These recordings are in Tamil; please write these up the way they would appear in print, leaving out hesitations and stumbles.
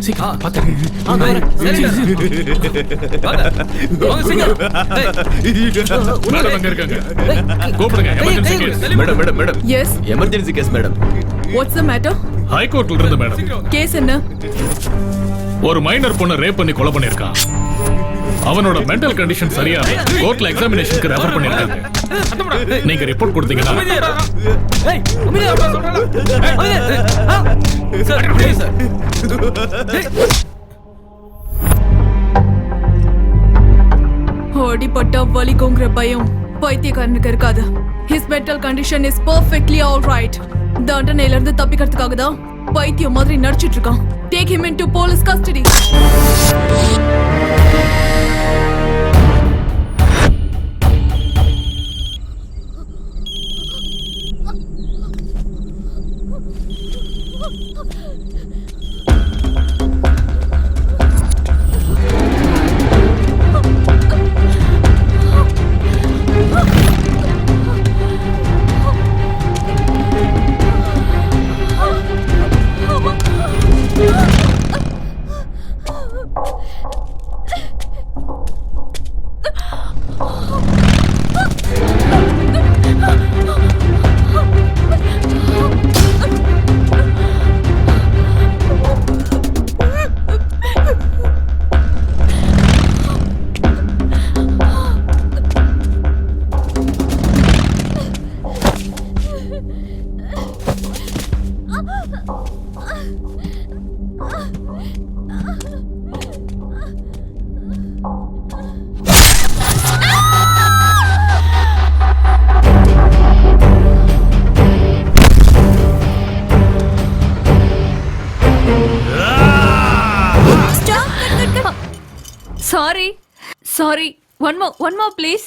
சீக்கிரம் பாத்து. மேடம் அங்க இருக்காங்க. கூப்பிடுங்க. Emergency case. Madam madam madam. Yes. Emergency case madam. What's the matter? High கோர்ட்ல இருந்து மேடம். கேஸ் என்ன? ஒரு மைனர் பொண்ணை ரேப் பண்ணி கொலை பண்ணிருக்கான். அவனோட மெண்டல் கண்டிஷன் சரியா கோர்ட்ல எக்ஸாமினேஷனுக்கு ரெஃபர் பண்ணிருக்காங்க. நீங்க ரிப்போர்ட் கொடுத்தீங்கன்னா அடிபட்டா வலிக்குங்கிற பயம் பைத்தியக்காரனுக்கு இருக்காது. His mental condition is perfectly all right. தண்டனையில இருந்து தப்பிக்கிறதுக்காக தான் பைத்தியம் மாதிரி நடிச்சிட்டு இருக்கான். Take him into police custody. Sorry. One more please.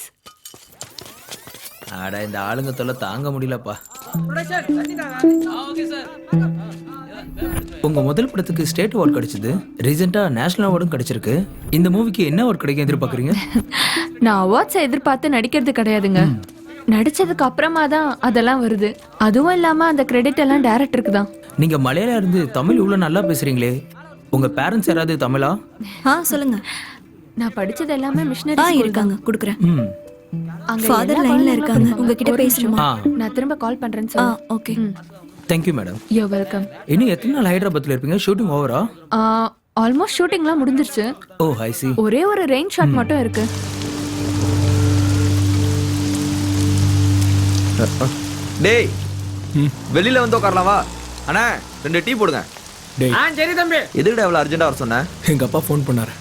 ஆடா இந்த ஆளுங்க தொல்லை தாங்க முடியலப்பா. உங்க முதல் படத்துக்கு ஸ்டேட் அவார்ட் கிடைச்சது. ரீசெண்டா நேஷனல் அவார்டும் கிடைச்சிருக்கு. இந்த மூவிக்கு என்ன அவார்ட் கிடைக்கும் எதிர்பார்க்கறீங்க? நான் அவார்ட்ஸ் எதிர்பார்த்து நடிக்கிறது கிடையாதுங்க. நடிச்சதுக்கு அப்புறமா தான் அதெல்லாம் வருது. அதுவும் இல்லாம அந்த கிரெடிட் எல்லாம் டைரக்டருக்கு தான். நீங்க மலையாளம் இருந்து தமிழ் இவ்வளவு நல்லா பேசுறீங்களே, உங்க பேரண்ட்ஸ் யாராவது தமிழா? சொல்லுங்க. நான் படிச்சது எல்லாமே மிஷனரி இருக்காங்க, குடுக்குறேன். அங்க ஃாதர் லைன்ல இருக்காங்க, உங்ககிட்ட பேசணுமா? நான் திரும்ப கால் பண்றேன்னு சொல்லுங்க. Okay. Thank you madam. You welcome. இன்னும் எத்தனை நாள் ஹைதராபாத்ல இருப்பீங்க? ஷூட்டிங் ஓவரா? ஆல்மோஸ்ட் ஷூட்டிங்லாம் முடிஞ்சிருச்சு. ஓ ஐ see. ஒரே ஒரு ரெயின் ஷாட் மட்டும் இருக்கு. டேய் வெளியில வந்து உட்காரலாம் வா. அண்ணா 2 டீ போடுங்க. டேய் சரி தம்பி. எதுக்குடா இவ்வளவு அர்ஜென்ட்டா வர சொன்ன? எங்க அப்பா ஃபோன் பண்ணாரு.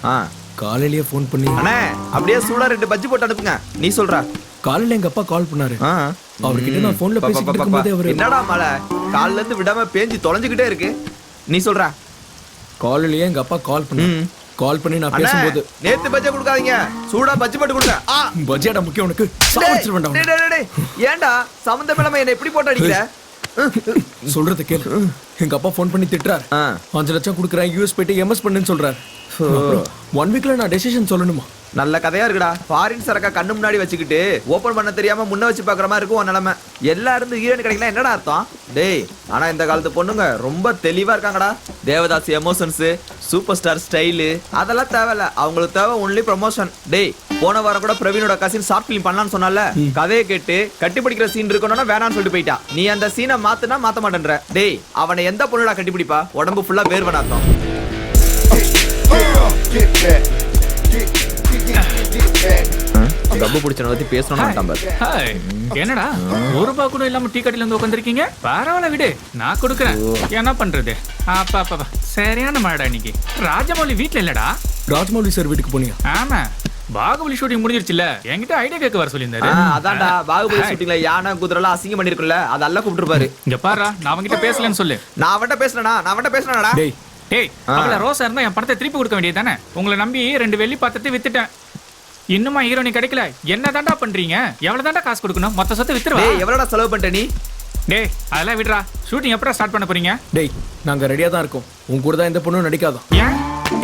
காலையிலேயே ஃபோன் பண்ணி அண்ணா அப்படியே சூடா 2 பஜ்ஜி போட்டு அனுப்புங்க. நீ சொல்றா. காலையில எங்க அப்பா கால் பண்ணாரு. அவர்கிட்ட நான் ஃபோன்ல பேசிட்டு இருக்கும்போது அவரு என்னடா மலை கால்ல இருந்து விடாம பேஞ்சி தொலைஞ்சிக்கிட்டே இருக்கு. நீ சொல்றா. காலையிலேயே எங்க அப்பா கால் பண்ணி நான் பேசும்போது நேத்து பஜ்ஜி கொடுக்காதீங்க, சூடா பஜ்ஜி போட்டு கொடுங்க. பஜ்ஜிடா முக்கியம் உனக்கு. சாவடிச்சிர வேண்டாம். டேய் ஏன்டா சம்பந்தமில்லாம என்ன இப்படி போட்டு அடிக்கிற? சொல்றது கேளு. எங்க அப்பா ஃபோன் பண்ணி திட்டுறாரு. 5 லட்சம் கொடுக்குறேன், யூஎஸ் போயிட்டு எம்எஸ் பண்ணுன்னு சொல்றாரு. 1 வீக்ல நான் டெசிஷன் சொல்லணுமா? நல்ல கதையா இருக்குடா. ஃபாரின் சரக்கா கண்ணு முன்னாடி வச்சுக்கிட்டு ஓபன் பண்ண தெரியாம முன்ன வச்சு பாக்குற மாதிரி இருக்கும் உன் நிலைமை. எல்லா இருந்து ஹீரோயின் கிடைக்கலாம் என்னடா அர்த்தம்? டேய் ஆனா இந்த காலத்து பொண்ணுங்க ரொம்ப தெளிவா இருக்காங்கடா. Devdas emotions, super star style அதெல்லாம் தேவையில்ல. அவங்களுக்கு தேவை ஒன்லி ப்ரமோஷன். டேய் போன வாரம் கூட பிரவீனோட கசின் ஷார்ட் பிலிம் பண்ணலான்னு சொன்னால, கதையை கேட்டு கட்டி பிடிக்கிற சீன் இருக்கணும்னா வேணான்னு சொல்லிட்டு போயிட்டா. நீ அந்த சீனை மாத்துனா மாத்த மாட்டேன்ற. டேய் அவனை எந்த பொண்ணுடா கட்டி பிடிப்பா? உடம்பு ஃபுல்லா வேர்வை நாத்தம். கப்பு பிடிச்சன பத்தி பேசணும். என்னடா ₹1 கூட இல்லாம டீ கடையில வந்து உட்காந்துருக்கீங்க? பரவாயில்ல விடு, நான் கொடுக்குறேன். என்ன பண்றது? அப்பா சரியான மழைடா இன்னைக்கு. ராஜமௌலி வீட்டுல இல்லடா. ராஜமௌலி சார் வீட்டுக்கு போனியா? ஆமா, பாகுபலி ஷூட்டிங் முடிஞ்சிருச்சுல, என்கிட்ட ஐடியா கேட்க வர சொல்லியிருந்தாரு. அதான்டா பாகுபலி ஷூட்டிங்ல யானை குதிரைலாம் அசிங்கம் பண்ணிருக்குல்ல, அதெல்லாம் கூப்பிட்டுருப்பாரு. இங்க பாரு, நான் அவன்கிட்ட பேசலன்னு சொல்லு. நான் அவன்கிட்ட பேசுறேனா? டேய் அவள ரோசா இருந்தா என் பணத்தை திருப்பி கொடுக்க வேண்டியது தானே? உங்களை நம்பி 2 வெள்ளி பாத்திரத்தை வித்துட்டேன். இன்னுமா ஹீரோனி கிடைக்கல? என்ன தாண்டா பண்றீங்க? எவ்வளவு தாண்டா காசு கொடுக்கணும்? மொத்த சொத்து வித்துருவா. எவ்வளோடா செலவு பண்ணிட்ட நீ? டேய் அதெல்லாம் விடுறா. ஷூட்டிங் எப்படா ஸ்டார்ட் பண்ண போறீங்க? டேய் நாங்க ரெடியா தான் இருக்கோம். உன் கூட தான் எந்த பொண்ணும் நடிக்காதோம். ஏன்?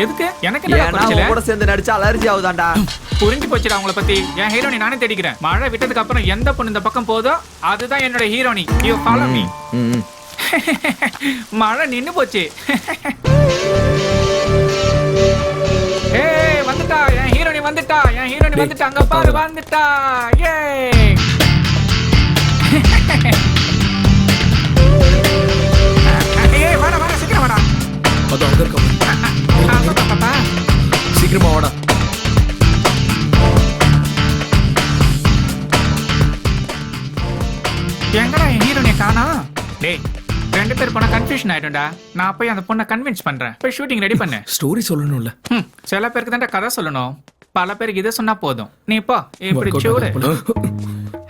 எதுக்கு? எனக்கு என்ன கூட சேர்ந்து நடிச்சா அலர்ஜி ஆகுதாண்டா. புரிஞ்சு போச்சுடா உங்களை பத்தி. என் ஹீரோனி நானே தேடிக்கிறேன். மழை விட்டதுக்கு அப்புறம் எந்த பொண்ணு இந்த பக்கம் போதோ அதுதான் என்னோட ஹீரோனி. You follow me. மழை நின்னு போச்சு. வந்துட்டா என் ஹீரோனி வந்துட்டா அங்க பாரு வந்துட்டா ஏ ஏய் வாடா வாடா சீக்கிரம் வாடா அது அங்க இருக்க சீக்கிரமா வாடா. எங்கடா என் ஹீரோனியை காணோம் டேய் ரெண்டு பேர் போனா கன்ஃபியூஷன் ஆயிடும்டா நான் போய் அந்த பொண்ணை கன்வின்ஸ் பண்றேன் போய் ஷூட்டிங் ரெடி பண்ணு ஸ்டோரி சொல்லணும்ல. சில பேருக்கு தான் கதை சொல்லணும் பல பேருக்கு இதை சொன்னா போதும் நீ போ இப்படி சூடு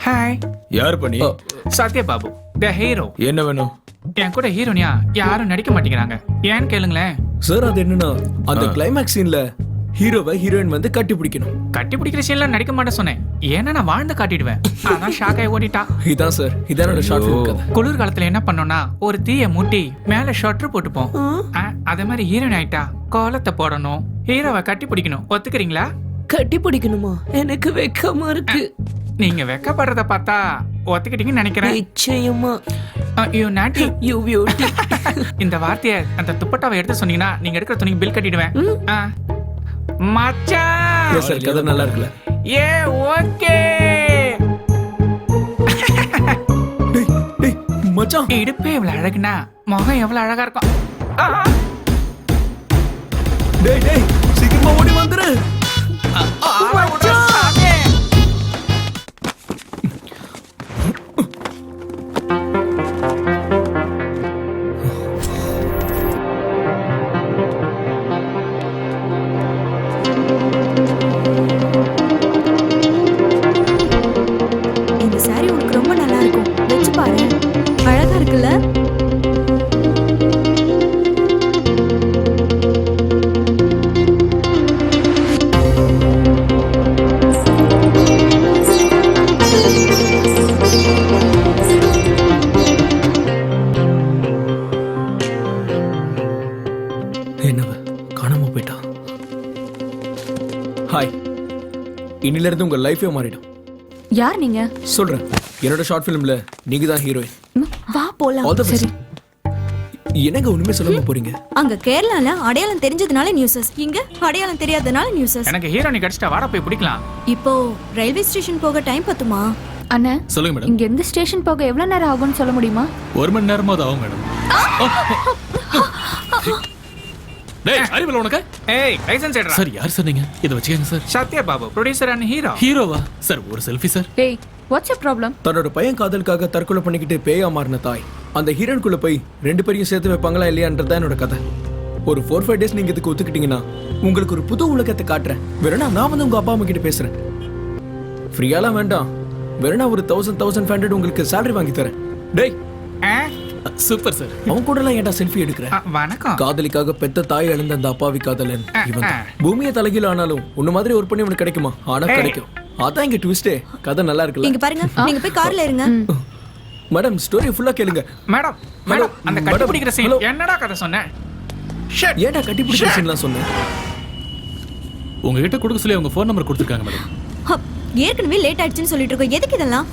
ஹாய் யார் பண்ணி? சத்ய பாபு த ஹீரோ என்ன வேணும் என் கூட ஹீரோனியா யாரும் நடிக்க மாட்டேங்கிறாங்க ஏன்னு கேளுங்களேன் சார்? அது என்னன்னா அந்த கிளைமேக்ஸ் சீன்ல ஹீரோவை ஹீரோயின் வந்து கட்டி பிடிக்கணும். கட்டி பிடிக்கிற சீன்ல நடிக்க மாட்டேன் சொன்னேன் ஏன்னா நான் வாழ்ந்து காட்டிடுவேன் அதான் ஷாக் ஆகி ஓடிட்டா இதான் சார், இதான் என்னோட ஷார்ட் ஃபிலிம் கதை. குளிர்காலத்துல என்ன பண்ணோம்னா ஒரு தீய மூட்டி மேல ஷட்டர் போட்டுப்போம் அதே மாதிரி ஹீரோயின் ஆயிட்டா கோலத்தை போடணும் ஹீரோவை கட்டி பிடிக்கணும் ஒத்துக்கிறீங்களா? கட்டி பிடிக்கணுமா? எனக்கு வெக்கமா இருக்கு. நீங்க வெக்கப்படுறத பார்த்தா ஒத்துக்கிட்டீங்கன்னு நினைக்கிறேன். நிச்சயமா. யூ நாட்டி யூ பியூட்டி. இந்த வார்த்தையை அந்த துப்பட்டாவை எடுத்து சொன்னீங்கன்னா நீங்க எடுக்கிற துணிக்கு பில் கட்டிடுவேன். மச்சான் சார் கதை நல்லா இருக்குல்ல? ஏ ஓகே. டேய் மச்சான், இடுப்பே இவ்வளவு அழகுனா முகம் எவ்வளவு அழகா இருக்கும். டேய் டேய் சீக்கிரமா ஓடி வந்துரு. இந்த saree உனக்கு ரொம்ப நல்லா இருக்கும், வெச்சு பாரு. அழகா இருக்குல்ல? என்னவ காணாம போயிட்டா. ஹாய், இன்னில இருந்து உங்க லைஃபே மாறிடும். யார் நீங்க? சொல்றேன், என்னோட ஷார்ட் ஃபிலிம்ல நீங்க தான் ஹீரோயின். வா போலாம். All the best. என்னங்க ஒண்ணுமே சொல்லாம போறீங்க? அங்க கேரளால அடையாளம் தெரிஞ்சதுனால நியூஸஸ், இங்க அடையாளம் தெரியாதனால நியூஸஸ். எனக்கு ஹீரோனி கிடைச்சிட்டா வாடா போய் பிடிக்கலாம். இப்போ ரயில்வே ஸ்டேஷன் போக டைம் பத்துமா? அண்ணா சொல்லுங்க மேடம். இங்க இருந்து ஸ்டேஷன் போக எவ்வளவு நேரம் ஆகும்னு சொல்ல முடியுமா? 1 மணி நேரமாவது ஆகும் மேடம். டேய் அறிவில உனக்கு? ஏய் லைசென்ஸ் எடுடா. சார் யார் சார் நீங்க? இத வச்சுக்கங்க sir. Satya Babu producer and hero. ஹீரோவா சார்? ஒரு செல்ஃபி சார். டேய் வாட்ஸ் யுவர் ப்ராப்ளம்? தன்னோட பையன் காதலுக்காக தற்கொலை பண்ணிக்கிட்டு பேயா மாறின தாய் அந்த ஹீரோனுக்குள்ள போய் 2 பேரையும் சேர்த்து வைப்பாங்களா இல்லையான்றதா என்னோட கதை. ஒரு 4-5 டேஸ் நீங்க இதுக்கு ஒத்துக்கிட்டீங்கன்னா உங்களுக்கு ஒரு புது உலகத்தை காட்டுறேன். வேறனா நான் வந்து உங்க அப்பா அம்மா கிட்ட பேசுறேன். ஃப்ரீயாலாம் வேண்டாம், வேறனா ஒரு 1000-1500 உங்களுக்கு salary வாங்கி தரேன். டேய் சூப்பர் சார். அவன் கூட எல்லாம் ஏன்டா செல்ஃபி எடுக்கிறேன்? வணக்கம். காதலிக்காக பெத்த தாய் இழந்த அந்த அப்பாவி காதலன் இவன் தான். பூமியை தலைகீழ ஆனாலும் உன்ன மாதிரி ஒரு பண்ணி உனக்கு கிடைக்குமா? ஆனா கிடைக்கும். அதான் இங்க ட்விஸ்டே. கதை நல்லா இருக்குல்ல? இங்க பாருங்க, நீங்க போய் கார்ல இருங்க. மேடம் ஸ்டோரி ஃபுல்லா கேளுங்க. மேடம் மேடம் அந்த கட்டி பிடிக்கிற சீன் என்னடா கதை சொன்னேன்? ஏன்டா கட்டி பிடிக்கிற சீன்லாம் சொன்னேன்? உங்ககிட்ட கொடுக்க சொல்லி அவங்க ஃபோன் நம்பர் கொடுத்துருக்காங்க மேடம். ஏற்கனவே லேட் ஆயிடுச்சுன்னு சொல்லிட்டு இருக்கோம், எதுக்கு இதெல்லாம்?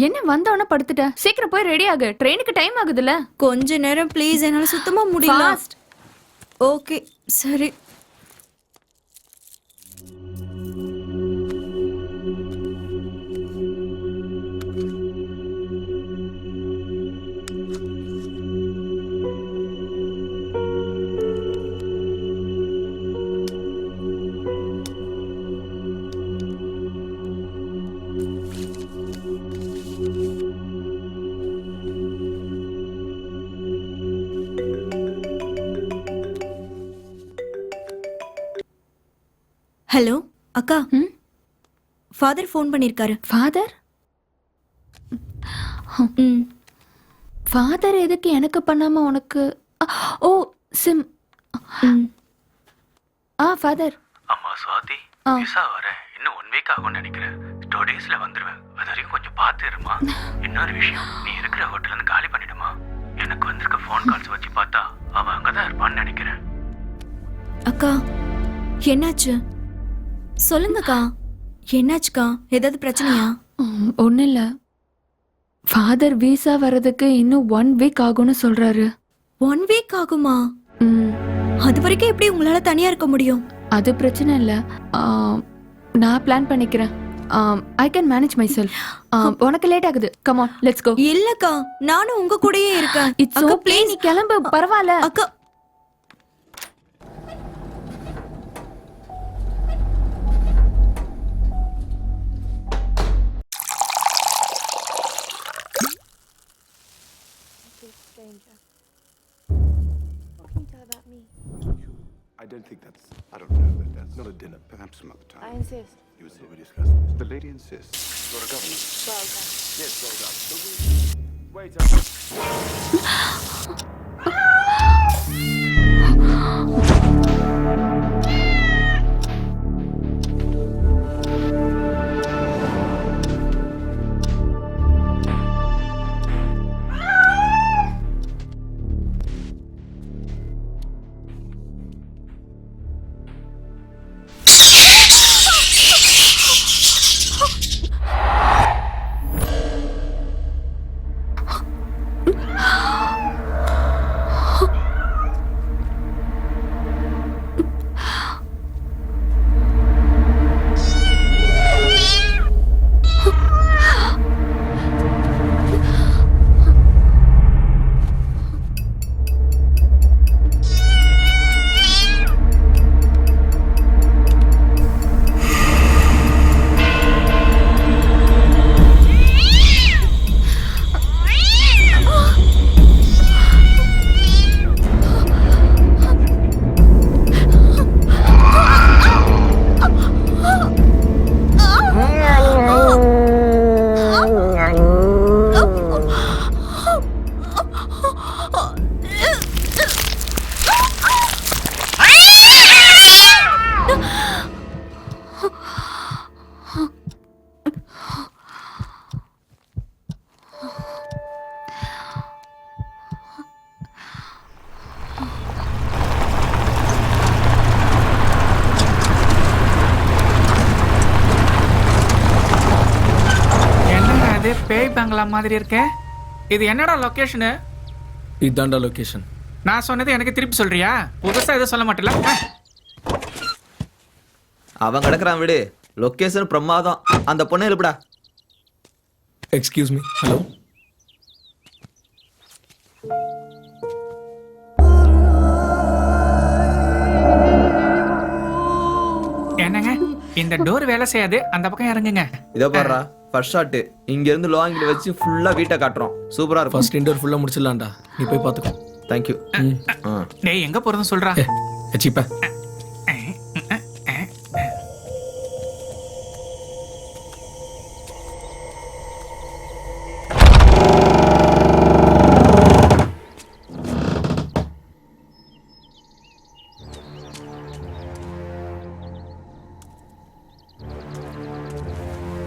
என்ன வந்தவன படுத்துட்ட? சீக்கிரம் போய் ரெடி ஆகு, ட்ரெயினுக்கு டைம் ஆகுதுல. கொஞ்ச நேரம் ப்ளீஸ், என்னால சுத்தமா முடியல. ஓகே சரி. ஹலோ அக்கா, ஃபாதர் ஃபோன் பண்ணிருக்காரு. ஃபாதர்? ஃபாதர் எதுக்கு எனக்கு பண்ணாம உனக்கு? ஓ சிம். ஃபாதர். அம்மா சுவாதி, விசா வர இன்னும் 1 வீக் ஆகும்னு நினைக்கிறேன். 2 டேஸ்ல வந்துருவேன். அது வரைக்கும் கொஞ்சம் பார்த்து இருமா. இன்னொரு விஷயம், நீ இருக்கிற ஹோட்டல்ல இருந்து காலி பண்ணிடுமா. எனக்கு வந்திருக்க ஃபோன் கால்ஸ் வச்சு பார்த்தா அவன் அங்கதான் இருப்பான்னு நினைக்கிறேன். அக்கா என்னாச்சு சொல்லுங்கக்கா. என்னாச்சுக்கா? ஏதாவது பிரச்சனையா? ஒன்றும் இல்லை. ஃபாதர் விசா வர்றதுக்கு இன்னும் 1 வீக் ஆகும்னு சொல்றாரு. 1 வீக் ஆகுமா? ம், அது வரைக்கும் எப்படி உங்களால தனியா இருக்க முடியும்? அது பிரச்சனை இல்லை. நான் பிளான் பண்ணிக்கிறேன். I can manage myself. உனக்கு லேட் ஆகுது. Come on, let's go. இல்லக்கா, நானும் உங்க கூடயே இருக்கேன். இட்ஸ் அக்கா, ஓகே, நீ கிளம்பு, பரவாயில்ல. அக்கா I don't think that's. I don't know. That's not a dinner. Perhaps some other time. I insist. You insist. We discuss this. The lady insists. You're a governor. Well done. Yes, well done. Wait பேய் பங்களா மாதிரி இருக்கே. இது என்னடா லொகேஷனு? இதாண்டா லொகேஷன். நான் சொன்னது எனக்கு திருப்பி சொல்றியா? புதுசா எதுவும் சொல்ல மாட்டல. அவன் கிடக்குறான் விடு. லொகேஷன் பிரமாதம். அந்த பொண்ணு இருப்படா. Excuse me. ஹலோ. என்னங்க இந்த டோர் வேலை செய்யாது, அந்த பக்கம் இறங்குங்க. இதோ பாருடா, ஃபர்ஸ்ட் ஷாட். இங்க இருந்து லோ ஆங்கிள் வச்சு ஃபுல்லா வீட்டை காட்டுறோம். சூப்பரா இருக்கும். ஃபர்ஸ்ட் இன்டர் ஃபுல்லா முடிச்சிடலாம்டா. நீ போய் பாத்துக்கோ. Thank you. டேய் எங்க போறதுன்னு சொல்றா. சீப்பா.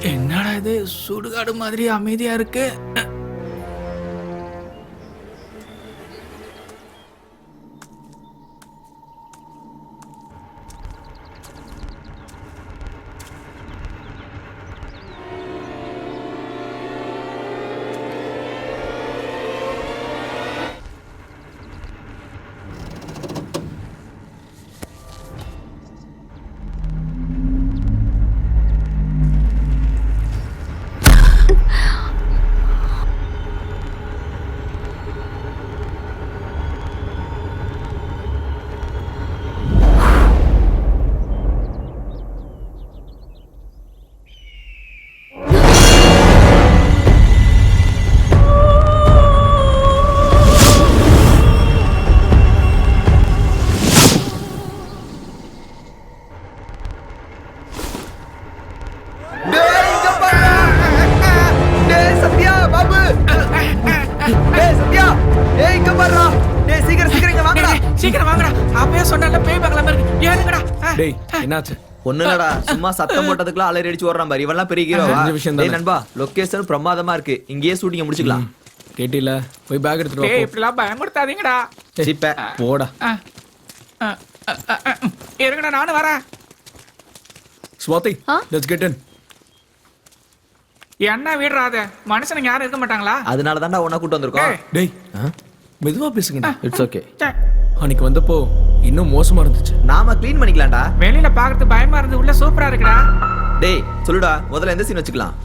என்னடா இது சுடுகாடு மாதிரி அமைதியா இருக்கு. சீக்கிரம் வாங்கடா. அப்பவே சொன்னல பேய் பங்களா மாதிரி ஏறுங்கடா. டேய் என்னாச்சு? ஒண்ணுலடா, சும்மா சத்தம் போட்டதுக்குலாம் அலறி அடிச்சு ஓடுறான் பாரு. இவன்லாம் பெரிய ஹீரோவா? டேய் நண்பா, லொகேஷன் பிரமாதமா இருக்கு. இங்கேயே ஷூட்டிங் முடிச்சுக்கலாம். கேட்டில போய் பேக் எடுத்துட்டு வா டேய் போ. இப்படிலாம் பயமுறுத்தாதீங்கடா. சிப்ப போடா. ஆ, ஆ, ஆ, ஆ, ஆ, இருங்கடா நானும் வரேன். Swathi let's get in. என்ன விடுறாத மனுஷனுங்க யாரும் இருக்க மாட்டாங்களா? அதனால தான்டா உன்னை கூட்டு வந்திருக்கோம். ஏய். டேய் மெதுவா பேசுங்கடா. It's okay. ச்சே, அன்னைக்கு வந்தப்போ இன்னும் மோசமா இருந்துச்சு. நாம க்ளீன் பண்ணிக்கலாம்டா. வெளியில பாக்குறது பயமா இருந்து உள்ள சூப்பரா இருக்குடா. டேய் சொல்லுடா, முதல்ல எந்த சீன் வச்சுக்கலாம்?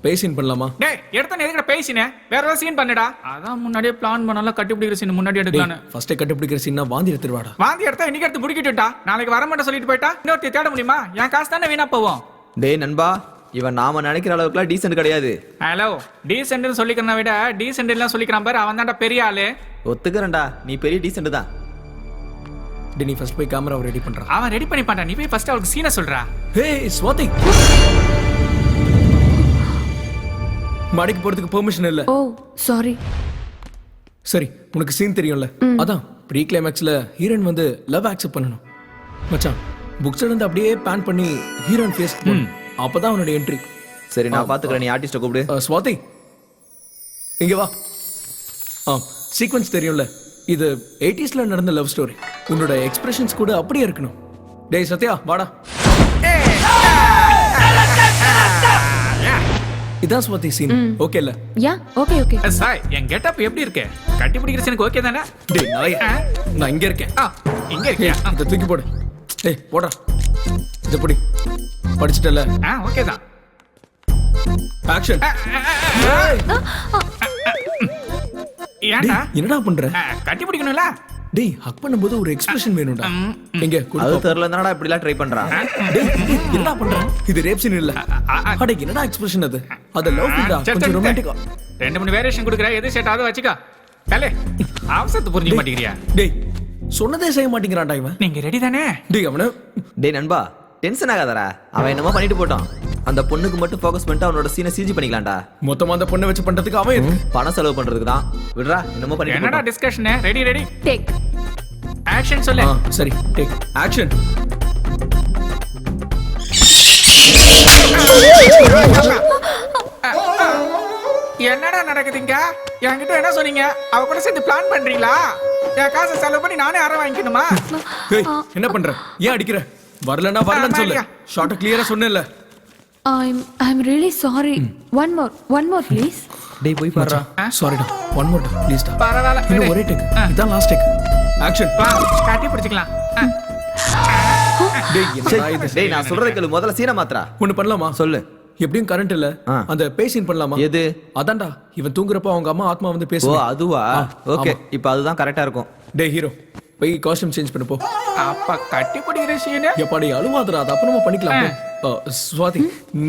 பேசின் பண்ணலாமா? டேய் எடுத்த எதுக்குடா பேசினே? வேற ஏதாவது சீன் பண்ணுடா. அதான் முன்னாடியே பிளான் பண்ணால கட்டி பிடிக்கிற சீன் முன்னாடி எடுக்கலான்னு. ஃபர்ஸ்ட் கண்டுபிடிக்கிற சீனா வாந்தி எடுத்துருவாடா. வாந்தி எடுத்தா இன்னைக்கு எடுத்து முடிக்கிட்டுட்டா. நாளைக்கு வர மாட்டேன் சொல்லிட்டு போயிட்டா இன்னொருத்தி தேட முடியுமா? என் காசு தானே வீணா போவோம். டேய் நண்பா, இவன் நாம நினைக்கிற அளவுக்குலாம் டீசென்ட் கிடையாது. ஹலோ டீசென்ட்னு சொல்லிக்கிறத விட டீசென்ட் எல்லாம் சொல்லிக்கிறான் பாரு, அவன் தான்டா பெரிய ஆளு. ஒத்துக்கிறேன்டா, நீ பெரிய டீசென்ட் தான். டேய் நீ ஃபர்ஸ்ட் போய் கேமராவை ரெடி பண்றா. அவன் ரெடி பண்ணி பாண்டா, நீ போய் ஃபர்ஸ்ட் அவளுக்கு சீனை சொல்றா. ஹே ஸ்வாதி, மாடிக்கு போறதுக்கு பெர்மிஷன் இல்ல. ஓ சாரி. சரி உனக்கு சீன் தெரியும்ல, அதான் ப்ரீ கிளைமேக்ஸ்ல ஹீரோயின் வந்து லவ் அக்செப்ட் பண்ணணும். மச்சான் புக்ஸ்ல இருந்து அப்படியே பேன் பண்ணி ஹீரோயின் ஃபேஸ் அப்பதான் அவனோட என்ட்ரி. சரி நான் பாத்துக்கிறேன், நீ ஆர்டிஸ்ட கூப்பிடு. ஸ்வாதி இங்க வா. சீக்வென்ஸ் தெரியும்ல, இது 80sல நடந்த லவ் ஸ்டோரி. உன்னோட எக்ஸ்பிரஷன்ஸ் கூட அப்படியே இருக்கணும். டேய் சத்யா வாடா. இதான் ஸ்வாதி சீன். ஓகே இல்ல? Yeah okay okay. சாய் என் கெட்டப் எப்படி இருக்கு? கட்டி பிடிக்கிற சீனுக்கு ஓகே தானே? டேய் நாயே, நான் இங்க இருக்கேன். இங்க இருக்கியா? இத தூக்கி போடு. டேய் போடா. இத புடி. படிச்சிட்டல? ஓகே தான். ஆக்ஷன். ஏன்டா என்னடா பண்ற? கட்டி பிடிக்கணும்ல? டேய் ஹக் பண்ணும்போது ஒரு எக்ஸ்பிரஷன் வேணும்டா. எங்க அது குடு. தெரியல என்னடா இப்படி எல்லாம் ட்ரை பண்றான். டேய் என்னடா பண்ற? இது ரேப் சீன் இல்ல. அட என்னடா எக்ஸ்பிரஷன் அது? அது லவ் ஃபீல்டா, கொஞ்சம் ரொமான்டிக்கா. 2-3 வேரியேஷன் கொடுக்குற, எது செட் ஆகுது வச்சுக்கோ. தலே அவசரத்தை புரிஞ்சுக்க மாட்டேங்கிறியா? டேய் சொன்னதே செய்ய மாட்டேங்கிறான்டா இவன். நீங்க ரெடி தானே? டேய் அவன. டேய் நண்பா, டென்ஷன் ஆகாதடா. அவன் என்னமோ பண்ணிட்டு போட்டான். அந்த பொண்ணுக்கு மட்டும் ஃபோக்கஸ் பண்ணிட்டு அவனோட சீனை சிஜி பண்ணிக்கலாம்டா. மொத்தமா அந்த பொண்ணை வச்சு பண்றதுக்கு அவன் எதுக்கு? பணம் செலவு பண்றதுக்கு தான். விடுறா, என்னமோ பண்ணிட்டு என்னடா போட்டான். Discussion? Ready ready take. Action சொல்லு. சரி டேக் ஆக்ஷன். என்னடா நடக்குதுங்க? என்கிட்ட என்ன சொன்னீங்க? அவ கூட சேர்ந்து பிளான் பண்றீங்களா? என் காசை செலவு பண்ணி நானே அரை வாங்கிக்கணுமா? டேய் என்ன பண்ற? ஏன் அடிக்கிற? வரலனா வரலன்னு சொல்லு. ஷார்ட் கிளியரா சொன்னேன்ல. I'm really sorry. One more please. டேய் போய் பாருடா. சாரிடா. ஒன் மோர் ப்ளீஸ் டா. பரவாயில்ல. இன்னும் ஒரே டேக். இதான் லாஸ்ட் டேக். ஆக்ஷன். வா காட்டி பிடிச்சிக்கலாம். டேய் என்னடா இது? டேய் நான் சொல்றத கேளு, முதல்ல சீனை மாத்துறா. ஒன்னு பண்ணலாமா? சொல்லு. எப்படியும் கரண்ட் இல்ல. அந்த பேசின் பண்ணலாமா? எது? அதான்டா இவன் தூங்குறப்ப அவங்க அம்மா ஆத்மா வந்து ஓ பேசுவா. அதுவா? ஓகே, இப்போ அதுதான் கரெக்டா இருக்கும். டேய் ஹீரோ போய் காஸ்டியூம் சேஞ்ச் பண்ணு போ. அப்ப கட்டி பிடிக்கிற சீனு எப்பாடி அழுவாதடா, அது அப்புறமா பண்ணிக்கலாம் போ. ஸ்வாதி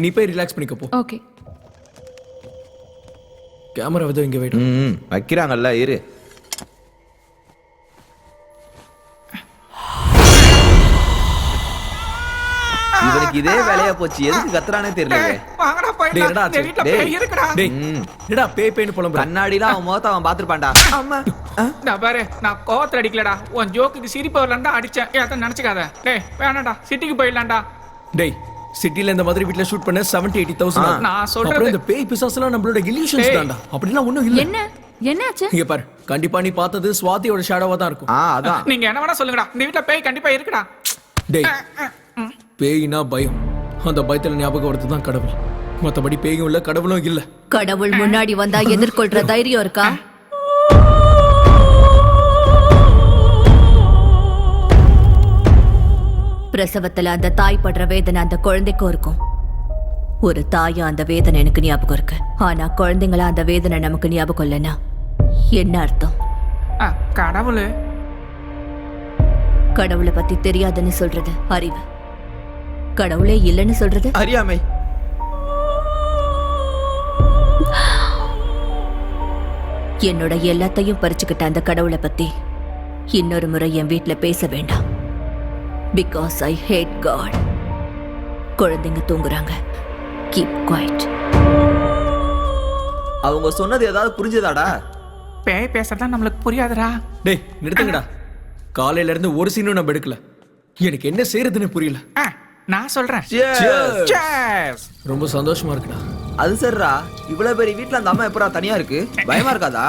நீ போய் ரிலாக்ஸ் பண்ணிக்க போ. Okay. கேமரா வந்து இங்க வெயிட். வைக்கிறாங்கல்ல, இரு. இவனுக்கு இதே வேலையா போச்சு, எதுக்கு கத்துறானே தெரியல. வாங்கடா டேய் போயிடலாம். என்னடா இந்த வீட்ல பேய் இருக்குடா. டேய் என்னடா பேய்னு புலம்புற? கண்ணாடிலாம் அவன் முகத்தை அவன் பாத்துருப்பான்டா. அம்மா நான் பாரு, நான் கோவத்துல அடிக்கலடா, உன் ஜோக்குக்கு சிரிப்பு வரலான்டா அடிச்சேன். ஏத்த நினைச்சுக்காத. டேய் வேணாம்டா, சிட்டிக்கு போயிடலாம்டா. டேய் சிட்டில இந்த மாதிரி வீட்ல ஷூட் பண்ண 70-80,000. நான் சொல்றது- அப்புறம் இந்த பேய் பிசாசுலாம் நம்மளோட illusions டேய். தான்டா. அப்படிலாம் ஒண்ணும் இல்ல. என்னாச்சு? இங்க பாரு, கண்டிப்பா நீ பார்த்தது ஸ்வாதியோட ஷேடோவா தான் இருக்கும். அதான். நீங்க என்ன வேணா சொல்லுங்கடா, இந்த வீட்ல பேய் கண்டிப்பா இருக்குடா. டேய் பேய்னா பயம். அந்த பயத்துல ஞாபகம் வரது தான் கடவுள். மத்தபடி பேயும் இல்ல கடவுளும் இல்ல. கடவுள் முன்னாடி வந்தா எதிர்கொள்ற தைரியம் இருக்கா? பிரசவத்துல அந்த தாய் படுற வேதனை அந்த குழந்தைக்கும் இருக்கும். ஒரு தாயா அந்த வேதனை எனக்கு ஞாபகம் இருக்கு. ஆனா குழந்தைங்களா அந்த வேதனை நமக்கு ஞாபகம் இல்லைன்னா என்ன அர்த்தம்? கடவுளு கடவுளை பத்தி தெரியாதுன்னு சொல்றது அறிவு. கடவுளே இல்லைன்னு சொல்றது அறியாமை. என்னோட எல்லாத்தையும் பறிச்சுக்கிட்ட அந்த கடவுளை பத்தி இன்னொரு முறை என் வீட்ல பேச வேண்டாம். Because I hate God. குழந்தைங்க தூங்குறாங்க. Keep quiet. அவங்க சொன்னது ஏதாவது புரிஞ்சதாடா? பேய் பேசுறதா நம்மளுக்கு புரியாதுடா. டேய் நிறுத்துங்கடா. காலையில இருந்து ஒரு சீனும் நம்ம எடுக்கல. எனக்கு என்ன செய்யறதுன்னு புரியல. நான் சொல்றேன். Cheers. Cheers. ரொம்ப சந்தோஷமா இருக்குடா. அது சரிடா, இவ்வளவு பெரிய வீட்ல அந்த அம்மா எப்படா தனியா இருக்கு? பயமா இருக்காதா?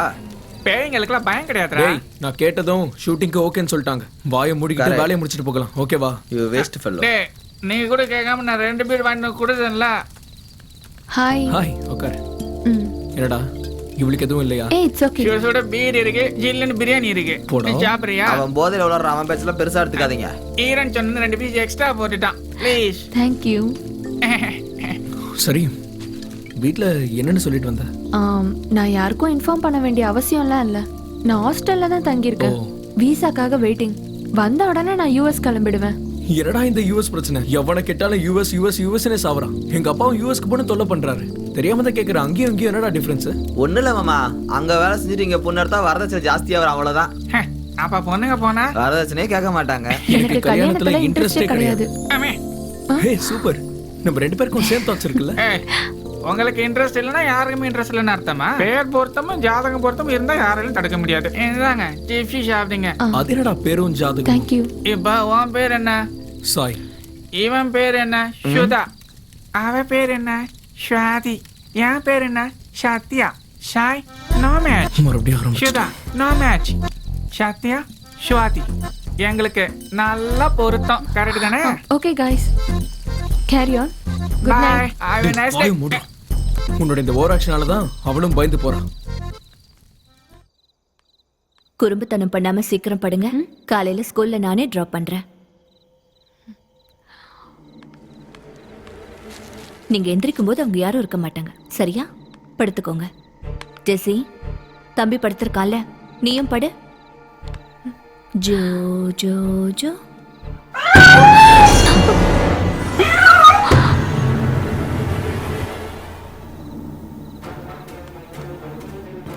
பேய்ங்களுக்குலாம் பயம் கிடையாதுடா. டேய் நான் கேட்டதும் ஷூட்டிங்க்கு ஓகேன்னு சொல்லிட்டாங்க. வாயை மூடிக்கிட்டு Correct. வேலையை முடிச்சிட்டு போகலாம். ஓகேவா? You waste fellow. டேய் நீ கூட கேட்காம நான் 2 பீர் வாங்கி கொடுத்தேன்ல. ஹாய். ஹாய் உட்கார். ம். என்னடா இவளுக்கு எதுவும் இல்லையா? ஏய் இட்ஸ் ஓகே. சுட பீர் இருக்கு, ஜில்லுன்னு பிரியாணி இருக்கு. போடா. நீ சாப்பிடுறியா? அவன் போதையில உளற அவன் பேச்செல்லாம் பெருசா எடுத்துக்காதீங்க. ஈரன் சொன்ன 2 பீஸ் எக்ஸ்ட்ரா போட்டுட்டான். ப்ளீஸ். Thank you. சரி வீட்ல என்னன்னு சொல்லிட்டு வந்த? நான் யாருக்கும் இன்ஃபார்ம் பண்ண வேண்டிய அவசியம்லாம் இல்ல. நான் ஹாஸ்டல்ல தான் தங்கி இருக்கேன். ஓ. விசாக்காக வெயிட்டிங். வந்த உடனே நான் யுஎஸ் கிளம்பிடுவேன். என்னடா இந்த யூஎஸ் பிரச்சனை? எவனை கேட்டாலும் யூஎஸ் யூஎஸ் யூஎஸ்னே சாவறான். எங்க அப்பாவும் யூஎஸ்க்கு போன தொல்லை பண்றாரு. தெரியாம தான் கேக்குறேன். அங்கேயும் இங்கேயும் என்னடா டிஃபரன்ஸ்? ஒண்ணு இல்ல மாமா, அங்க வேலை செஞ்சுட்டு இங்க பொண்ணு எடுத்தா வரதட்சணை ஜாஸ்தியா வரும், அவ்வளவுதான். அப்ப பொண்ணுங்க போனா வரதட்சணையே கேட்க மாட்டாங்க. எனக்கு கல்யாணத்துல இன்ட்ரெஸ்டே கிடையாது. ஆமே. ஹே சூப்பர். நம்ம 2 பேருக்கும் சேம் தாட்ஸ் இருக்குல்ல? ஏய், உங்களுக்கு இன்ட்ரெஸ்ட் இல்லைன்னா யாருக்குமே இன்ட்ரெஸ்ட் இல்லைன்னு அர்த்தமா? பேர் பொருத்தமும் ஜாதகம் பொருத்தமும் இருந்தா யாராலையும் தடுக்க முடியாது. என்னதாங்க டிஃபி சாப்பிடுங்க. அது என்னடா பேரும் ஜாதகம்? Thank you. இப்ப உன் பேர் என்ன? சாய். இவன் பேர் என்ன? சுதா. அவ பேர் என்ன? ஸ்வாதி. என் பேர் என்ன? சத்யா. Shai no match. மறுபடியும் ஆரம்பிச்சு. Sudha no match. சத்யா ஸ்வாதி எங்களுக்கு நல்லா பொருத்தம். கரெக்ட் தானே? Okay guys. Carry on. Good bye. Night. Have a nice day. வாயை மூடு. உன்னோட இந்த ஓவர் ஆக்ஷனால தான் அவளும் பயந்து போறான். குறும்புத்தனம் பண்ணாம சீக்கிரம் படுங்க. காலையில ஸ்கூல்ல நானே டிராப் பண்றேன். நீங்க எந்திரிக்கும் போது அவங்க யாரும் இருக்க மாட்டாங்க. சரியா? படுத்துக்கோங்க. ஜெசி தம்பி படுத்திருக்கான்ல, நீயும் படு. Joe Joe Joe.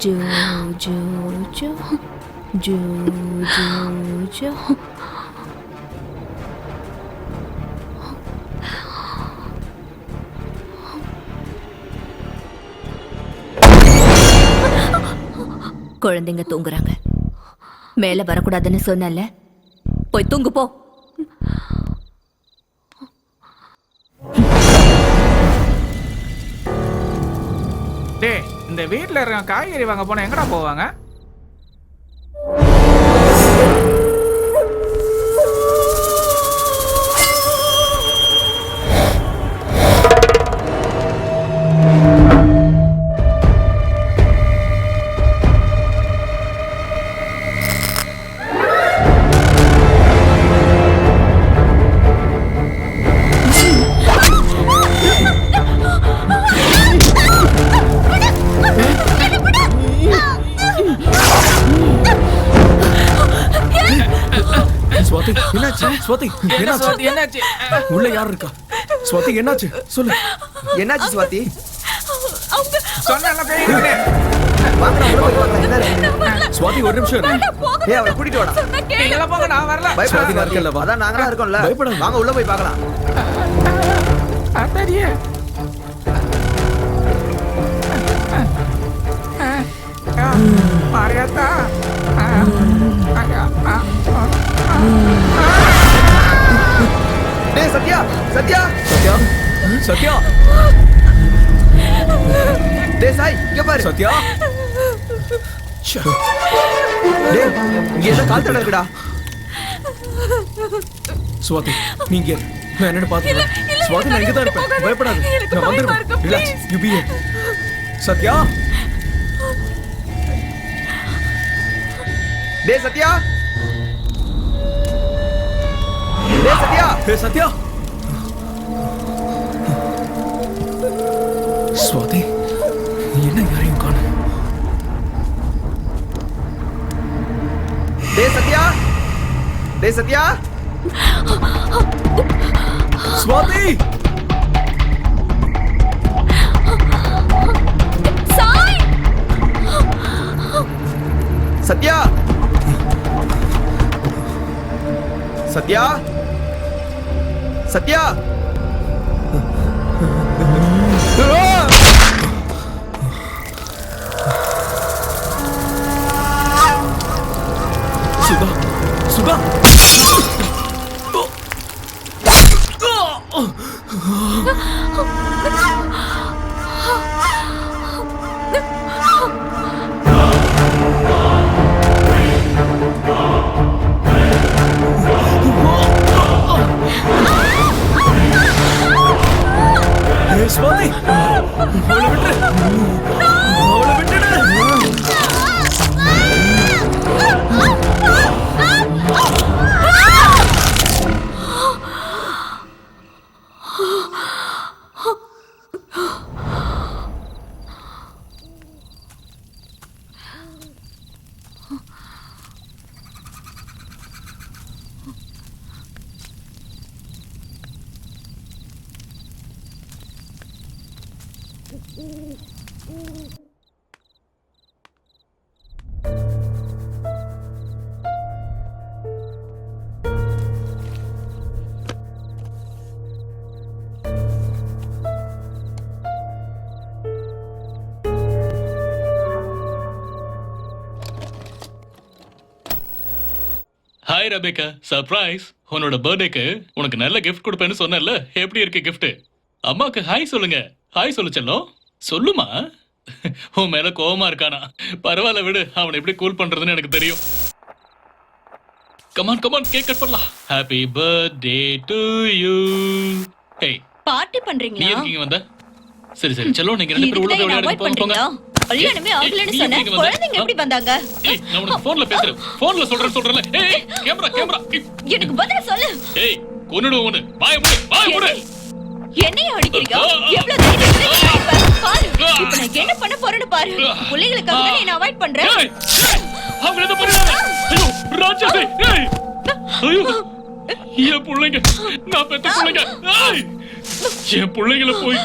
Joe Joe Joe Joe Joe Joe. குழந்தைங்க தூங்குறாங்க. மேல வரக்கூடாதுன்னு சொன்னல, போய் தூங்கு போ. டேய் இந்த வீட்ல இருக்க காய்கறி வாங்க போனா எங்கடா போவாங்க? ஸ்வாதி என்னாச்சு? ஸ்வாதி என்னாச்சு? என்னாச்சு? உள்ள யார் இருக்கா? ஸ்வாதி என்னாச்சு? சொல்லு. என்னாச்சு சுவாதி? சொன்னல பேய் இருக்குன்னு. வாங்கடா உள்ள போய் பார்த்தா என்ன இருக்கு? ஸ்வாதி ஒரு நிமிஷம் இரு. ஏய் அவளை கூட்டிட்டு வாடா. நீங்க போங்க, நான் வரல. சுவாதி பயப்படாத இருக்கல்ல, வா. அதான் நாங்களா இருக்கோம்ல. பயப்படாத. வாங்க உள்ள போய் பார்க்கலாம். அத்தடியே. மாரியாத்தா. டேய் சத்யா, சத்யா. சத்யா சத்யா டேய் சாய், இங்க பாரு. சத்யா. ச்சே. டேய் இங்க ஏதோ கால் தடம் இருக்குடா. ஸ்வாதி நீங்க இரு. நான் என்னன்னு பாத்துக்கிறேன். ஸ்வாதி நான் இங்க தான் இருப்பேன். பயப்படாத. நான் வந்துடுவேன். Relax. You be here. Sathya. டேய் சத்யா. டேய் சத்யா. ஹே சத்யா. ஸ்வாதி என்ன யாரையும் காணோம். டேய் சத்யா. டேய் சத்யா. ஸ்வாதி. சாய். சத்யா. சத்யா. சத்யா. சுதா சுதா. ஸ்வாதி, அவளை விட்டுடு. அவளை விட்டுடு. Hi Rebecca, surprise. உன்னோட பர்த்டேக்கு உனக்கு நல்ல கிஃப்ட் கொடுப்பேன்னு சொன்னேன்ல, எப்படி இருக்கு கிஃப்ட்? அம்மாக்கு ஹாய் சொல்லுங்க. ஹாய் சொல்லு செல்லம். சொல்லுமா. உன் மேல கோவமா இருக்கானா? பரவாயில்ல விடு, அவனை எப்படி கூல் பண்றதுன்னு எனக்கு தெரியும். கமான் கமான், கேக் கட் பண்ணலாம். Happy birthday to you. Hey, party நீ பண்றீங்களா? எதுக்கு இங்க வந்த? சரி சரி செல்லம், நீங்க ரெண்டு பேரும் உள்ள போய் விளையாடுங்க. போங்க போங்க. கல்யாணமே ஆகலன்னு சொன்னேன். குழந்தைங்க எப்படி வந்தாங்க? ஏய், நான் உனக்கு போன்ல பேசுறேன். போன்ல சொல்றேன்ல. ஏய், கேமரா கேமரா. எனக்கு பதில் சொல்லு. ஏய், கொன்னுடு உன்னை. வாயை மூடு, வாயை மூடு. என்னைய அடிக்கிறீங்க? எவ்வளவு தைரியம் இருந்தா பாரு. இப்ப நான் என்ன பண்ண போறேன்னு பாரு. பிள்ளைகளுக்காக தான் நான் அவாய்ட் பண்றேன். ஏய், அவங்க என்ன பண்றாங்க? ஐயோ, ராட்சசி. ஏய். ஐயோ. என் பிள்ளைங்க, நான் பெத்த பிள்ளைங்க. ஏய். என் பிள்ளைங்கள போய்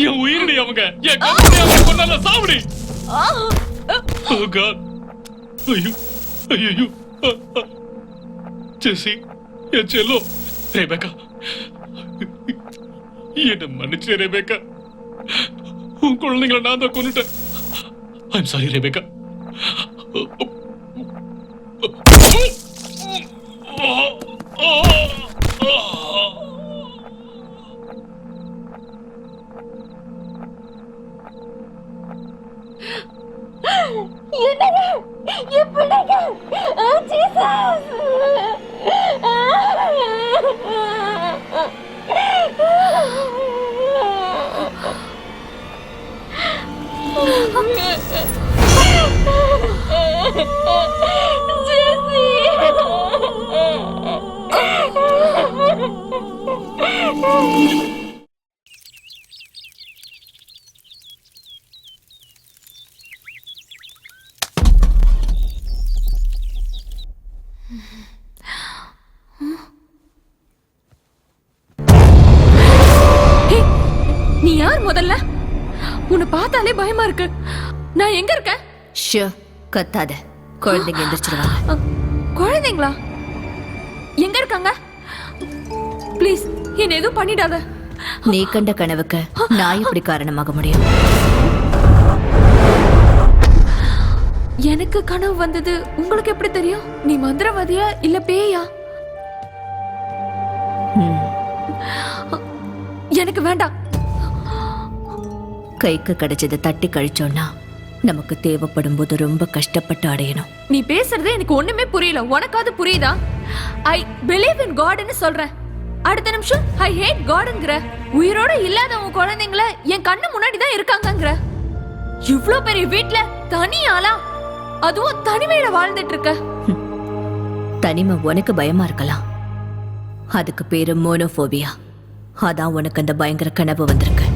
என் உயிரிடி அவங்க. என் கம்பெனி அவங்க கொண்டால சாவடி. Oh God. ஐயோ. ஐயோ. ஜெசி, என் செல்லோ. ரெபேக்கா, என்ன மன்னிச்சு ரெபேக்கா. உன் குழந்தைங்களை நான் தான் கொன்னுட்டேன். I'm sorry Rebecca. நீ யார் முதல்ல? உன்னை பார்த்தாலே பயமா இருக்கு. நான் எங்க இருக்கேன்? ஷோ, கத்தாத. குழந்தைங்க எந்திரிச்சிருவாங்க. குழந்தைங்களா? எங்க இருக்காங்க? ப்ளீஸ் என்ன எதுவும் பண்ணிடாத. நீ கண்ட கனவுக்கு நான் எப்படி காரணமாக முடியும்? எனக்கு கனவு வந்தது உங்களுக்கு எப்படி தெரியும்? நீ மந்திரவாதியா இல்ல பேயா? எனக்கு வேண்டாம். கைக்கு கிடைச்சதை தட்டி கழிச்சோம்னா நமக்கு தேவைப்படும் போது ரொம்ப கஷ்டப்பட்டு அடையணும். நீ பேசுறது எனக்கு ஒண்ணுமே புரியல. உனக்காவது புரியுதா? ஐ பிலீவ் இன் காட்னு சொல்றேன். அடுத்த நிமிஷம் ஐ ஹேட் காட்ங்கற. உயிரோட இல்லாத உன் குழந்தைங்கள என் கண்ணு முன்னாடி தான் இருக்காங்கங்கற. இவ்ளோ பெரிய வீட்ல தனியாளா, அதுவும் தனிமையில வாழ்ந்துட்டு இருக்க. தனிமை உனக்கு பயமா இருக்கலாம். அதுக்கு பேரு மோனோபோபியா. அதான் உனக்கு அந்த பயங்கர கனவு வந்திருக்கு.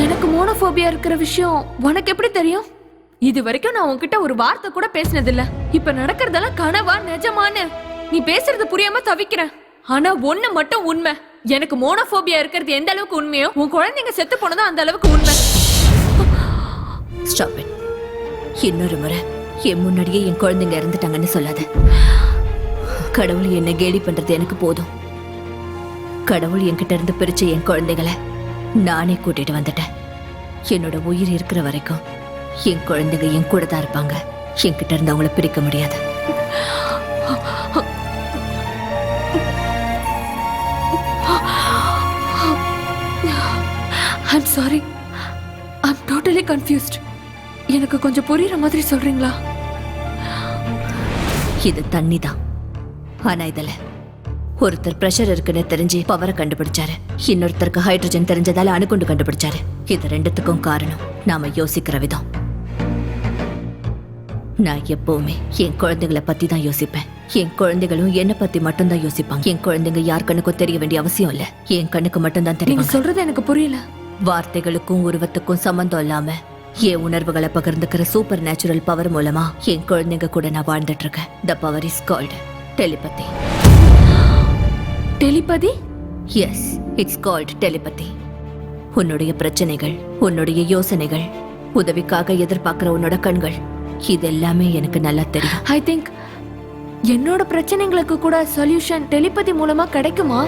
எனக்கு மோனோபோபியா இருக்கிற விஷயம் உனக்கு எப்படி தெரியும்? இது வரைக்கும் நான் உன்கிட்ட ஒரு வார்த்தை கூட பேசினது இல்ல. இப்ப நடக்கிறதெல்லாம் கனவா நிஜமான்னு நீ பேசுறது புரியாம தவிக்கிறேன். ஆனா ஒண்ணு மட்டும் உண்மை. எனக்கு மோனோபோபியா இருக்கிறது எந்த அளவுக்கு உண்மையோ உன் குழந்தைங்க செத்து போனதும் அந்த அளவுக்கு உண்மை. Stop it. இன்னொரு முறை என் முன்னாடியே என் குழந்தைங்க இறந்துட்டாங்கன்னு சொல்லாத. கடவுள் என்ன கேலி பண்றது எனக்கு போதும். கடவுள் என்கிட்ட இருந்து பிரிச்ச என் குழந்தைகளை நானே கூட்டிட்டு வந்துட்டேன். என்னோட உயிர் இருக்கிற வரைக்கும் என் குழந்தைங்க என் கூட தான் இருப்பாங்க. என்கிட்ட இருந்து அவங்கள பிரிக்க முடியாது. I'm sorry, I'm totally confused. எனக்கு கொஞ்சம் புரியுற மாதிரி சொல்றீங்களா? இது தண்ணி தான். ஆனா இதுல ஒருத்தர் பிரஷர் இருக்குன்னு தெரிஞ்சு பவரை கண்டுபிடிச்சாரு, இன்னொருத்தருக்கு ஹைட்ரஜன் தெரிஞ்சதால அணுகுண்டு கண்டுபிடிச்சாரு. இது ரெண்டுத்துக்கும் காரணம் நாம யோசிக்கிற விதம். நான் எப்பவுமே என் குழந்தைகளை பத்தி தான் யோசிப்பேன். என் குழந்தைகளும் என்ன பத்தி மட்டும்தான் யோசிப்பாங்க. என் குழந்தைங்க யார் கண்ணுக்கும் தெரிய வேண்டிய அவசியம் இல்ல, என் கண்ணுக்கு மட்டும்தான் நீங்க தெரியும். சொல்றது எனக்கு புரியல. வார்த்தைகளுக்கும் உருவத்துக்கும் சம்பந்தம் இல்லாம என் உணர்வுகளை பகிர்ந்துக்கிற சூப்பர் நேச்சுரல் பவர் மூலமா என் குழந்தைங்க கூட நான் வாழ்ந்துட்டு இருக்கேன். The power is called telepathy. Telepathy? Yes, it's called telepathy. உன்னுடைய பிரச்சனைகள், உன்னுடைய யோசனைகள், உதவிக்காக எதிர்பார்க்கிற உன்னோட கண்கள், இது எல்லாமே எனக்கு நல்லா தெரியும். ஐ திங்க் என்னோட பிரச்சனைகளுக்கு கூட சொல்யூஷன் டெலிபதி மூலமா கிடைக்குமா?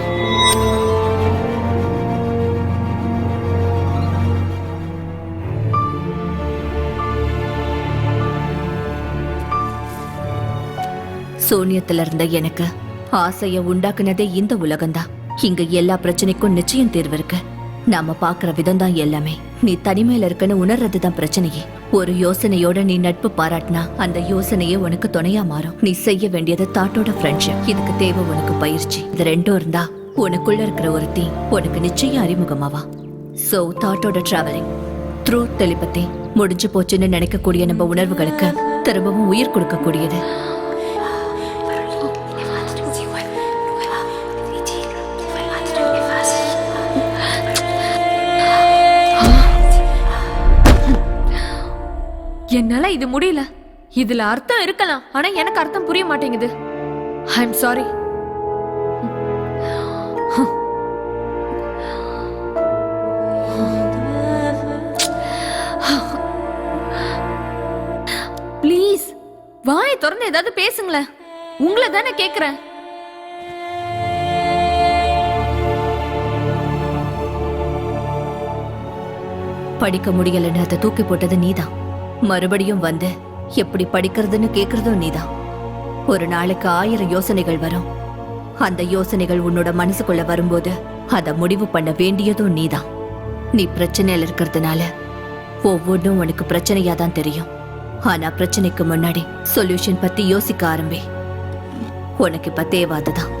சூன்யத்துல இருந்த எனக்கு ஆசைய உண்டாக்குனதே இந்த உலகம்தான். இங்க எல்லா பிரச்சனைக்கும் நிச்சயம் தீர்வு இருக்கு. நாம பாக்குற விதம் தான் எல்லாமே. நீ தனிமையில இருக்குன்னு உணர்றதுதான் பிரச்சனையே. ஒரு யோசனையோட நீ நட்பு பாராட்டினா அந்த யோசனையே உனக்கு துணையா மாறும். நீ செய்ய வேண்டியது தாட்டோட ஃப்ரெண்ட்ஷிப். இதுக்கு தேவை உனக்கு பயிற்சி. இது ரெண்டும் இருந்தா உனக்குள்ள இருக்கிற ஒருத்தி உனக்கு நிச்சயம் அறிமுகமாவா. சோ தாட்டோட டிராவலிங் த்ரூ டெலிபதி முடிஞ்சு போச்சுன்னு நினைக்கக்கூடிய நம்ம உணர்வுகளுக்கு திரும்பவும் உயிர் கொடுக்கக்கூடியது. என்னால இது முடியல. இதுல அர்த்தம் இருக்கலாம், ஆனா எனக்கு அர்த்தம் புரிய மாட்டேங்குது. I am sorry. ப்ளீஸ் வாயை திறந்து ஏதாவது பேசுங்களேன். உங்களை தானே கேக்குறேன். படிக்க முடியலன்னு அதை தூக்கி போட்டது நீதான். மறுபடியும் வந்து எப்படி படிக்கிறதுன்னு கேக்குறதும் நீதான். ஒரு நாளைக்கு 1000 யோசனைகள் வரும். அந்த யோசனைகள் உன்னோட மனசுக்குள்ள வரும்போது அதை முடிவு பண்ண வேண்டியதும் நீதான். நீ பிரச்சனையில இருக்கிறதுனால ஒவ்வொன்றும் உனக்கு பிரச்சனையா தான் தெரியும். ஆனா பிரச்சனைக்கு முன்னாடி சொல்யூஷன் பத்தி யோசிக்க ஆரம்பி. உனக்கு இப்ப தேவை அதுதான்.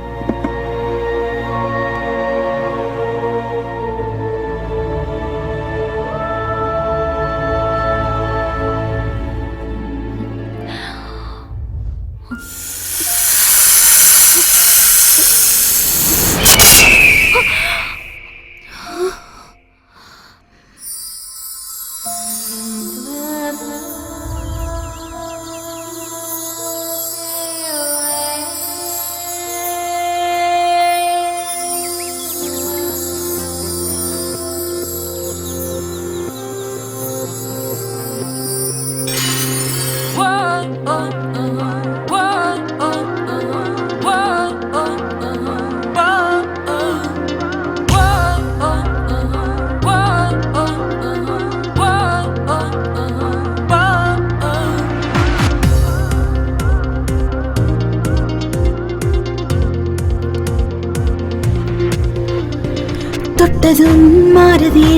தொட்டதும் மாறுதே,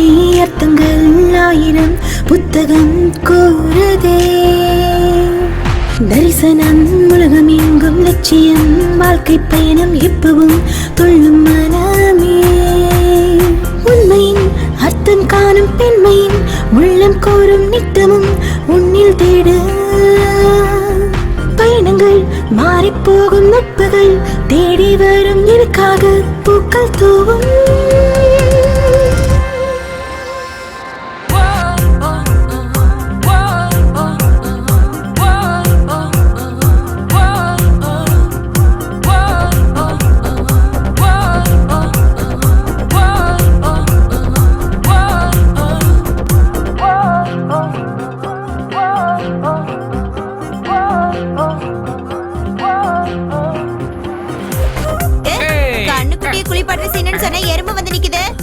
அர்த்தங்கள் 1000 புத்தகம் கூறுதே. தரிசனம் உலகம் எங்கும் லட்சியம், வாழ்க்கை பயணம் எப்பவும் துள்ளும் மனமே. உண்மையின் அர்த்தம் காணும் பெண்மையின் உள்ளம் கோரும் நித்தமும் உன்னில் தேடு. பயணங்கள் மாறிப்போகும் நட்புகள் தேடி வரும் எனக்காக பூக்கள் தூவும்.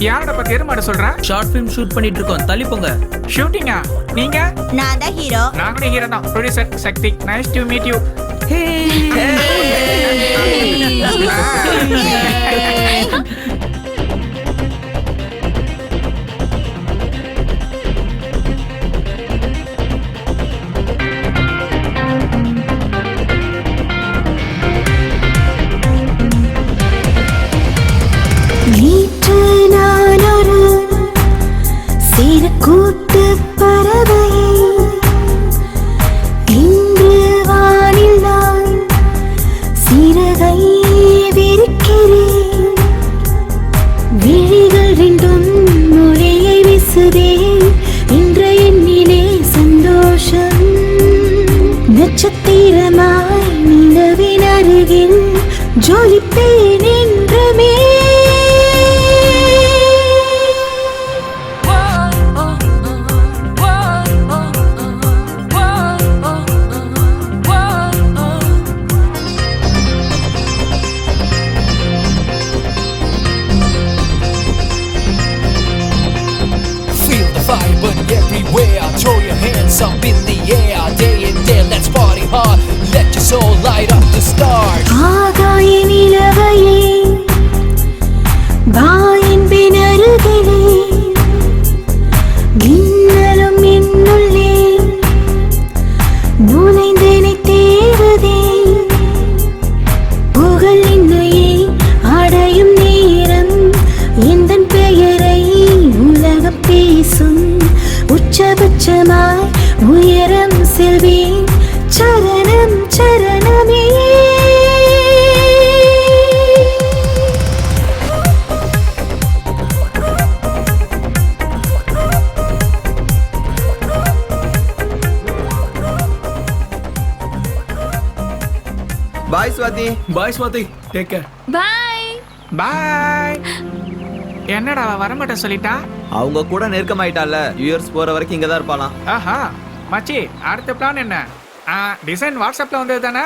யாரோட பத்தி எருமாட சொல்ற? ஷார்ட் ஃபிலிம் ஷூட் பண்ணிட்டு இருக்கோம், தள்ளி போங்க. ஷூட்டிங்கா? நீங்க? நான் தான் ஹீரோ. நானும் ஹீரோ தான். Producer Sakthi. Nice to meet you. கூட்டு பறவையே இன்று வானில் நான் சிறகை விரிக்கிறேன். விழிகள் ரெண்டும் மொழியை வீசுதே இன்று என்னிலே சந்தோஷம். நட்சத்திரமாய் நிலவின் அருகில் ஜொலிப்பேன் என்றுமே. Feel the vibe everywhere. Throw your hands up in the air. Day and day, let's party hard. Let your soul light up the stars. ஆகாய நிலவையே வாயின் பினருகிலே மின்னலும் என்னுள்ளே நுழைந்தனை தேடுதே. புகழ் என்னையே அடையும் நேரம் எந்தன் பெயரை உலகம் பேசும். உச்சபட்சமாய் உயரம் செல்வேன் சரணம் சரணமே. பாய் சுவாதி. பாய் ஸ்வாதி, டேக் கேர். பாய். பாய். என்னடா அவ வரமாட்டேன் சொல்லிட்டா? அவங்க கூட நெருக்கமாயிட்டால, யூஎஸ் போற வரைக்கும் இங்க தான் இருப்பாளாம். ஆஹா மச்சி, அடுத்த பிளான் என்ன? டிசைன் வாட்ஸ்அப்ல வந்தது தானே?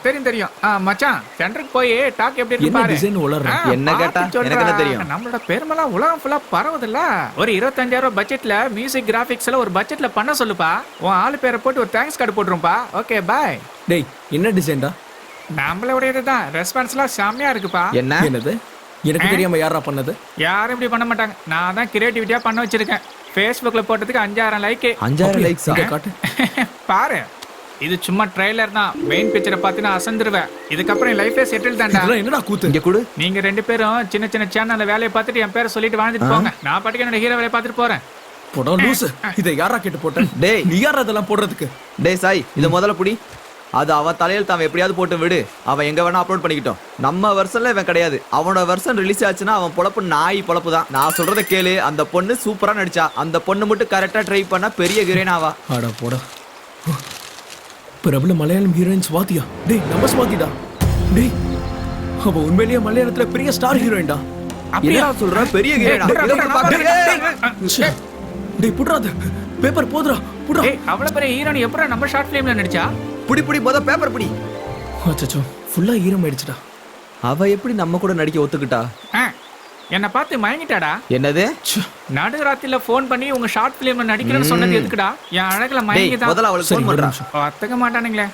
தெரியும் தெரியும். மச்சான், சென்டருக்கு போய் டாக் எப்படி இருக்கு என்ன பாரு. டிசைன் உளற? என்ன கேட்டா? எனக்கு என்ன தெரியும்? நம்மளோட பெருமெல்லாம் உலகம் ஃபுல்லா பரவுதுல்ல. ஒரு 25,000 பட்ஜெட்ல மியூசிக் கிராபிக்ஸ்ல ஒரு பட்ஜெட்ல பண்ண சொல்லுப்பா. உன் ஆளு பேரை போட்டு ஒரு தேங்க்ஸ் கார்டு போட்டுருப்பா. Okay bye. டேய், என்ன டிசைன்டா? நம்மளோடையதுதான். ரெஸ்பான்ஸ்லாம் செம்மையா இருக்குப்பா. என்ன? என்னது? எனக்கு தெரியாம யாரா பண்ணது? யாரும் இப்படி பண்ண மாட்டாங்க. நான் தான் கிரியேட்டிவிட்டியா பண்ண வச்சிருக்கேன். Facebookல போட்டதுக்கு 5,000 லைக். 5,000 லைக்ஸ். இங்க காட்டு. பாரு, இது சும்மா ட்ரைலர் தான். மெயின் பிக்சரை பார்த்தினா அசந்துருவேன். இதுக்கப்புறம் என் லைஃபே செட்டில் தான்டா. இதெல்லாம் என்னடா கூத்து? இங்க கொடு. நீங்க 2 பேரும் சின்ன சின்ன சேனல்ல வேலையை பார்த்துட்டு என் பேரை சொல்லிட்டு வாழ்ந்துட்டு போங்க. நான் பாட்டுக்கு என்னோட ஹீரோ வேலையை பார்த்துட்டு போறேன். போடா லூசு. இதை யாரா கேட்டு போட்ட? டேய். நீ யாரா அதெல்லாம் போடுறதுக்கு? டேய் சாய், இத முதல்ல புடி. அது அவன் தலையில் அவன் எப்படியாவது போட்டு விடு. அவன் எங்க வேணா அப்லோட் பண்ணிக்கிட்டோம். நம்ம வெர்ஷன்ல இவன் கிடையாது. அவனோட வெர்ஷன் ரிலீஸ் ஆச்சுன்னா அவன் பொழப்பு நாய் பொழப்பு தான். நான் சொல்றத கேளு. அந்த பொண்ணு சூப்பரா நடிச்சா. அந்த பொண்ணு மட்டும் கரெக்டா ட்ரை பண்ணா பெரிய ஹீரோயின் ஆவா. ஆடா போடா. பிரபல மலையாளம் ஹீரோயின் ஸ்வாதியா? டேய், நம்ம ஸ்வாதிடா. டேய், அவ உண்மையிலேயே மலையாளத்துல பெரிய ஸ்டார் ஹீரோயின்டா. என்ன சொல்ற? பெரிய ஹீரோயினா? இத போய் பாக்குறீங்க. டேய் புட்றாத. பேப்பர் போடுறா. புட்றா. ஏய், அவ்வளவு பெரிய ஹீரோயின் எப்பறம் நம்ம ஷார்ட் ஃபிலிம்ல நடிச்சா? புடி புடி முத பேப்பர் புடி. அச்சச்சோ, ஃபுல்லா ஈரம் ஆயிடுச்சுடா. அவ எப்படி நம்ம கூட நடிக்க ஒத்துக்கிட்டா? என்ன பார்த்து மயங்கிட்டாடா. என்னது? நடுராத்திரில ஃபோன் பண்ணி உங்க ஷார்ட் ஃபிலிம்ல நடிக்கிறேன்னு சொன்னது எதுக்குடா? என் அழகுல மயங்கிதான். முதல்ல அவளுக்கு ஃபோன் பண்றா. ஒத்துக்க மாட்டானுங்களே.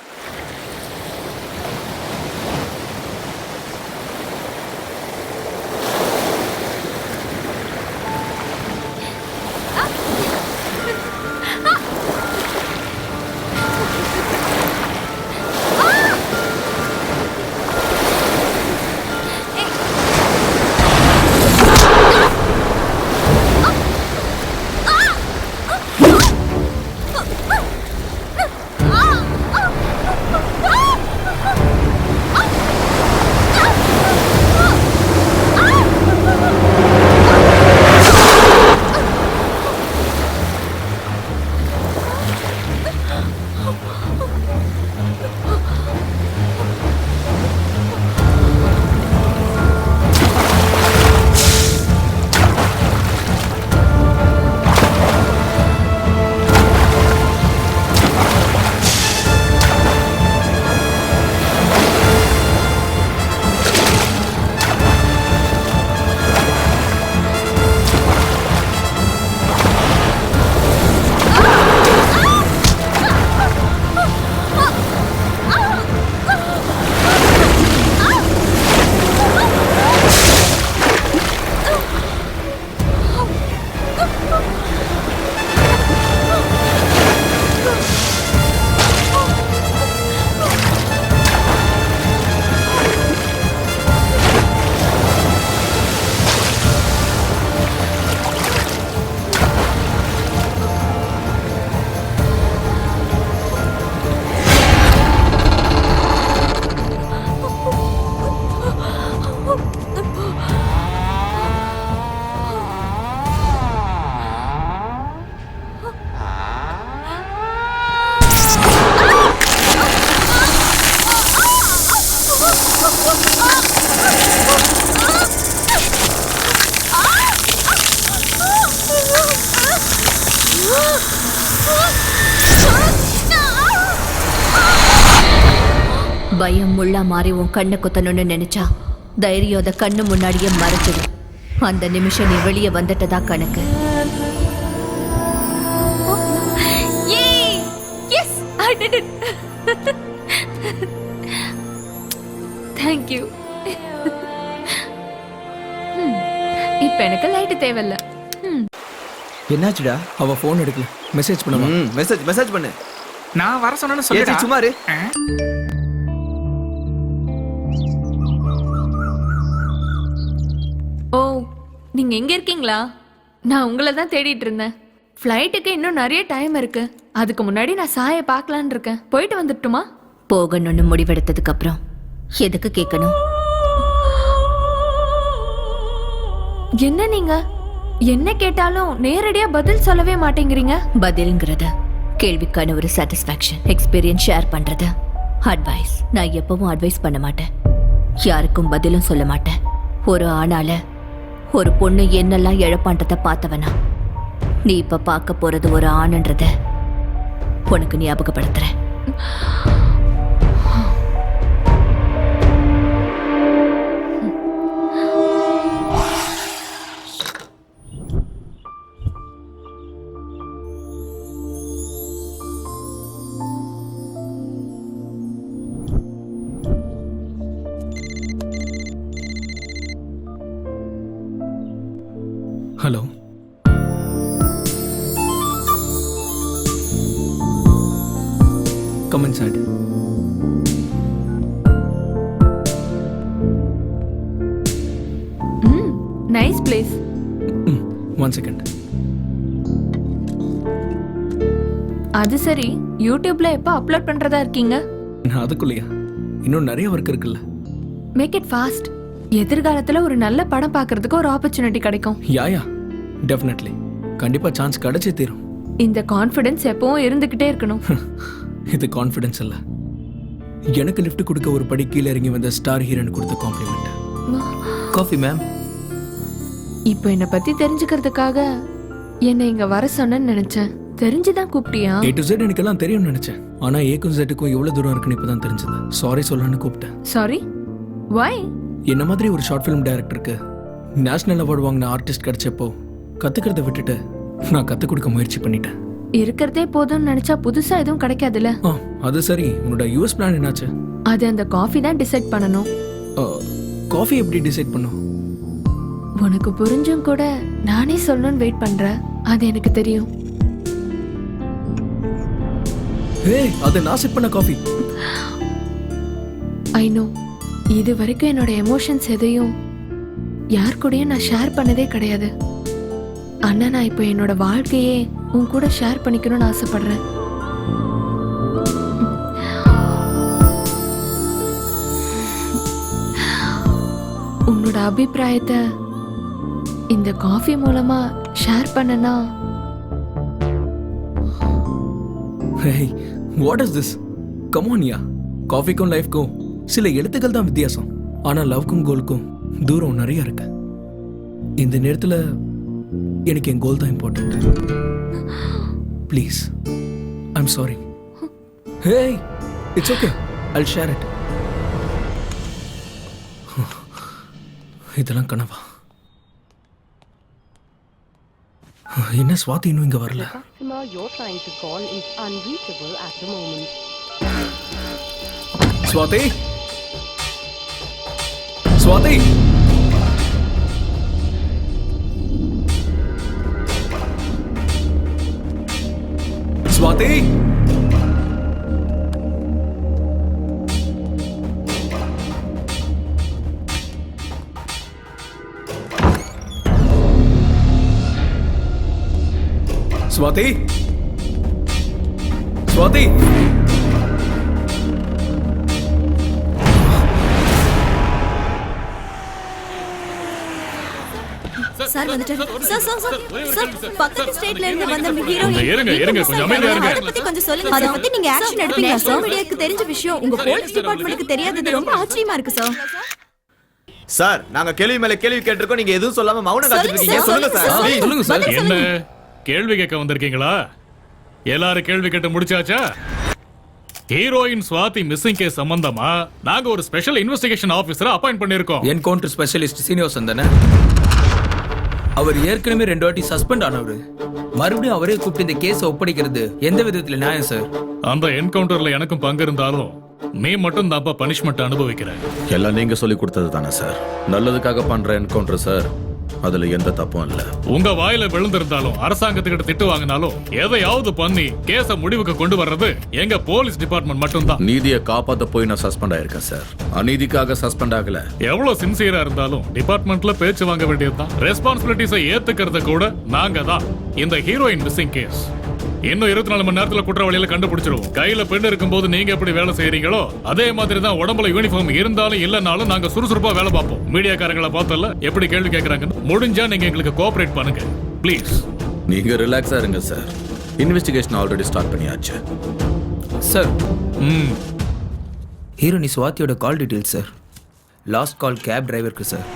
பயம் முள்ளா மாறி உன் கண்ணை குத்தணும்னு நினைச்சா தைரியம் அதை கண்ணு முன்னாடியே மறைச்சிடும். அந்த நிமிஷம் நீ வெளியே வந்துட்டதா கணக்கு. Yes I did it. Thank you. இப்ப எனக்கு லைட் தேவையில்ல. என்னாச்சுடா? அவ ஃபோன் எடுக்கல. மெசேஜ் பண்ணுவா. மெசேஜ் பண்ணு. நான் வர சொன்னேன்னு ஏச்சி சொல்லிடா. சும்மா இரு. ஓ, நீங்க எங்க இருக்கீங்களா? நான் உங்களை தான் தேடிட்டு இருந்தேன். ஃப்ளைட்டுக்கு இன்னும் நிறைய டைம் இருக்கு. அதுக்கு முன்னாடி நான் சாயை பார்க்கலான்னு இருக்கேன். போயிட்டு வந்துட்டுமா? போகணும்னு முடிவெடுத்ததுக்கு அப்புறம் எதுக்கு கேட்கணும்? என்ன நீங்க என்ன கேட்டாலும் நேரடியா பதில் சொல்லவே மாட்டேங்கிறீங்க. பதில்ங்கிறது கேள்விக்கான ஒரு சாட்டிஸ்ஃபேக்ஷன், எக்ஸ்பீரியன்ஸ் ஷேர் பண்றது, அட்வைஸ். நான் எப்பவும் அட்வைஸ் பண்ண மாட்டேன், யாருக்கும் பதிலும் சொல்ல மாட்டேன். ஒரு ஆணால ஒரு பொண்ணு என்னெல்லாம் இழப்பான்றத பார்த்தவனா, நீ இப்ப பார்க்க போறது ஒரு ஆணுன்றத உனக்கு ஞாபகப்படுத்துறேன். Hello. Come inside. Nice place. 1 second. அது சரி, யூடியூப்ல எப்ப அப்லோட் பண்றதா இருக்கீங்க? நான் அதுக்குள்ளயா? இன்னும் நிறைய ஒர்க் இருக்குல்ல. Make it fast. எதிர்காலத்துல ஒரு நல்ல படம் பார்க்கிறதுக்கு ஒரு ஆப்பர்ச்சுனிட்டி கிடைக்கும். Yeah definitely. கண்டிப்பா சான்ஸ் கிடைச்சே தீரும். இந்த கான்ஃபிடன்ஸ் எப்பவும் இருந்துகிட்டே இருக்கணும். இது கான்ஃபிடன்ஸ் இல்ல, எனக்கு லிஃப்ட் கொடுக்க ஒரு படி கீழே இறங்கி வந்த ஸ்டார் ஹீரோன் கொடுத்த காம்ப்ளிமெண்ட். Coffee ma'am. இப்போ என்ன பத்தி தெரிஞ்சுக்கிறதுக்காக என்னை இங்க வர சொன்னேன்னு நினைச்சேன். தெரிஞ்சுதான் கூப்பிட்டியா? A to Z எனக்கு எல்லாம் தெரியும்னு நினைச்சேன். ஆனா ஏக்கும் Z-க்கும் எவ்வளவு தூரம் இருக்குன்னு இப்பதான் தெரிஞ்சது. சாரி சொல்லலாம்னு கூப்பிட்டேன். சாரி? வை? என்ன மாதிரி ஒரு ஷார்ட் ஃபிலிம் டைரக்டருக்கு நேஷனல் அவார்டு வாங்கின ஆர்டிஸ்ட் கிடைச்சப்போ கத்துக்கிறத விட்டுட்டு நான் கத்துக் கொடுக்க முயற்சி பண்ணிட்டேன். இருக்கிறதே போதும்னு நினைச்சா புதுசா எதுவும் கிடைக்காதுல்ல. அது சரி, உன்னோட யூஎஸ் பிளான் என்னாச்சு? அது அந்த காஃபி தான் டிசைட் பண்ணணும். காஃபி எப்படி டிசைட் பண்ணும்? உனக்கு புரிஞ்சும் கூட நானே சொல்லணும்னு வெயிட் பண்றேன். அது எனக்கு தெரியும். ஏய், அது நான் செட் பண்ண காஃபி. I know. இது வரைக்கும் என்னோட எமோஷன்ஸ் எதையும் யார் கூடயும் நான் ஷேர் பண்ணதே கிடையாது. ஆனா நான் இப்போ என்னோட வாழ்க்கையே உன் கூட ஷேர் பண்ணிக்கணும்னு ஆசைப்படுறேன். உன்னோட அபிப்பிராயத்தை இந்த காஃபி மூலமா ஷேர் பண்ணனா? Hey, what is this? Come on யா. காஃபிக்கும் லைஃப்க்கும் சில எழுத்துக்கள் தான் வித்தியாசம். ஆனா லவ்க்கும் கோலுக்கும் தூரம் நிறைய இருக்கு. இந்த நேரத்துல எனக்கு என் கோல் தான் important. Please, I'm sorry. Hey, it's okay, Jal share it. இதெல்லாம் கனவா? என்ன ஸ்வாதி இன்னும் இங்க வரல? ஸ்வாதி, ஸ்வாதி, ஸ்வாதி, ஸ்வாதி, ஸ்வாதி. சார் வந்துட்டாரு. சார் பக்கத்து ஸ்டேட்ல இருந்து வந்த இருங்க கொஞ்சம் அமைதியா இருங்க. அத பத்தி கொஞ்சம் சொல்லுங்க. அத பத்தி நீங்க ஆக்ஷன் எடுப்பீங்க. சார் மீடியாக்கு தெரிஞ்ச விஷயம் உங்க போலீஸ் டிபார்ட்மென்ட்க்கு தெரியாதது ரொம்ப ஆச்சரியமா இருக்கு சார். சார், நாங்க கேள்வி மேல கேள்வி கேட்டிருக்கோம், நீங்க எதுவும் சொல்லாம மௌனம் காத்துட்டு இருக்கீங்க. சொல்லுங்க சார். சொல்லுங்க சார். என்ன கேள்வி கேட்க வந்திருக்கீங்களா? எல்லாரும் கேள்வி கேட்டு முடிச்சாச்சா? ஹீரோயின் சுவாதி மிஸ்ஸிங் கேஸ் சம்பந்தமா நாங்க ஒரு ஸ்பெஷல் இன்வெஸ்டிகேஷன் ஆபீசரை அப்பாயிண்ட் பண்ணிருக்கோம். என்கவுண்டர் ஸ்பெஷலிஸ்ட் சீனிவாசன் தானே? அவர் ஏற்கனவே 2 வாட்டி சஸ்பெண்ட் ஆனவர். மறுபடியும் அவரே கூப்பிட்டு இந்த கேஸை ஒப்படைக்கிறது எந்த விதத்துல நியாயம் சார்? அந்த என்கவுண்டர்ல எனக்கும் பங்கு இருந்தாலும் நீ மட்டும் தான்ப்பா பனிஷ்மெண்ட் அனுபவிக்கிற. எல்லாம் நீங்க சொல்லி கொடுத்தது தானே சார்? நல்லதுக்காக பண்ற என்கவுண்டர் சார், அதுல எந்த தப்பும் இல்ல. உங்க வாயில விழுந்திருந்தாலும் அரசாங்கத்துக்கிட்ட திட்டு வாங்கினாலும் எதையாவது பண்ணி கேஸ முடிவுக்கு கொண்டு வர்றது எங்க போலீஸ் டிபார்ட்மெண்ட் மட்டும்தான். நீதியை காப்பாத்த போய் நான் சஸ்பெண்ட் ஆயிருக்கேன் சார், அநீதிக்காக சஸ்பெண்ட் ஆகல. எவ்வளவு சின்சியரா இருந்தாலும் டிபார்ட்மெண்ட்ல பேச்சு வாங்க வேண்டியதுதான். ரெஸ்பான்சிபிலிட்டிஸை ஏத்துக்கிறது கூட நாங்க தான். இந்த ஹீரோயின் மிஸ்ஸிங் கேஸ் இன்னும் 24 மணி நேரத்துல குற்றவாளியில கண்டுபிடிச்சிருவோம். கையில பெண் இருக்கும்போது நீங்க எப்படி வேலை செய்யறீங்களோ அதே மாதிரி தான் உடம்புல யூனிஃபார்ம் இருந்தாலும் இல்லனாலும் நாங்க சுறுசுறுப்பா வேலை பார்ப்போம். மீடியாக்காரங்களை பார்த்தல எப்படி கேள்வி கேட்கறாங்க. முடிஞ்சா நீங்க எங்களுக்கு கோஆபரேட் பண்ணுங்க ப்ளீஸ். நீங்க ரிலாக்ஸா இருங்க சார், இன்வெஸ்டிகேஷன் ஆல்ரெடி ஸ்டார்ட் பண்ணியாச்சு சார். ஹீரோனி சுவாதியோட call details sir. Last call cab டிரைவருக்கு சார்.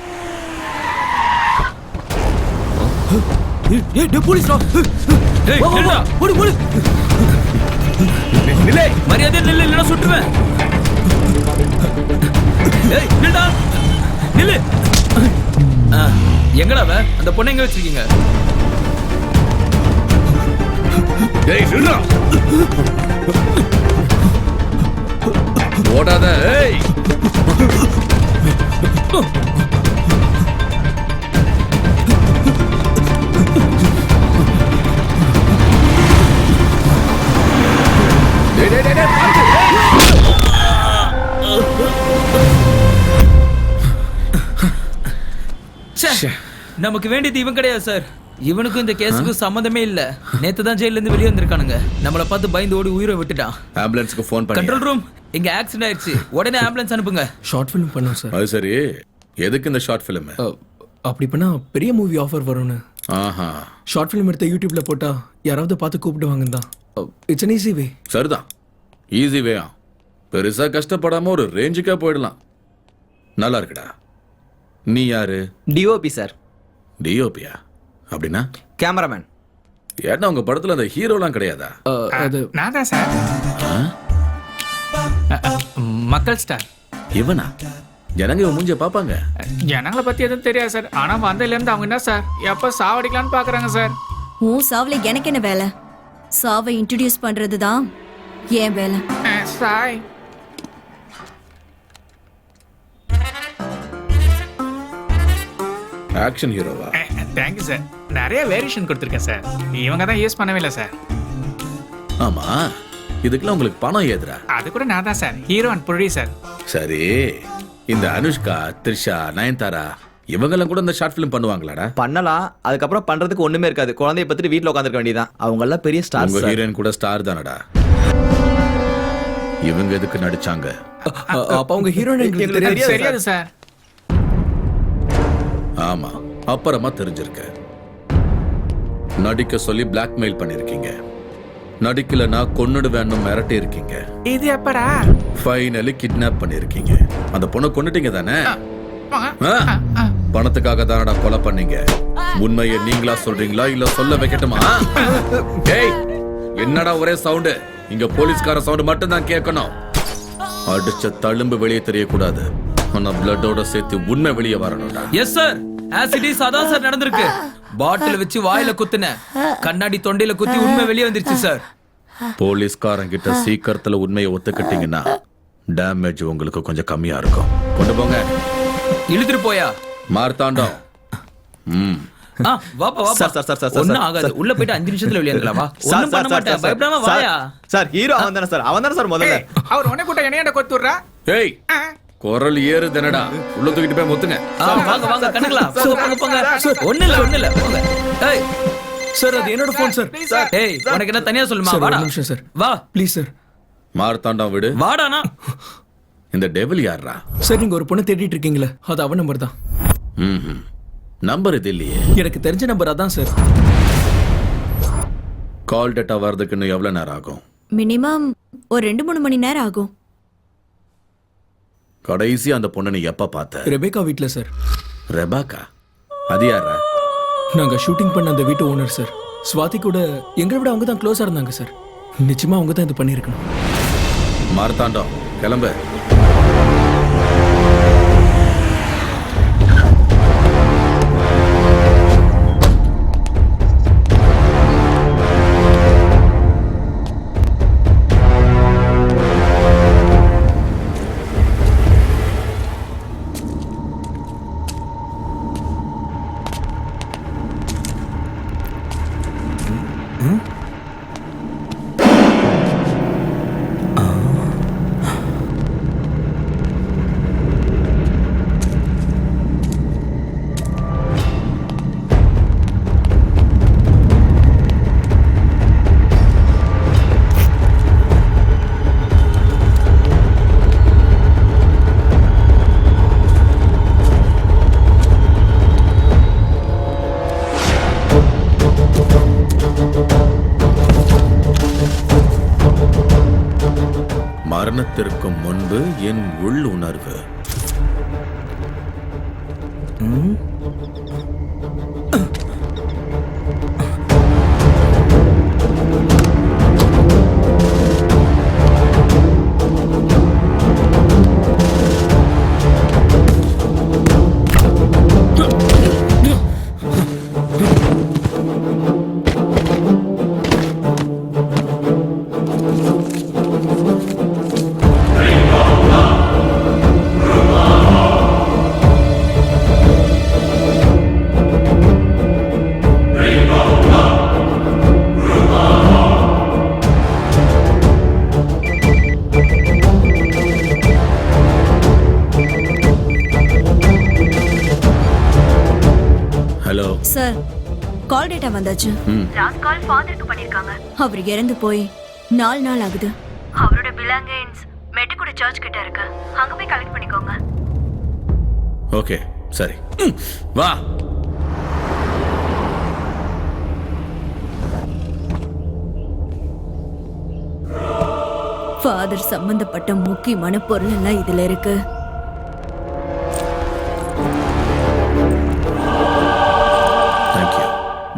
போலீஸ் மரியாதை நில்லு, இல்லைன்னா சுட்டுவேன். நில்லு. எங்கடா அந்த பொண்ணை எங்க வச்சிருக்கீங்க? ஓடாத. நமக்கு வேண்டியது இவன் கிடையாது சார். இவனுக்கும் இந்த கேஸுக்கும் சம்மந்தமே இல்ல. நேத்து தான் ஜெயில இருந்து வெளியே வந்திருக்கானுங்க. நம்மள பார்த்து பயந்து ஓடி உயிரை விட்டுட்டான். ஆம்புலன்ஸ்க்கு ஃபோன் பண்ணி. கண்ட்ரோல் ரூம், இங்க ஆக்சிடென்ட் ஆயிடுச்சு, உடனே ஆம்புலன்ஸ் அனுப்புங்க. ஷார்ட் ஃபிலிம் பண்ணோம் சார். அது சரி, எதுக்கு இந்த ஷார்ட் ஃபிலிம்? அப்படி பண்ணா பெரிய மூவி ஆஃபர் வரும்னு. ஆஹா, ஷார்ட் ஃபிலிம் எடுத்து யூடியூப்ல போட்டா யாராவது பார்த்து கூப்பிடுவாங்க தான். It's an easy way. சரிதான், ஈஸி வேயா. பெருசா கஷ்டப்படாம ஒரு ரேஞ்சுக்கா போயிடலாம். நல்லா இருக்குடா. நீ யாரு? DOP sir. டிஓபியா? அப்படின்னா கேமராமேன். ஏன்னா உங்க படத்துல அந்த ஹீரோலாம் கிடையாதா? அது நான் தான் சார். மக்கள் ஸ்டார். இவனா? ஜனங்க இவன் மூஞ்சிய பாப்பாங்க. ஜனங்களை பத்தி எதுவும் தெரியாது சார். ஆனா வந்ததுல இருந்து அவங்க என்ன சார் எப்ப சாவடிக்கலான்னு பாக்குறாங்க சார். உன் சாவுல எனக்கு என்ன வேலை? சாவை இன்ட்ரோடியூஸ் பண்றதுதான் ஏன் வேலை. சாய் ஆக்ஷன் ஹீரோவா? Thank you sir. நிறைய வேரியேஷன் கொடுத்துருக்கேன் சார். இவங்க தான் யூஸ் பண்ணவே இல்லை சார். ஆமா, இதுக்கெல்லாம் உங்களுக்கு பணம் ஏதுரா? அது கூட நான் தான் சார், ஹீரோ அண்ட் ப்ரொடியூசர். சரி, இந்த அனுஷ்கா, த்ரிஷா, நயன்தாரா இவங்கெல்லாம் கூட இந்த ஷார்ட் ஃபிலிம் பண்ணுவாங்களாடா? பண்ணலாம். அதுக்கப்புறம் பண்றதுக்கு ஒண்ணுமே இருக்காது. குழந்தைய பத்தி வீட்டுல உட்காந்துருக்க வேண்டியதான். அவங்க எல்லாம் பெரிய ஸ்டார். உங்க ஹீரோயின் கூட ஸ்டார் தானடா. இவங்க எதுக்கு நடிச்சாங்க? அப்ப அவங்க ஹீரோயின் தெரியாது சார். ஆமா, அப்புறமா தெரிஞ்சிருக்க. நடிக்க சொல்லி பிளாக்மெயில் பண்ணிருக்கீங்க. நடிக்கலனா கொன்னுடுவேன்னு மிரட்டி இருக்கீங்க. இது எப்படா? ஃபைனலி கிட்னாப் பண்ணிருக்கீங்க. அந்த பொண்ணை கொன்னுட்டீங்க தானே? பணத்துக்காக தானடா கொலை பண்ணீங்க. உண்மையை நீங்களா சொல்றீங்களா இல்ல சொல்ல வைக்கட்டுமா? ஏய், என்னடா ஒரே சவுண்ட்? இங்க போலீஸ்கார சவுண்ட் மட்டும் தான் கேட்கணும். அடிச்ச தழும்பு வெளியே தெரியக்கூடாது. ஆனா பிளட்டோட சேர்த்து உண்மை வெளியே வரணும்டா. எஸ் சார், ஆசிடிஸ் அதான் சார் நடந்திருக்கு. பாட்டில் வச்சு வாயில குத்துன, கண்ணாடி தொண்டையில குத்தி உண்மை வெளியே வந்துருச்சு சார். போலீஸ்காரங்கிட்ட சீக்கிரத்துல உண்மையை ஒத்துக்கிட்டீங்கன்னா டேமேஜ் உங்களுக்கு கொஞ்சம் கம்மியா இருக்கும். கொண்டு போங்க. இழுத்துட்டு போயா மார்த்தாண்டம். வாப்பா வாப்பா. சார் சார் சார் சார் ஒண்ணும் ஆகாது. உள்ள போயிட்டு 5 நிமிஷத்துல வெளியே வந்துடலாம். வா. ஒண்ணும் பண்ண மாட்டேன், பயப்படாம வாயா. சார் ஹீரோ அவன் தானே சார். அவன் தானே சார் முதல்ல. அவர் உன்னை கூட்ட என்னைய கொத்துறா. ஏய், குரல் ஏறுதனடா. உள்ள தூக்கிட்டு போய் முத்துங்க. வாங்க வாங்க கண்ணுங்களா. போங்க போங்க. ஒண்ணு இல்ல போங்க. ஏய் சார், அது என்னோட ஃபோன் சார். ஏய், உனக்கு என்ன தனியா சொல்லுமா? வாடா. ஒரு நிமிஷம் சார். வா ப்ளீஸ் சார். மார்த்தாண்டம் விடு. வாடானா. இந்த டெவில் யாரா? சார், நீங்க ஒரு பொண்ணை தேடிட்டு இருக்கீங்களா? அது அவன் நம்பர் தான். நம்பர் இது இல்லையே. எனக்கு தெரிஞ்ச நம்பர் அதான் சார். கால் டேட்டா வரதுக்கு இன்னும் எவ்வளவு நேரம் ஆகும்? மினிமம் ஒரு 2-3 மணி நேரம் ஆகும். கடைசி அந்த பொண்ணை நீ எப்ப பார்த்த? ரெபேக்கா வீட்ல சார். ரெபாக்கா? அது யாரா? நாங்க ஷூட்டிங் பண்ண அந்த வீட்டு ஓனர் சார். ஸ்வாதி கூட எங்களை விட அவங்க தான் க்ளோஸா இருந்தாங்க சார். நிச்சயமா அவங்க தான் இது பண்ணிருக்கணும். மார்த்தாண்டம் கிளம்பு. மரணத்திற்கு முன்பு என் உள் உணர்வு. சார், கால் டேட்டா வந்தாச்சு. லாஸ்ட் கால் ஃபாதருக்கு பண்ணிருக்காங்க. அவர் இறந்து போய் 4 நாள் ஆகுது. அவரோட பிலாங்கிங்ஸ் மெட்டுக்குடி சர்ச் கிட்ட இருக்கு. அங்க போய் கலெக்ட் பண்ணிக்கோங்க. ஓகே, சரி. வா. ஃபாதர் சம்பந்தப்பட்ட முக்கியமான பொருள் எல்லாம் இதுல இருக்கு.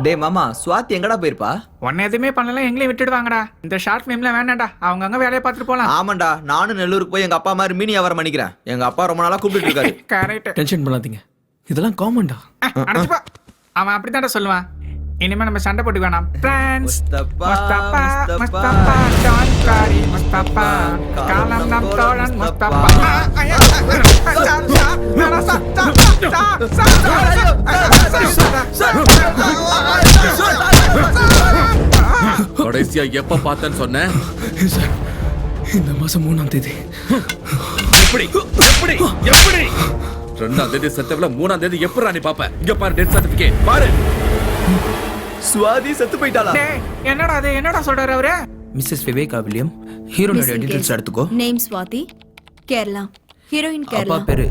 டே மாமா, ஸ்வாதி எங்கடா போயிருப்பா? உன்ன எதுவுமே பண்ணல, எங்களையும் விட்டுடுவாங்கடா. இந்த ஷார்ட் ஃபிலிம்ல வேணாண்டா, அவங்க அங்க வேலையை பார்த்துட்டு போலாம். ஆமாண்டா, நானும் நெல்லூருக்கு போய் எங்க அப்பா மாதிரி மீனி வியாபாரம் பண்ணிக்கிறேன். எங்க அப்பா ரொம்ப நாளா கூப்பிட்டு இருக்காரு. கரெக்ட். டென்ஷன் பண்ணாதீங்க, இதெல்லாம் காமன்டா. அடச்சுப்பா, அவன் அப்படித்தான்டா சொல்லுவான். இனிமே நம்ம சண்டை போட்டு வேணாம். ஃப்ரெண்ட்ஸ், முஸ்தபா முஸ்தபா ஜான்காரி முஸ்தபா காலம் நம் தோழன் முஸ்தபா. கடைசியா எப்ப பார்த்தேன்னு சொன்னேன்? இந்த மாசம் 3ஆம் தேதி. எப்படி எப்படி எப்படி 2ஆம் தேதி செத்தவள 3ஆம் தேதி எப்பறா நீ பாப்ப? இங்க பாரு, டெத் சர்டிபிகேட் பாரு. ஸ்வாதி செத்து போயிட்டாளா? என்னடா அது, என்னடா சொல்றாரு அவரு? மிஸ்ஸஸ் விவேகா வில்லியம், ஹீரோனோட டீடைல்ஸ் எடுத்துக்கோ. நேம் ஸ்வாதி, கேரளா. ஹீரோயின் கேரளா. அப்பா பேரு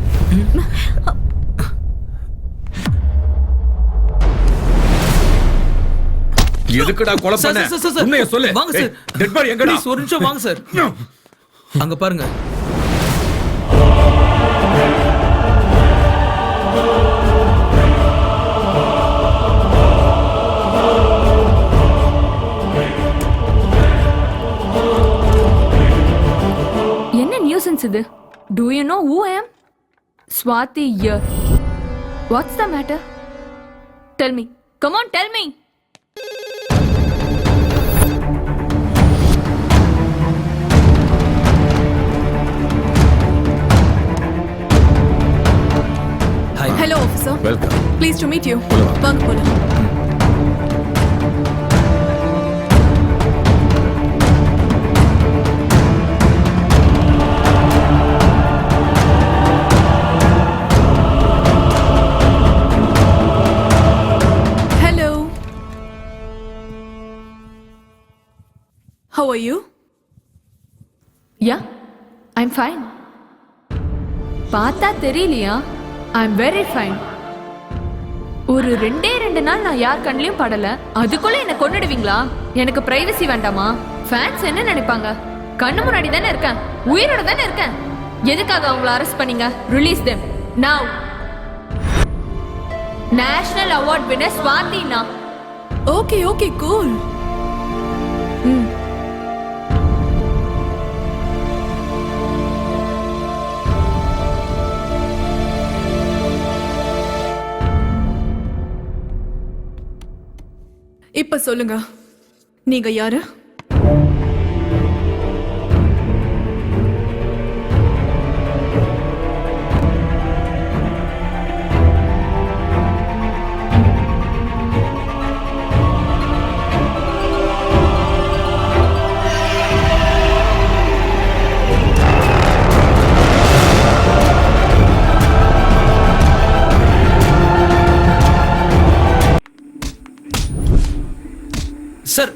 எதுக்குடா கொலை பண்ண? உண்மையை சொல்லு. வாங்க சார். டெட் பாடி எங்கடா? ப்ளீஸ் ஒரு நிமிஷம் வாங்க சார். அங்க பாருங்க. என்ன நியூசன்ஸ் இது? Do you know who I am? Swati here. What's the matter? Tell me. Come on, tell me. Hi. Hello, officer. Welcome. Pleased to meet you. வாங்க போலாம். Hello. How are you? Yeah, I'm fine. பார்த்தா தெரியலையா? I'm very fine. ஒரு 2 நாள் நான் யார் கண்ணிலையும் படல, அதுக்குள்ள என்ன கொன்னுடுவீங்களா? எனக்கு பிரைவசி வேண்டாமா? ஃபேன்ஸ் என்ன நினைப்பாங்க? கண்ணு முன்னாடி தானே இருக்கேன், உயிரோட தானே இருக்கேன். எதுக்காக அவங்கள அரெஸ்ட் பண்ணீங்க? Release them now. National award winner ஸ்வாதினா. Okay, okay, cool. இப்ப சொல்லுங்க, நீங்க யாரு? சார்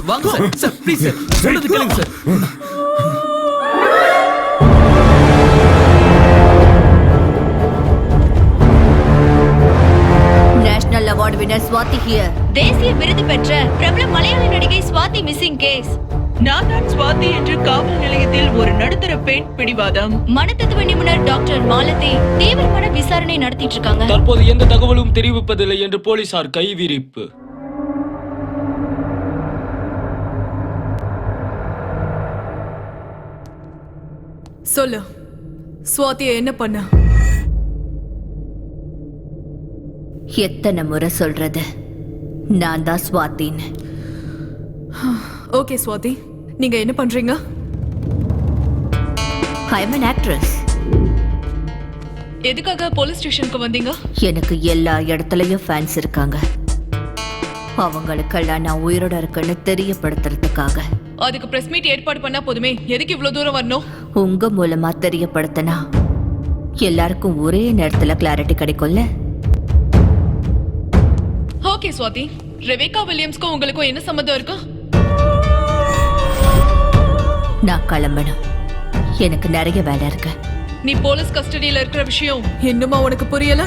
வாங்க சார். சார் ப்ளீஸ் சார், சொல்றது கேளுங்க sir. National award winner Swathi here. தேசிய விருது பெற்ற பிரபல மலையாள நடிகை ஸ்வாதி மிஸ்ஸிங் கேஸ். நான் தான் ஸ்வாதி என்று காவல் நிலையத்தில் ஒரு நடுத்தர பெண் பிடிவாதம். மனத்தத்துவ நிபுணர் டாக்டர் மாலதி தீவிரமான விசாரணை நடத்திட்டு இருக்காங்க. தற்போது எந்த தகவலும் தெரிவிப்பதில்லை என்று போலீசார் கைவிரிப்பு. சொல்லு, ஸ்வாதியை என்ன பண்ண? எத்தனை முறை சொல்றது, நான் தான் ஸ்வாதின்னு. ஓகே ஸ்வாதி, நீங்க என்ன பண்றீங்க? ஐ அம் an actress. எதுக்காக போலீஸ் ஸ்டேஷனுக்கு வந்தீங்க? எனக்கு எல்லா இடத்துலயும் ஃபேன்ஸ் இருக்காங்க. அவங்களுக்கெல்லாம் நான் உயிரோட இருக்கேன்னு தெரியப்படுத்துறதுக்காக. அதுக்கு பிரஸ் மீட் ஏற்பாடு பண்ணா போதுமே, எதுக்கு இவ்வளவு தூரம் வரணும்? உங்க மூலமா தெரியப்படுத்தினா எல்லாருக்கும் ஒரே நேரத்துல கிளாரிட்டி கிடைக்கும்ல. ஓகே ஸ்வாதி, ரெபேக்கா வில்லியம்ஸ்க்கும் உங்களுக்கும் என்ன சம்மந்தம் இருக்கு? நான் கிளம்பணும், எனக்கு நிறைய வேலை இருக்கு. நீ போலீஸ் கஸ்டடியில இருக்கிற விஷயம் இன்னுமா உனக்கு புரியல?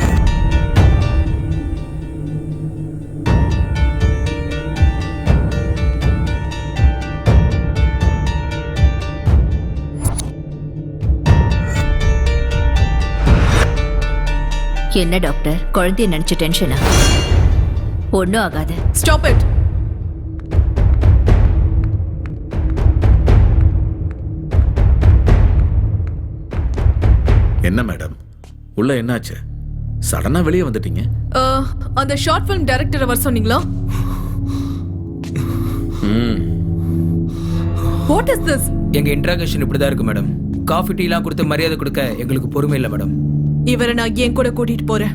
என்ன டாக்டர், குழந்தைய நினைச்சு டென்ஷனா? ஒன்னும் ஆகாது. Stop it. என்ன மேடம், உள்ள என்னாச்சு? சடனா வெளியே வந்துட்டீங்க. அந்த ஷார்ட் ஃபிலிம் டைரக்டரை வர சொன்னீங்களா? What is this? எங்க இன்ட்ராகேஷன் இப்படிதான் இருக்கு மேடம். காஃபி டீலாம் கொடுத்து மரியாதை கொடுக்க எங்களுக்கு பொறுமை இல்லை மேடம். இவரை நான் ஏன் கூட கூட்டிட்டு போறேன்.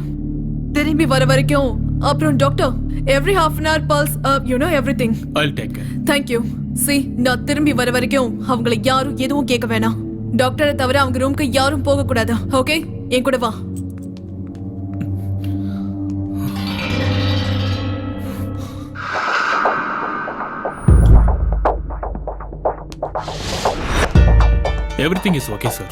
திரும்பி வர வரைக்கும். அப்புறம் doctor, every half an hour pulse, you know everything. I'll take care. Thank you. See, நான் திரும்பி வர வரைக்கும் அவங்களை யாரும் எதுவும் கேட்க வேணாம். டாக்டரை தவிர அவங்க ரூம்க்கு யாரும் போக கூடாது. ஓகே, என் கூட வா. Everything is okay, sir.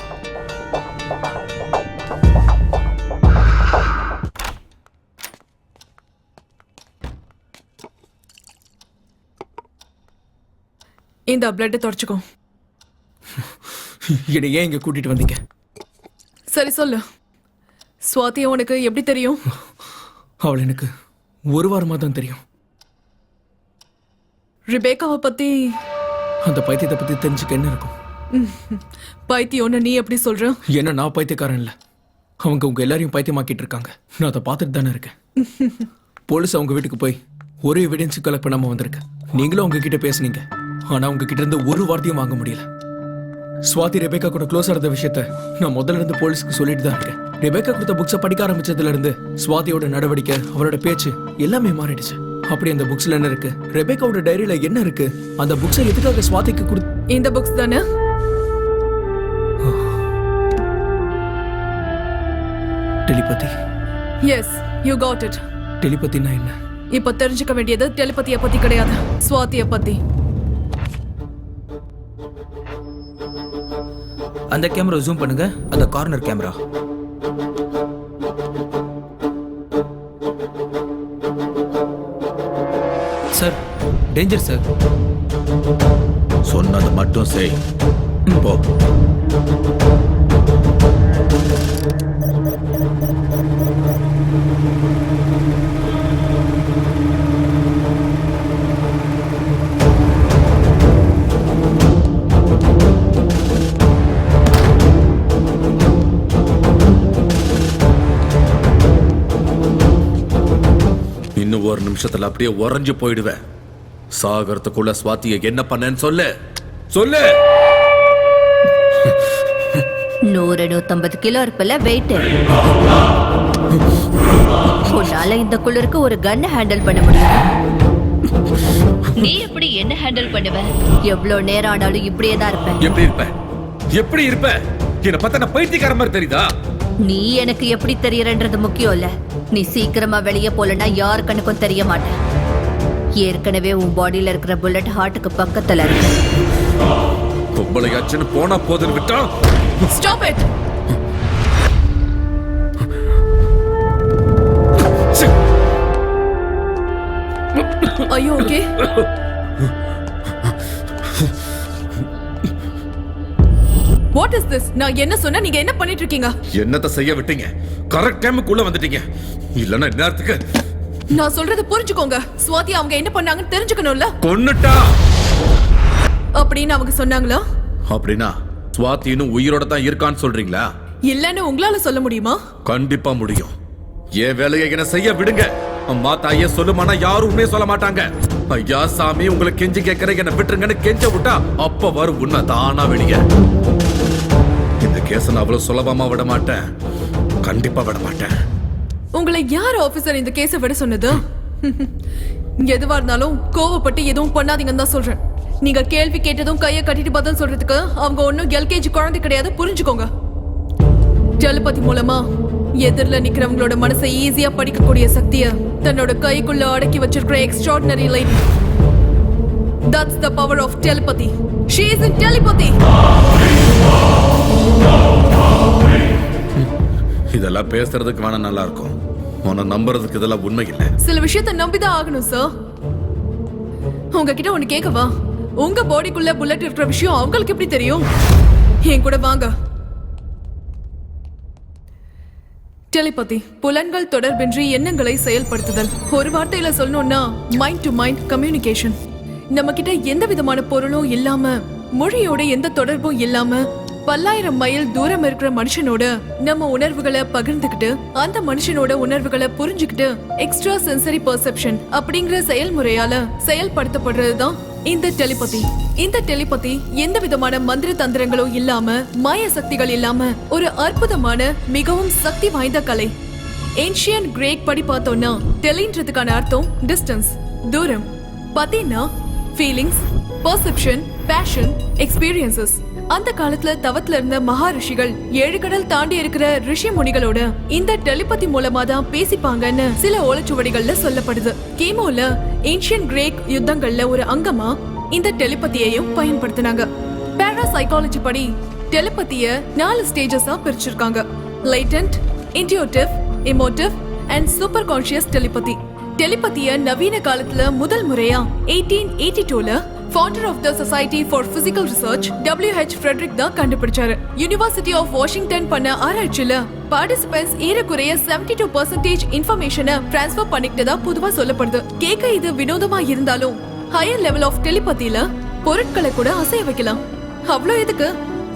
இந்த பிளட் தொடச்சுக்கோ. என்னை ஏன் இங்க கூட்டிட்டு வந்தீங்க? சரி சொல்லு, ஸ்வாதி உனக்கு எப்படி தெரியும்? அவள் எனக்கு ஒரு வாரமா தான் தெரியும். ரிபேக்காவை பத்தி? அந்த பைத்தியத்தை பத்தி தெரிஞ்சுக்க என்ன இருக்கும்? பைத்தியம்னு நீ எப்படி சொல்ற? ஏன்னா நான் பைத்தியக்காரன் இல்ல, அவங்க உங்க எல்லாரையும் பைத்தியமாக்கிட்டு இருக்காங்க. நான் அதை பார்த்துட்டு தானே இருக்கேன். போலீஸ் அவங்க வீட்டுக்கு போய் ஒரு எவிடன்ஸ் கலெக்ட் பண்ணாம வந்திருக்கேன். நீங்களும் அவங்க கிட்ட பேசுனீங்க, ஆனா உங்க கிட்ட இருந்து ஒரு வார்த்தையும் வாங்க முடியல. ஸ்வாதி ரெபேக்கா கூட க்ளோஸா இருந்த விஷயத்த நான் முதல்ல இருந்து போலீஸ்க்கு சொல்லிட்டு தான் இருக்கேன். ரெபேக்கா கொடுத்த புக்ஸை படிக்க ஆரம்பிச்சதுல இருந்து ஸ்வாதியோட நடவடிக்கை, அவரோட பேச்சு எல்லாமே மாறிடுச்சு. அப்படி அந்த புக்ஸ்ல என்ன இருக்கு, ரெபேக்காவோட டைரியில என்ன இருக்கு, அந்த புக்ஸை எதுக்காக ஸ்வாதிக்கு கொடு? இந்த புக்ஸ் தானே? Telepathy. Yes, you got it. டெலிபதினா என்ன? இப்ப தெரிஞ்சுக்க வேண்டியது டெலிபதிய பத்தி கிடையாது, ஸ்வாதிய பத்தி. அந்த கேமரா ஜூம் பண்ணுங்க, அந்த corner camera. Sir, danger sir. சொன்னது மட்டும் செய். போ. இன்னும் ஒரு நிமிஷத்துல அப்படியே உறைஞ்சு போயிடுவேன். சாகரத்துக்குள்ள சுவாத்திய என்ன பண்ணேன்னு சொல்லு சொல்லு. 100-150 கிலோ இருப்பல வெயிட். உன்னால இந்த குளிருக்கு ஒரு கன் ஹேண்டில் பண்ண முடியும். நீ எப்படி என்ன ஹேண்டில் பண்ணுவ? எவ்வளவு நேரம் ஆனாலும் இப்படியே தான் இருப்பேன். எப்படி இருப்ப? என்ன பார்த்தா நான் பைத்தியக்கார மாதிரி தெரியுதா? நீ எனக்கு எப்படி தெரியறன்றது முக்கியம் இல்ல. நீ சீக்கிரமா வெளியே போலனா யார் கண்ணுக்கும் தெரிய மாட்டேன். ஏற்கனவே உன் பாடியில இருக்கிற புல்லட் ஹார்ட்டுக்கு பக்கத்துல இருக்கு. பொம்பளையாச்சுன்னு போனா போதுன்னு விட்டா. Stop it. Are you okay? What is this? நான் என்ன சொன்னா நீங்க என்ன பண்ணிட்டு இருக்கீங்க? என்னத்த செய்ய விட்டீங்க? கரெக்ட் டைமுக்குள்ள வந்துட்டீங்க. இல்லன்னா நேரத்துக்கு. நான் சொல்றது புரிஞ்சுக்கோங்க. ஸ்வாதி அவங்க என்ன பண்ணாங்கன்னு தெரிஞ்சுக்கணும்ல. கொன்னுட்டா அப்படின்னு அவங்க சொன்னாங்களா? அப்படினா ஸ்வாதி இன்னும் உயிரோட தான் இருக்கான்னு சொல்றீங்களா? இல்லன்னு உங்களால சொல்ல முடியுமா? கண்டிப்பா முடியும். ஏன் வேலையை என்ன செய்ய விடுங்க. அம்மா தாயே சொல்லுமானா யாருமே சொல்ல மாட்டாங்க. ஐயா சாமி உங்களை கெஞ்சி கேட்கற என்ன விட்டுருங்கன்னு கெஞ்ச விட்டா அப்ப வரும் உண்மை தானா வெளியே. இந்த கேஸ நான் அவ்வளவு சுலபமா விட மாட்டேன். கண்டிப்பா விட மாட்டேன். உங்களை யார் ஆபீசர் இந்த கேஸை விட சொன்னது? எதுவா இருந்தாலும் கோவப்பட்டு எதுவும் பண்ணாதீங்கன்னு தான் சொல்றேன். நீங்க கேள்வி கேட்டதும் கையை கட்டிட்டு பதில் சொல்றதுக்கு அவங்க ஒன்னும் எல்கேஜி குழந்தை கிடையாது, புரிஞ்சுக்கோங்க. டெலிபதி மூலமா எதிரில நிக்கிறவங்களோட மனசை ஈஸியா படிக்கக்கூடிய சக்திய தன்னோட கைக்குள்ள அடக்கி வச்சிருக்கிற extraordinary light. That's the power of telepathy. She is in telepathy. இதெல்லாம் பேசுறதுக்கு வேணா நல்லா இருக்கும். உன்னை நம்புறதுக்கு இதெல்லாம் உண்மை இல்லை. சில விஷயத்தை நம்பிதான் ஆகணும் சார். உங்ககிட்ட ஒண்ணு கேட்கவா? உங்க பாடிக்குள்ள புல்லட் இருக்கிற விஷயம் அவங்களுக்கு எப்படி தெரியும்? என் கூட வாங்க. டெலிபதி புலன்கள் தொடர்பின்றி எண்ணங்களை செயல்படுத்துதல். ஒரு வார்த்தையில சொல்லணும்னா மைண்ட் டு மைண்ட் கம்யூனிகேஷன். நம்ம கிட்ட எந்த விதமான பொருளும் இல்லாம, மொழியோட எந்த தொடர்பும் இல்லாம, பல்லாயிரம் மைல் தூரம் இருக்கிற மனுஷனோட நம்ம உணர்வுகளை பகிர்ந்துகிட்டு அந்த மனுஷனோட உணர்வுகளை புரிஞ்சுக்கிட்டு எக்ஸ்ட்ரா சென்சரி பெர்செப்ஷன் அப்படிங்கிற செயல்முறையால செயல்படுத்தப்படுறதுதான் இந்த டெலிபதி. இந்த டெலிபதி எந்த விதமான மந்திர தந்திரங்களும் இல்லாம, மாய சக்திகள் இல்லாம ஒரு அற்புதமான மிகவும் சக்தி வாய்ந்த கலை. ஏன்ஷியன் கிரேக் படி பார்த்தோம்னா டெலின்றதுக்கான அர்த்தம் டிஸ்டன்ஸ், தூரம். பத்தினா ஃபீலிங்ஸ், பெர்செப்ஷன், பேஷன், எக்ஸ்பீரியன்சஸ். அந்த காலத்துல தவத்துல இருந்த மகா ரிஷிகள் 7 கடல் தாண்டி இருக்கிற ரிஷி முனிகளோட இந்த டெலிபதி மூலமா தான் பேசிப்பாங்கன்னு சில ஓலைச்சுவடிகள்ல சொல்லப்படுது. கீமோல ஏன்ஷியன் கிரேக் யுத்தங்கள்ல ஒரு அங்கமா இந்த டெலிபதியையும் பயன்படுத்தினாங்க. பாராசைக்காலஜி படி டெலிபதிய 4 ஸ்டேஜஸா பிரிச்சிருக்காங்க. Latent, intuitive, emotive and super conscious telepathy. டெலிபதிய நவீன காலத்துல முதல் முறையா 1882ல founder of the Society for Physical Research W.H. Frederick தான் கண்டுபிடிச்சாரு. யுனிவர்சிட்டி ஆஃப் வாஷிங்டன் பண்ண ஆராய்ச்சியில பார்ட்டிசிபென்ட்ஸ் ஏறக்குறைய 72% இன்ஃபர்மேஷனை டிரான்ஸ்ஃபர் பண்ணிக்கிட்டதா பொதுவா சொல்லப்படுது. கேட்க இது வினோதமா இருந்தாலும் ஹையர் லெவல் ஆஃப் டெலிபதியில பொருட்களை கூட அசைய வைக்கலாம். அவ்வளோ எதுக்கு?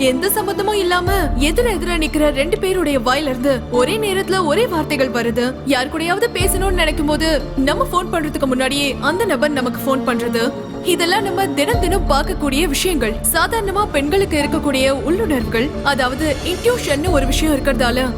எந்த சம்பந்தமும் இல்லாம எதிர நிக்கிற 2 பேருடைய வாயில இருந்து ஒரே நேரத்துல ஒரே வார்த்தைகள் வருது. யாரு கூடயாவது பேசணும்னு நினைக்கும் போது நம்ம போன் பண்றதுக்கு முன்னாடியே அந்த நபர் நமக்கு போன் பண்றது, இதெல்லாம் நம்ம தினம் பார்க்கக்கூடிய விஷயங்கள். சாதாரணமா பெண்களுக்கு இருக்கக்கூடிய உள்ளுணர்வுகள், அதாவது இன்ட்யூஷன் ஒரு விஷயம் இருக்கிறதால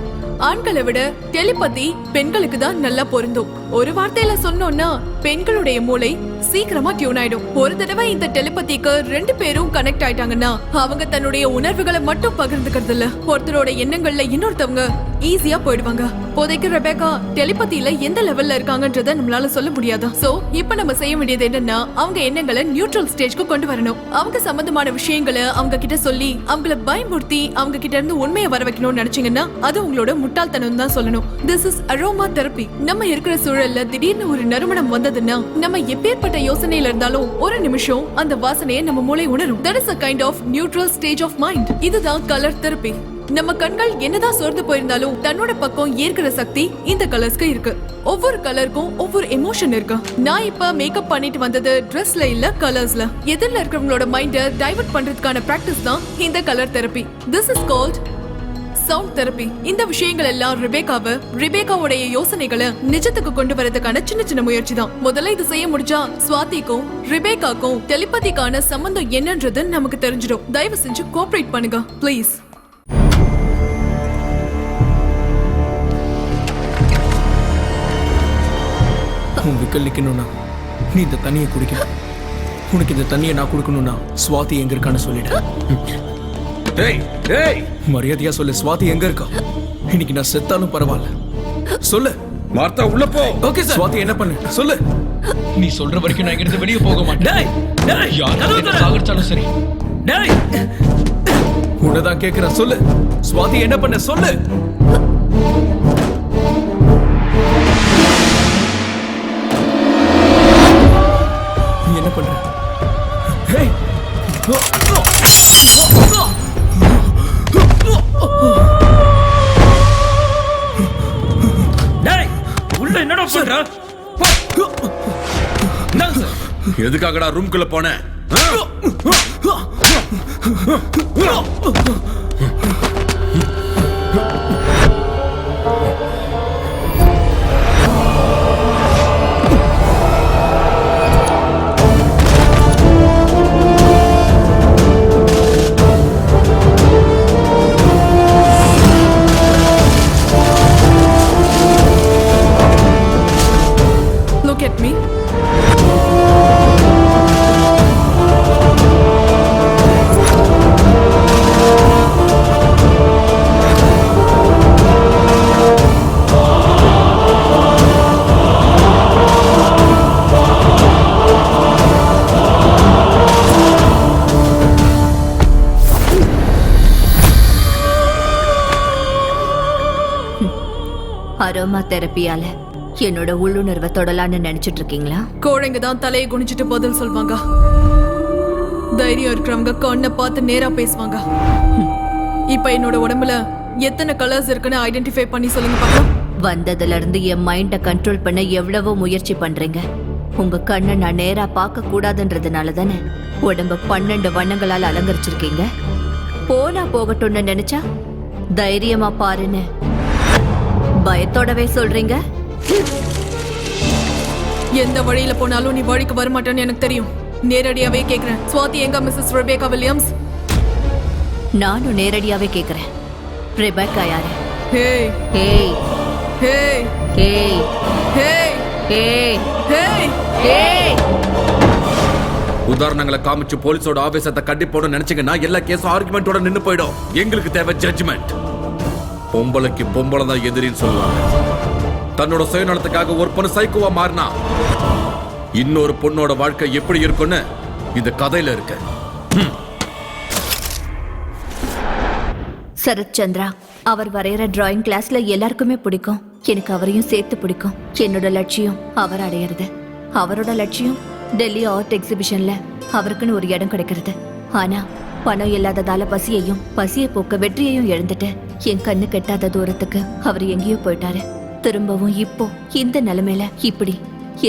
ஆண்களை விட டெலிபதி பெண்களுக்கு தான் நல்லா பொருந்தும். ஒரு வார்த்தையில சொன்னோம்னா பெண்களுடைய மூளை சீக்கிரமா டியூன் ஆயிடும். ஒரு தடவை இந்த டெலிபதிக்கு 2 பேரும் கனெக்ட் ஆயிட்டாங்கன்னா அவங்க தன்னுடைய உணர்வுகளை மட்டும் பகிர்ந்துக்கிறது இல்ல, ஒருத்தரோட எண்ணங்கள்ல இன்னொருத்தவங்க ஈஸியா போயிடுவாங்க. இப்போதைக்கு ரெபேக்கா டெலிபதியில எந்த லெவல்ல இருக்காங்கன்றத நம்மளால சொல்ல முடியாது. சோ இப்ப நம்ம செய்ய வேண்டியது என்னன்னா அவங்க எண்ணங்களை நியூட்ரல் ஸ்டேஜ்க்கு கொண்டு வரணும். அவங்க சம்பந்தமான விஷயங்களை அவங்க கிட்ட சொல்லி அவங்கள பயமுறுத்தி அவங்க கிட்ட இருந்து உண்மையை வர வைக்கணும்னு நினைச்சீங்கன்னா அது உங்களோட முட்டாள்தனம் தான் சொல்லணும். This is aroma therapy. நம்ம இருக்கிற சூழல்ல திடீர்னு ஒரு நறுமணம் வந்ததுன்னா நம்ம எப்பேற்பட்ட யோசனையில இருந்தாலும் ஒரு நிமிஷம் அந்த வாசனையை நம்ம மூளை உணரும். That is a kind of neutral stage of mind. இதுதான் கலர் தெரப்பி. நம்ம கண்கள் என்னதான் சோர்ந்து போயிருந்தாலும் தன்னோட பக்கம் ஈர்க்கிற சக்தி இந்த கலர்ஸ்க்கு இருக்கு. ஒவ்வொரு கலருக்கும் ஒவ்வொரு எமோஷன் இருக்கு. நான் இப்ப மேக்கப் பண்ணிட்டு வந்தது ட்ரெஸ்ல இல்ல, கலர்ஸ்ல. எதிரில இருக்கிறவங்களோட மைண்ட டைவர்ட் பண்றதுக்கான பிராக்டிஸ் தான் இந்த colour therapy. This is called sound therapy, இந்த விஷயங்கள் எல்லாம் ரிபேக்காவுடைய யோசனைகளை நிஜத்துக்கு கொண்டு வரதுக்கான சின்ன சின்ன முயற்சி தான். முதல்ல இது செய்ய முடிஞ்சா ஸ்வாதிக்கும் ரிபேக்காக்கும் டெலிபதிக்கான சம்பந்தம் என்னன்றது நமக்கு தெரிஞ்சிடும். தயவு செஞ்சு கோஆபரேட் பண்ணுங்க ப்ளீஸ். உன் விக்கல் நிக்கணும்னா நீ இந்த தண்ணியை குடிக்கணும். உனக்கு இந்த தண்ணியை நான் கொடுக்கணும்னா ஸ்வாதி எங்க இருக்கான்னு சொல்லிடு. மரியாதையா சொல்லு, ஸ்வாதி எங்க இருக்கா? இன்னைக்கு நான் செத்தாலும் பரவாயில்ல, சொல்லு. மார்த்தா உள்ள போ. Okay sir. ஸ்வாதி என்ன பண்ணு சொல்லு. நீ சொல்ற வரைக்கும் நான் இங்கிருந்து வெளியே போக மாட்டேன். சாகடிச்சாலும் சரி. உன்னதான் கேக்குறேன், சொல்லு. ஸ்வாதி என்ன பண்ண சொல்லு. நீ என்ன பண்ற? ஹேய், உள்ள என்னடா பண்ற? எதுக்காகடா ரூம்குள்ள போன? Look at me. அரோமா தெரப்பியால என்னோட உள்ளுணர்வை தொடலான்னு நினைச்சிட்டு இருக்கீங்களா? கோழைங்க தான் தலையை குனிச்சிட்டு பதில் சொல்வாங்க. தைரியம் இருக்கிறவங்க கண்ணை பார்த்து நேரா பேசுவாங்க. இப்ப என்னோட உடம்புல எத்தனை கலர்ஸ் இருக்குன்னு ஐடென்டிஃபை பண்ணி சொல்லுங்க பாக்கலாம். வந்ததுல இருந்து என் மைண்ட கண்ட்ரோல் பண்ண எவ்வளவோ முயற்சி பண்றீங்க. உங்க கண்ணை நான் நேரா பார்க்க கூடாதுன்றதுனால தானே உடம்ப 12 வண்ணங்களால் அலங்கரிச்சிருக்கீங்க. போனா போகட்டும்னு நினைச்சா தைரியமா பாருன்னு பயத்தோடவே சொல்றீங்க. எந்த வழியில போனாலும் நீ வழிக்கு வரமாட்டேன்னு எனக்கு தெரியும். நேரடியாவே கேக்குறேன், ஸ்வாதி எங்க மிஸ்ஸஸ் ரெபேக்கா வில்லியம்ஸ்? நானும் நேரடியாவே கேக்குறேன், ரெபேக்கா யாரு? Hey hey hey hey hey hey hey hey. உதாரணங்களை காமிச்சு போலீஸோட ஆவேசத்தை கட்டி போட நினைச்சீங்கன்னா எல்லா கேஸும் ஆர்குமெண்டோட நின்னு போயிடும். எங்களுக்கு தேவை ஜட்ஜ்மெண்ட். பொம்பளைக்கு பொம்பளை தான் எதிரின்னு சொல்லுவாங்க. தன்னோட சுயநலத்துக்காக ஒரு பொண்ணு சைக்கோவா மாறினா இன்னொரு பொண்ணோட வாழ்க்கை எப்படி இருக்குன்னு இந்த கதையில இருக்கு. சரத் சந்திரா அவர் வரைகிற டிராயிங் கிளாஸ்ல எல்லாருக்குமே பிடிக்கும். எனக்கு அவரையும் சேர்த்து பிடிக்கும். என்னோட லட்சியம் அவர் அடையிறது. அவரோட லட்சியம் டெல்லி ஆர்ட் எக்ஸிபிஷன்ல அவருக்குன்னு ஒரு இடம் கிடைக்கிறது. ஆனா பணம் இல்லாததால பசியை போக்க வெற்றியையும் இழந்துட்டு என் கண்ணு கெட்டாத தூரத்துக்கு அவர் எங்கேயோ போயிட்டாரு. திரும்பவும் இப்போ இந்த நிலைமையில இப்படி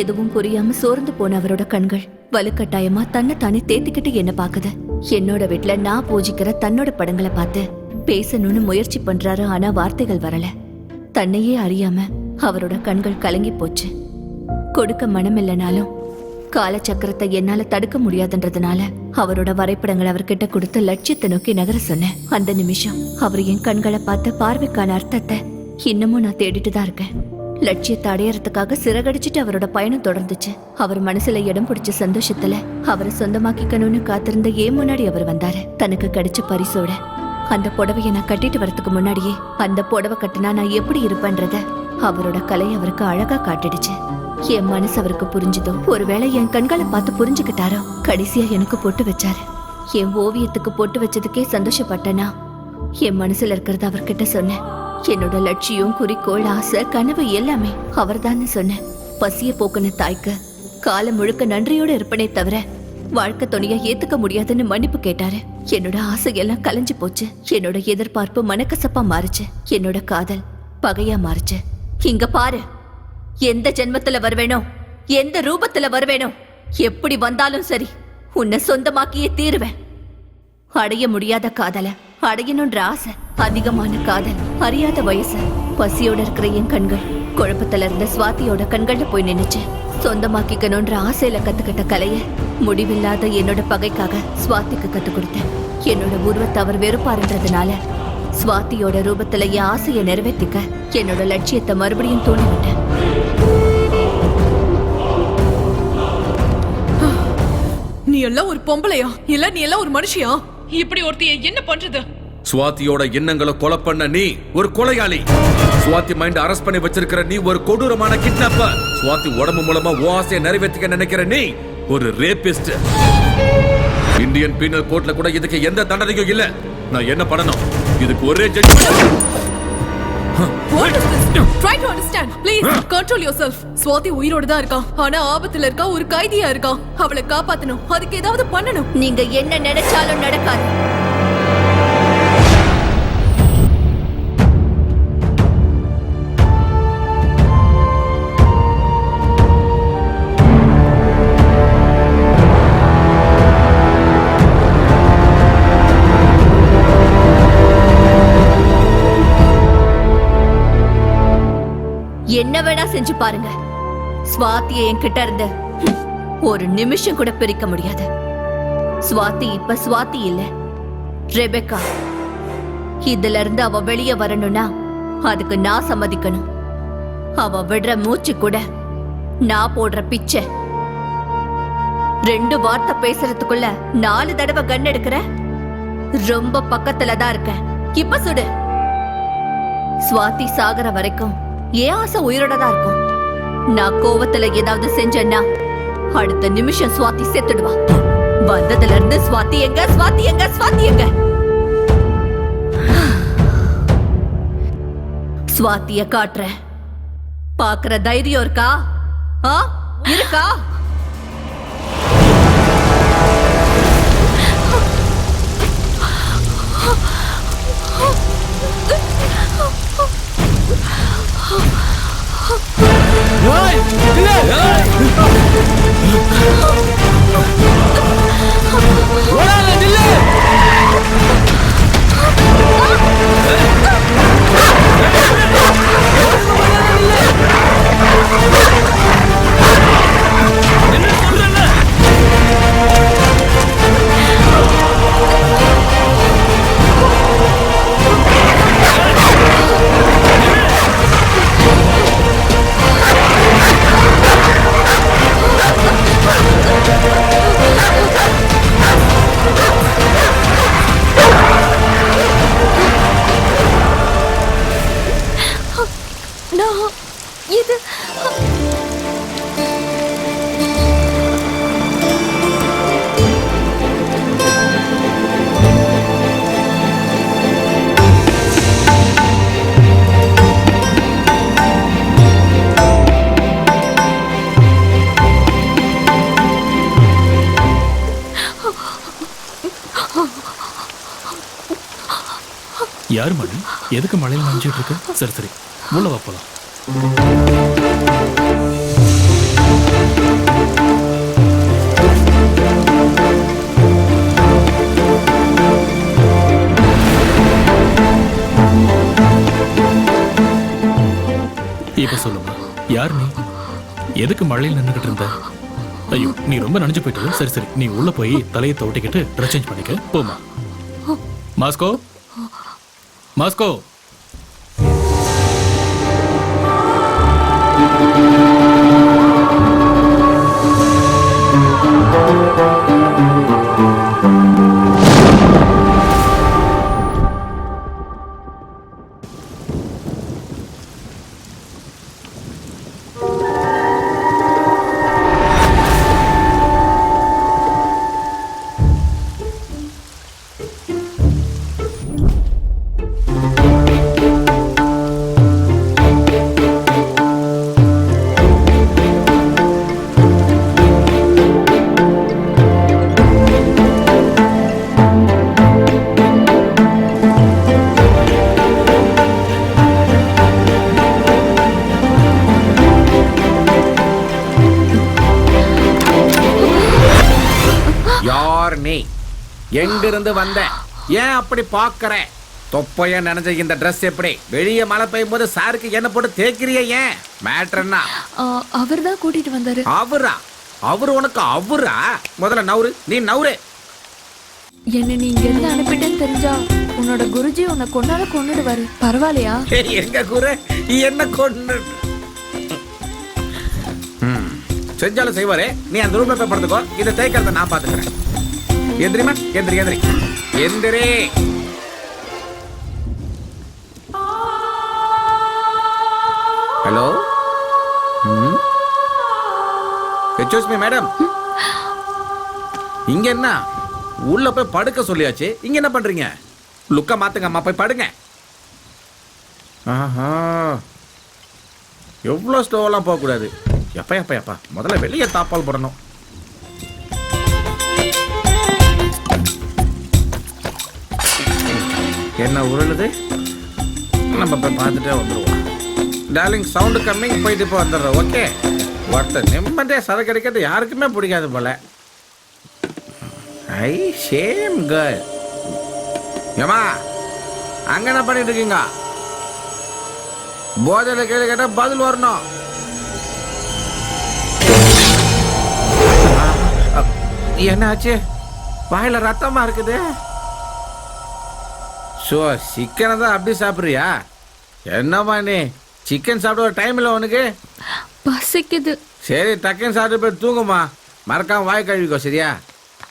எதுவும் புரியாம சோர்ந்து போன அவரோட கண்கள் வலுக்கட்டாயமா தன்னைத்தானே தேத்திக்கிட்டு என்ன பாக்குது. என்னோட வீட்டுல நான் பூஜிக்கிற தன்னோட படங்களை பார்த்து பேசணும்னு முயற்சி பண்றாரு. ஆனா வார்த்தைகள் வரல. தன்னையே அறியாம அவரோட கண்கள் கலங்கி போச்சு. கொடுக்க மனம் இல்லைனாலும் காலச்சக்கரத்தை என்னால தடுக்க முடியாதுன்றதுனால அவரோட வரைபடங்களை அவர்கிட்ட கொடுத்து லட்சியத்தை நோக்கி நகர சொன்னேன். அந்த நிமிஷம் அவர் என் கண்களை பார்த்த பார்வைக்கான அர்த்தத்தை இன்னமும் நான் தேடிட்டு தான் இருக்கேன். லட்சியத்தை அடையறதுக்காக சிறகடிச்சிட்டு அவரோட பயணம் தொடர்ந்துச்சு. அவர் மனசுல இடம் பிடிச்ச சந்தோஷத்துல அவரை சொந்தமாக்கிக்கணும்னு காத்திருந்த ஏன் முன்னாடி அவர் வந்தாரு. தனக்கு கிடைச்ச பரிசோட அந்த புடவையை நான் கட்டிட்டு வரதுக்கு முன்னாடியே அந்த புடவை கட்டினா நான் எப்படி இருப்பேன்றத அவரோட கலை அவருக்கு அழகா காட்டிடுச்சு. என் மனசு அவருக்கு புரிஞ்சுதோ, ஒருவேளை என் கண்களை பார்த்து புரிஞ்சுக்கிட்டாரோ. கடைசியா எனக்கு பொட்டு வச்சாரு. என் ஓவியத்துக்கு பொட்டு வச்சதுக்கே சந்தோஷப்பட்டனா என் மனசுல இருக்கிறத அவர்கிட்ட சொன்னேன். என்னோட லட்சியம், குறிக்கோள், ஆசை, கனவு எல்லாமே அவர்தான்னு சொன்னேன். பசிய போக்குன தாய்க்கு காலம் முழுக்க நன்றியோட இருப்பனே தவிர வாழ்க்கை துணையா ஏத்துக்க முடியாதுன்னு மன்னிப்பு கேட்டாரு. என்னோட ஆசையெல்லாம் கலைஞ்சு போச்சு. என்னோட எதிர்பார்ப்பு மனக்கசப்பா மாறுச்சு. என்னோட காதல் பகையா மாறுச்சு. இங்க பாரு, எந்த ஜென்மத்துல வருவேனோ, எந்த ரூபத்துல வருவேனோ, எப்படி வந்தாலும் சரி உன்னை சொந்தமாக்கியே தீருவேன். அடைய முடியாத காதல அடையணும்ன்ற ஆசை, அதிகமான காதல், அறியாத வயசு, பசியோட இருக்கிற என் கண்கள் குழப்பத்துல இருந்த சுவாதியோட கண்கள்ல போய் நின்னுச்சு. சொந்தமாக்கிக்கணும்ன்ற ஆசையில கத்துக்கிட்ட கலைய முடிவில்லாத என்னோட பகைக்காக சுவாதிக்கு கத்து கொடுத்தேன். என்னோட உருவத்தை அவர் வெறுப்பாருன்றதுனால சுவாதியோட ரூபத்துல என் ஆசையை நிறைவேற்றிக்க என்னோட லட்சியத்தை மறுபடியும் தூண்டிவிட்டேன். நீ எல்லாம் ஒரு பொம்பளையா இல்ல நீ எல்லாம் ஒரு மனுஷியா? இப்படி ஒருத்திய என்ன பண்றது? சுவாதியோட எண்ணங்களை கொலை பண்ண நீ ஒரு கொலையாளி. சுவாதி மைண்ட் அரெஸ்ட் பண்ணி வச்சிருக்கிற நீ ஒரு கொடூரமான கிட்னாப்பர். சுவாதி உடம்பு மூலமா ஆசையை நிறைவேற்றிக்க நினைக்கிற நீ ஒரு ரேபிஸ்ட். இந்தியன் பீனல் கோர்ட்ல கூட இதுக்கு எந்த தண்டனையும் இல்ல. நான் என்ன பண்ணணும்? இதுக்கு ஒரே judgement. What is this? Try to understand. Please control yourself. Swathi உயிரோட தான் இருக்கா. ஆனா ஆபத்துல இருக்கா, ஒரு கைதியா இருக்கா. அவளை காப்பாத்தணும். அதுக்கு ஏதாவது பண்ணணும். நீங்க என்ன நினைச்சாலும் நடக்காது. என்ன வேணா செஞ்சு பாருங்க, ஸ்வாதியை என்கிட்ட இருந்து ஒரு நிமிஷம் கூட பிரிக்க முடியாது. ஸ்வாதி இப்ப ஸ்வாதி இல்ல, ரெபெக்கா. இதுல இருந்து அவ வெளியே வரணும்னா அதுக்கு நான் சம்மதிக்கணும். அவ விடுற மூச்சு கூட நான் போடுற பிச்சை. 2 வார்த்தை பேசுறதுக்குள்ள 4 தடவை கன் எடுக்கிற. ரொம்ப பக்கத்துல தான் இருக்க. இப்ப சுடு. ஸ்வாதி சாகர வரைக்கும் ஏன் ஆசை உயிரோட தான் இருக்கும். நான் கோவத்துல ஏதாவது செஞ்சேன்னா அடுத்த நிமிஷம் ஸ்வாதி செத்துடுவா. வந்ததுல இருந்து ஸ்வாதி எங்க, ஸ்வாதி எங்க, ஸ்வாதி எங்க? ஸ்வாதிய காட்டுறேன். பாக்குற தைரியம் இருக்கா? இருக்கா? யார் மணி? எதுக்கு மழையில் நினைச்சிட்டு இருக்கு? சரி சரி, உள்ள வா போலாம். இப்ப சொல்லுமா, யார் நீ? எதுக்கு மழையில் நின்றுகிட்டு இருந்த? ஐயோ, நீ ரொம்ப நனைஞ்சு போயிட்டு. சரி சரி, நீ உள்ள போய் தலையை தோட்டிக்கிட்டு ட்ரெஸ் சேஞ்ச் பண்ணிக்க. போமா. Moscow, Moscow. எங்கிருந்து வந்த? ஏன் அப்படி பாக்குற? தொப்பையா நினைச்ச இந்த Dress எப்படி? வெளியே மழை பெய்யும் போது சாருக்கு என்ன போட்டு தேய்க்கிறிய? ஏன் மேட்டர் என்ன? அவர் தான் கூட்டிட்டு வந்தாரு. அவரா? அவரு உனக்கு அவரா? முதல்ல நவுரு, நீ நவுரு. என்ன நீ இங்க இருந்து அனுப்பிட்டேன்னு தெரிஞ்சா உன்னோட குருஜி உன்னை கொன்னுடுவாரு. பரவாயில்லையா? எங்க குரு என்ன கொண்டு செஞ்சாலும் செய்வாரே. நீ அந்த ரூம்ல போய் படுத்துக்கோ, இதை தேய்க்கிறத நான் பாத்துக்கிறேன். எந்திரிமா, எந்திரி எந்திரி எந்திரி. Hello, excuse me madam. இங்க என்ன உள்ள போய் படுக்க சொல்லியாச்சு, இங்க என்ன பண்றீங்க? லுக்க மாத்துங்க அம்மா, போய் படுங்க. ஆஹா, எவ்வளோ ஸ்லோவெல்லாம் போகக்கூடாது. எப்பா எப்பா எப்பா, முதல்ல வெளியே தாப்பால் போடணும். என்ன உருளுது? நம்ம போய் பார்த்துட்டே வந்துடுவோம். டார்லிங், சவுண்டு கம்மிங், போயிட்டு இப்போ வந்துடுறோம். ஓகே, ஒருத்தர் நிம்மதியாக சரக்கு அடிக்கிறது யாருக்குமே பிடிக்காது போல. ஐ சேம் கேர்ள். ஏமா அங்க என்ன பண்ணிட்டு இருக்கீங்க? போதையில கேள்வி கேட்டா பதில் வரணும். என்னாச்சு? வாயில ரத்தமா இருக்குது. ஸோ சிக்கனை தான் அப்படி சாப்பிட்றியா? என்னம்மா நீ சிக்கன் சாப்பிட டைம் இல்லை உனக்கு? பசிக்குது. சரி, டக்குன்னு சாப்பிட்டு போய் தூங்குமா. மறக்காம வாய் கழுவிக்கோ, சரியா?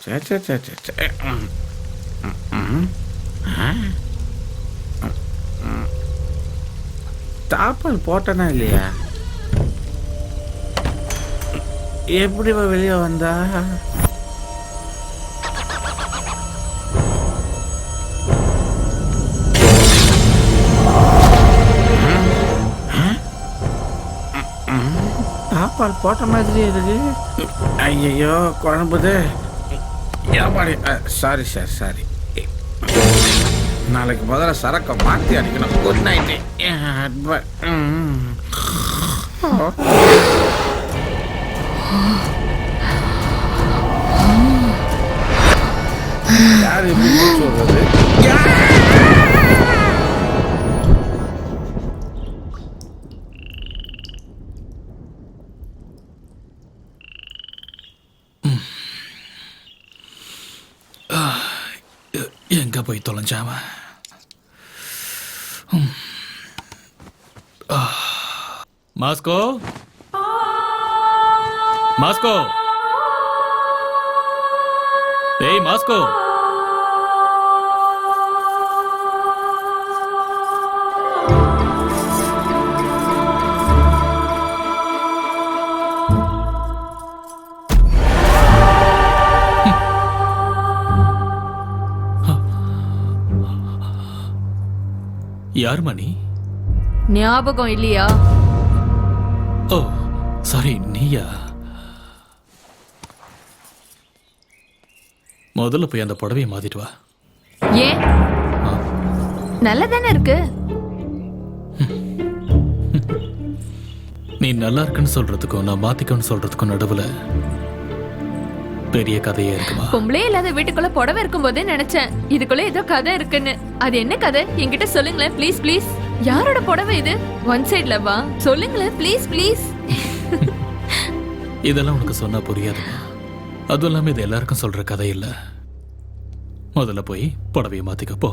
சரி சரி சரி சரி. தாப்பால் போட்டனா இல்லையா? எப்படி வெளியே வந்தா? தாப்பால் போட்ட மாதிரி இருக்கு. ஐயோ குழம்புது. Sorry sir, sorry. நாளைக்கு முதல்ல சரக்கை மாற்றி அடிக்கணும். Good night. யார் எப்படி சொல்றது? எங்க போய் தொலைஞ்சாம? மாஸ்கோ, மாஸ்கோ, ஏய் மாஸ்கோ. யார் மணி? ஞாபகம் இல்லையா? ஓ சாரி, நீயா? முதல்ல போய் அந்த புடவையை மாத்திட்டு வா. ஏன்? நல்லதானே இருக்கு. நீ நல்லா இருக்குன்னு சொல்றதுக்கும் நான் மாத்திக்கன்னு சொல்றதுக்கும் நடுவுல பெரிய கதையே இருக்குமா? பொம்பளே இல்லாத வீட்டுக்குள்ள புடவை இருக்கும் போதே நினைச்சேன் இதுக்குள்ள ஏதோ கதை இருக்குன்னு. அது என்ன கதை என்கிட்ட சொல்லுங்களேன் ப்ளீஸ் ப்ளீஸ். யாரோட புடவை இது? ஒன் சைட்ல வா, சொல்லுங்களேன் ப்ளீஸ் ப்ளீஸ். இதெல்லாம் உனக்கு சொன்னா புரியாதுமா. அதுவும் இல்லாம இது எல்லாருக்கும் சொல்ற கதை இல்ல. முதல்ல போய் புடவையை மாத்திக்க போ.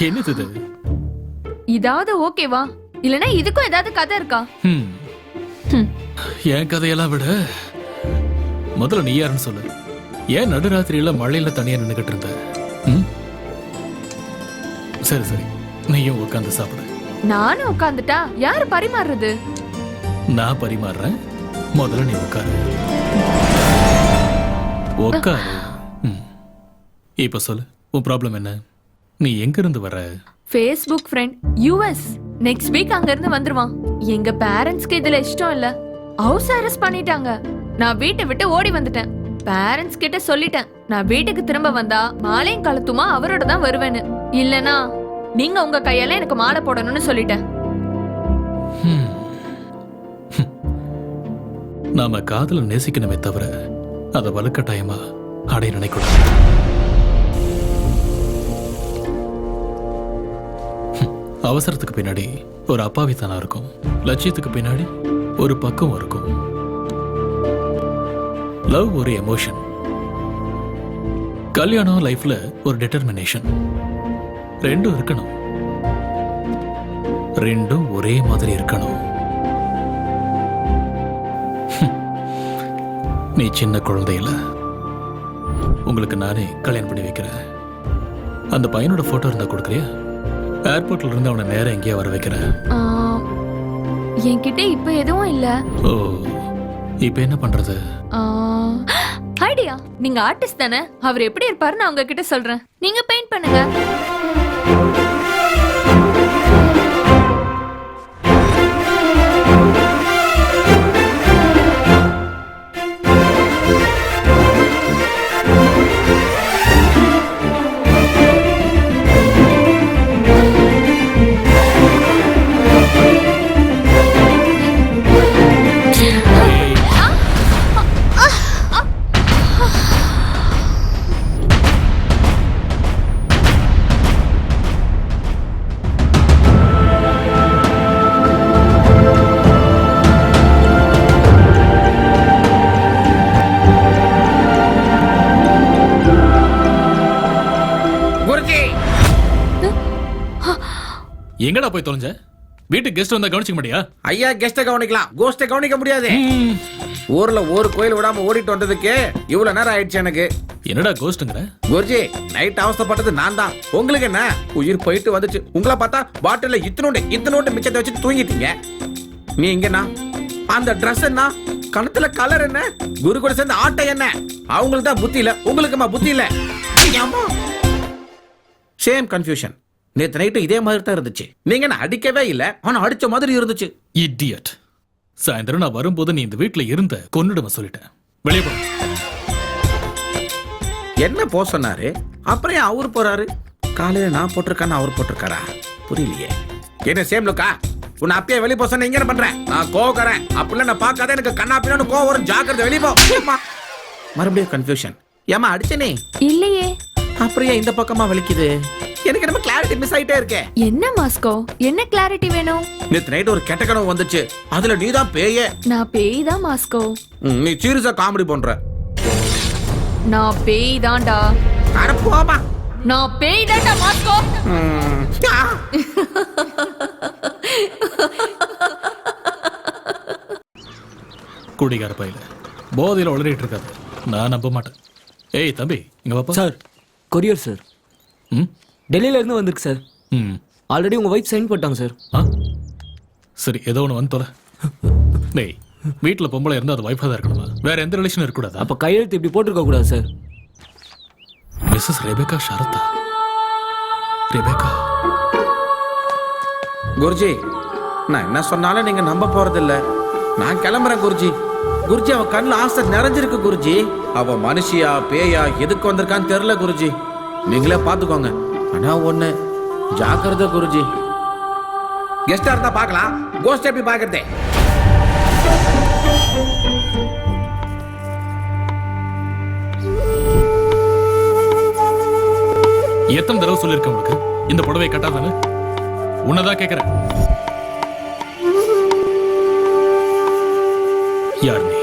என்னது இது? இதாவது ஓகேவா? இல்லனா இதுக்கும் ஏதாவது கதை இருக்கா? என் கதையெல்லாம் விட முதல்ல நீ யாருன்னு சொல்லு. ஏன் நடுராத்திரியில மழையில தனியா நின்னுகிட்டு இருந்த? சரி சரி, நீயும் உட்காந்து சாப்பிடு. நானும் உட்காந்துட்டா யாரு பரிமாறுறது? நான் பரிமாறுறேன். முதல்ல நீ உட்காரு. உட்காரு. இப்ப சொல்லு, உன் ப்ராப்ளம் என்ன? நீ எங்க இருந்து வர? Facebook friend US. Next week அங்க இருந்து வந்துருவான். எங்க பேரண்ட்ஸ்க்கு இதுல இஷ்டம் இல்ல. ஹவுஸ் அரெஸ்ட் பண்ணிட்டாங்க. நான் வீட்டை விட்டு ஓடி வந்துட்டேன். பேரண்ட்ஸ் கிட்ட சொல்லிட்டேன், நான் வீட்டுக்கு திரும்ப வந்தா மாலையும் கழுத்துமா அவரோட தான் வருவேன்னு. இல்லனா நீங்க உங்க கையால எனக்கு மாலை போடணும்னு சொல்லிட்டேன். நாம காதல நேசிக்கணுமே தவிர அதை வலுக்கட்டாயமா அடைய நினைக்கூடாது. அவசரத்துக்கு பின்னாடி ஒரு அப்பாவித்தனம் இருக்கும், லட்சியத்துக்கு பின்னாடி ஒரு பக்கம் இருக்கும். லவ் ஒரு எமோஷன், கல்யாணம் லைஃப்ல ஒரு டிட்டர்மினேஷன். ரெண்டும் இருக்கணும், ரெண்டும் ஒரே மாதிரி இருக்கணும். நீ சின்ன குழந்தையில உங்களுக்கு நானே கல்யாணம் பண்ணி வைக்கிறேன். அந்த பையனோட போட்டோ இருந்தா கொடுக்குறியா? ஏர்போர்ட்ல இருந்து அவனை நேரம் எங்கேயா வர வைக்கிறேன். என்கிட்ட இப்ப எதுவும் இல்ல. ஓ, இப்ப என்ன பண்றது? ஐடியா, நீங்க ஆர்டிஸ்ட் தானே, அவர் எப்படி இருப்பாரு நான் உங்ககிட்ட சொல்றேன். நீங்க பெயிண்ட் பண்ணுங்க. எங்கடா போய் தொலைஞ்ச? வீட்டுக்கு கெஸ்ட் வந்தா கவனிச்சுக்க முடியா? ஐயா, கெஸ்ட கவனிக்கலாம், கோஸ்ட கவனிக்க முடியாது. ஊர்ல ஒரு கோயில் விடாம ஓடிட்டு வந்ததுக்கு இவ்வளவு நேரம் ஆயிடுச்சு எனக்கு. என்னடா கோஸ்ட்ங்கற? குருஜி, நைட் அவஸ்தைப்பட்டது நான் தான். உங்களுக்கு என்ன, உயிர் போயிட்டு வந்துச்சு. உங்களை பார்த்தா பாட்டில்ல இத்தனோண்டு மிச்சத்தை வச்சு தூங்கிட்டீங்க. நீ இங்கண்ணா, அந்த ட்ரெஸ் என்ன, கணத்துல கலர் என்ன, குரு கூட சேர்ந்த ஆட்டை என்ன? அவங்களுக்கு தான் புத்தி இல்ல, உங்களுக்குமா புத்தி இல்ல? Same confusion. நேத்து நைட்டு இதே மாதிரி தான் இருந்துச்சு. நீங்க என்ன அடிக்கவே இல்ல, ஆனா அடிச்ச மாதிரி இருந்துச்சு. இடியட். சாயந்தரம் நான் வரும்போது நீ இந்த வீட்டுல இருந்த கொன்னுடுவேன் சொல்லிட்டேன். வெளியே போ. என்ன போ சொன்னாரு, அப்புறம் ஏன் அவரு போறாரு? காலையில நான் போட்டிருக்கான்னு அவர் போட்டிருக்காரா? புரியலையே. என்ன சேம் லுக்கா? உன்னை அப்பயே வெளியே போ சொன்ன, இங்க என்ன பண்றேன்? நான் கோவக்காரன் அப்படிலாம் நான் பார்க்காத, எனக்கு கண்ணாப்பின்னு கோவம் வரும். ஜாக்கிரதை, வெளியே போ. மறுபடியும் கன்ஃபியூஷன். ஏமா அடிச்சனே? இல்லையே. அப்புறம் ஏன் இந்த பக்கமா வலிக்குது? எனக்கு நம்ம கிளாரிட்டி மிஸ் ஆயிட்டே இருக்கே. என்ன மாஸ்கோ, என்ன கிளாரிட்டி வேணும்? நேத்து நைட் ஒரு கெட்ட கனவு வந்துச்சு, அதுல நீ தான் பேயே. நான் பேய் தான் மாஸ்கோ. நீ சீரியஸா காமெடி பண்ற. நான் பேய் தான்டா. அட போமா. நான் பேய் தான்டா மாஸ்கோ. குடிகார பையில போதையில உளறிட்டு இருக்காது, நான் நம்ப மாட்டேன். ஏய் தம்பி, இங்க வாப்பா. Sir, courier sir. டெல்லியில இருந்து வந்திருக்கு சார். ஆல்ரெடி உங்க வைஃப் சைன் போட்டாங்க சார். சரி, ஏதோ ஒன்று வந்து தொலை. டேய், வீட்டில் பொம்பளை இருந்தால் அது வைஃபாக தான் இருக்கணுமா? வேற எந்த ரிலேஷனும் இருக்கக்கூடாது. அப்போ கையெழுத்து இப்படி போட்டிருக்க கூடாது sir. Mrs Rebecca Shraddha. Rebecca. குருஜி, நான் என்ன சொன்னாலும் நீங்க நம்ப போறதில்ல. நான் கிளம்புறேன் குருஜி. குருஜி, அவ கண்ணுல ஆசை நிறைஞ்சிருக்கு குருஜி. அவ மனுஷியா பேயா எதுக்கு வந்திருக்கான்னு தெரியல குருஜி. நீங்களே பாத்துக்கோங்க. ஆனா ஒண்ணு, ஜாக்கிரதை குருஜி. கெஸ்டா இருந்தா பார்க்கலாம், கோஸ்ட் எப்படி பாக்குறதே? எத்தனை தடவை சொல்லியிருக்கேன் உனக்கு இந்த புடவை கட்டாதானு? உன்னதான் கேட்கிறேன். யார் நீ?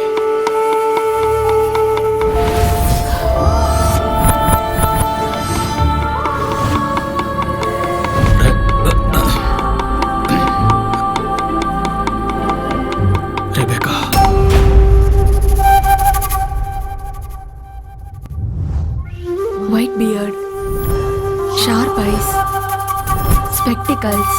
White beard, sharp eyes, spectacles.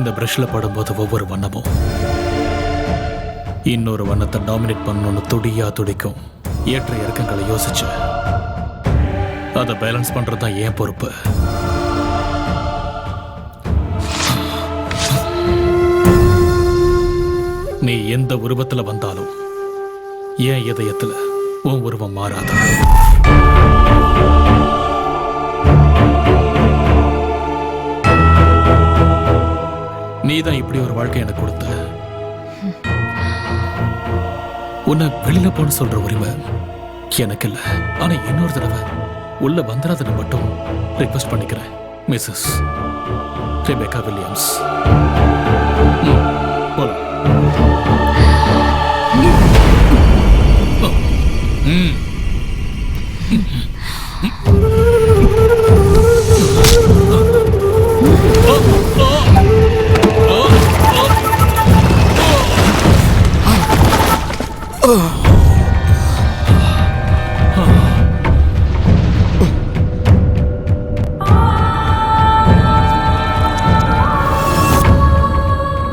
இந்த பிரஷ்ல படும்போது ஒவ்வொரு வண்ணமும் இன்னொரு வண்ணத்தை டாமினேட் பண்ணணும்னு துடியா துடிக்கும். ஏற்ற இறக்கங்களை யோசிச்சு அதை பேலன்ஸ் பண்றது தான் என் பொறுப்பு. நீ எந்த உருவத்துல வந்தாலும் என் இதயத்துல உன் உருவம் மாறாத. நீதான் இப்படி ஒரு வாழ்க்கை எனக்கு கொடுத்த. உன்னை வெளியில போன்னு சொல்ற உரிமை எனக்கு இல்ல. ஆனா இன்னொரு தடவை உள்ள வந்துடாதுன்னு மட்டும் ரிக்வெஸ்ட் பண்ணிக்கிறேன். Mrs Rebecca Williams. போலாம்.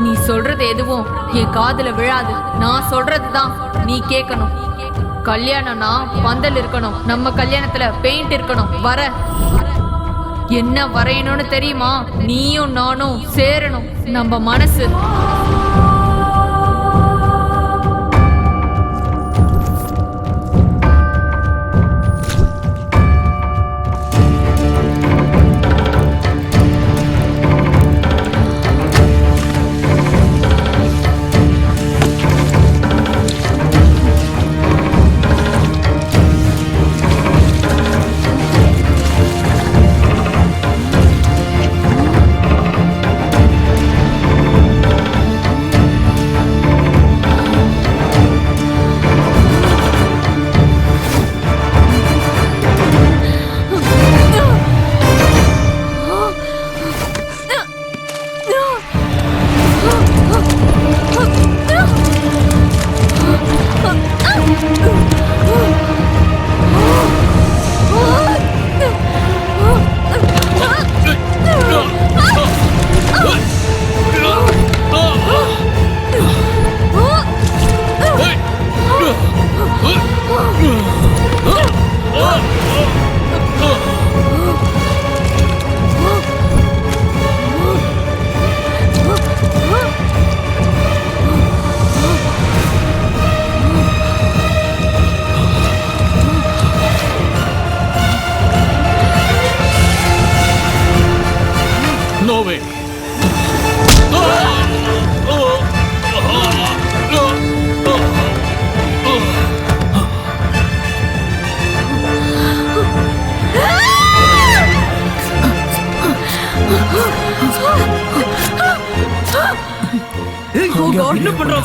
நீ சொல்றது எதுவும் என் காதுல விழாது. நான் சொல்றதுதான் நீ கேட்கணும். கல்யாணம்னா பந்தல் இருக்கணும். நம்ம கல்யாணத்துல பெயிண்ட் இருக்கணும். வர என்ன வரையணும்னு தெரியுமா? நீயும் நானும் சேரணும். நம்ம மனசு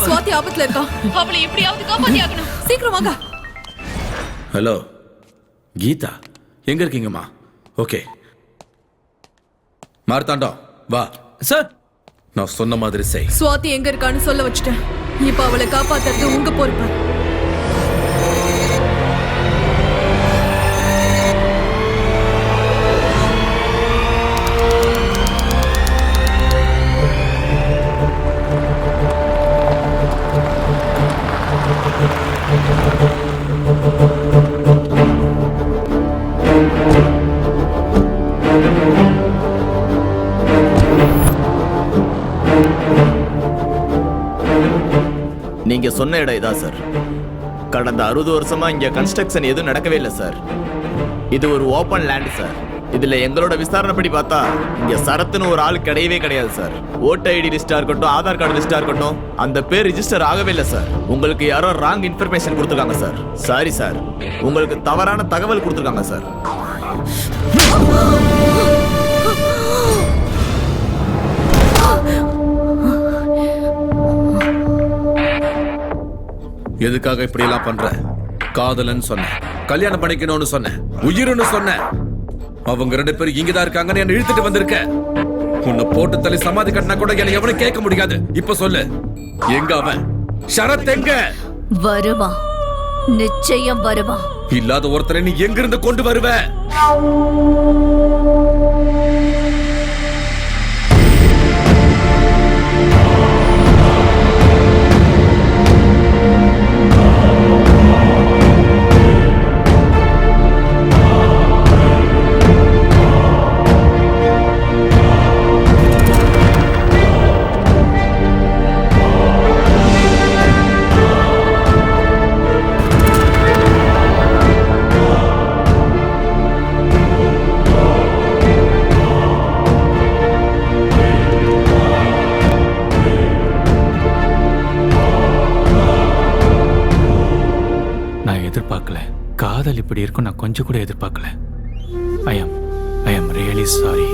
ஸ்வாதி ஆபத்துல இருக்கா. அவளை எப்படியாவது காப்பாத்தி ஆகணும். சீக்கிரம் வாங்க. ஹலோ கீதா, எங்க இருக்கீங்கம்மா? ஓகே மார்த்தாண்டம் வா. சார் நான் சொன்ன மாதிரி செய். ஸ்வாதி எங்க இருக்கான்னு சொல்ல வச்சுட்டேன். இப்ப அவளை காப்பாத்துறது உங்க பொறுப்பு. நீங்க சொன்ன இடம் இதான் சார். கடந்த 60 வருஷமா இங்க கன்ஸ்ட்ரக்ஷன் எதுவும் நடக்கவே இல்லை சார். இது ஒரு ஓபன் லேண்ட் சார். இதுல எங்களோட விசாரணைப்படி பார்த்தா இங்க சரத்துன்னு ஒரு ஆள் கிடையவே கிடையாது சார். ஓட்டர் ஐடி லிஸ்டா இருக்கட்டும், ஆதார் கார்டு லிஸ்டா இருக்கட்டும், அந்த பேர் ரிஜிஸ்டர் ஆகவே இல்லை சார். உங்களுக்கு யாரோ ராங் இன்ஃபர்மேஷன் கொடுத்துருக்காங்க சார். சாரி சார், உங்களுக்கு தவறான தகவல் கொடுத்துருக்காங்க சார். எதுக்காக இப்படி எல்லாம் பண்ற? காதலன்னு சொன்ன, கல்யாணம் பண்ணிக்கணும்னு சொன்ன, உயிர்னு சொன்ன. அவங்க 2 பேரும் இங்கதான் இருக்காங்கன்னு என்ன இழுத்துட்டு வந்திருக்க. உன்னை போட்டு தள்ளி சமாதி கட்டினா கூட என்ன எவனும் கேட்க முடியாது. இப்ப சொல்லு, எங்க அவன்? ஷரத் எங்க? வருவான், நிச்சயம் வருவான். இல்லாத ஒருத்தரை நீ எங்கிருந்து கொண்டு வருவ? இப்படி இருக்கும் நான் கொஞ்சம் கூட எதிர்பார்க்கல. I am really sorry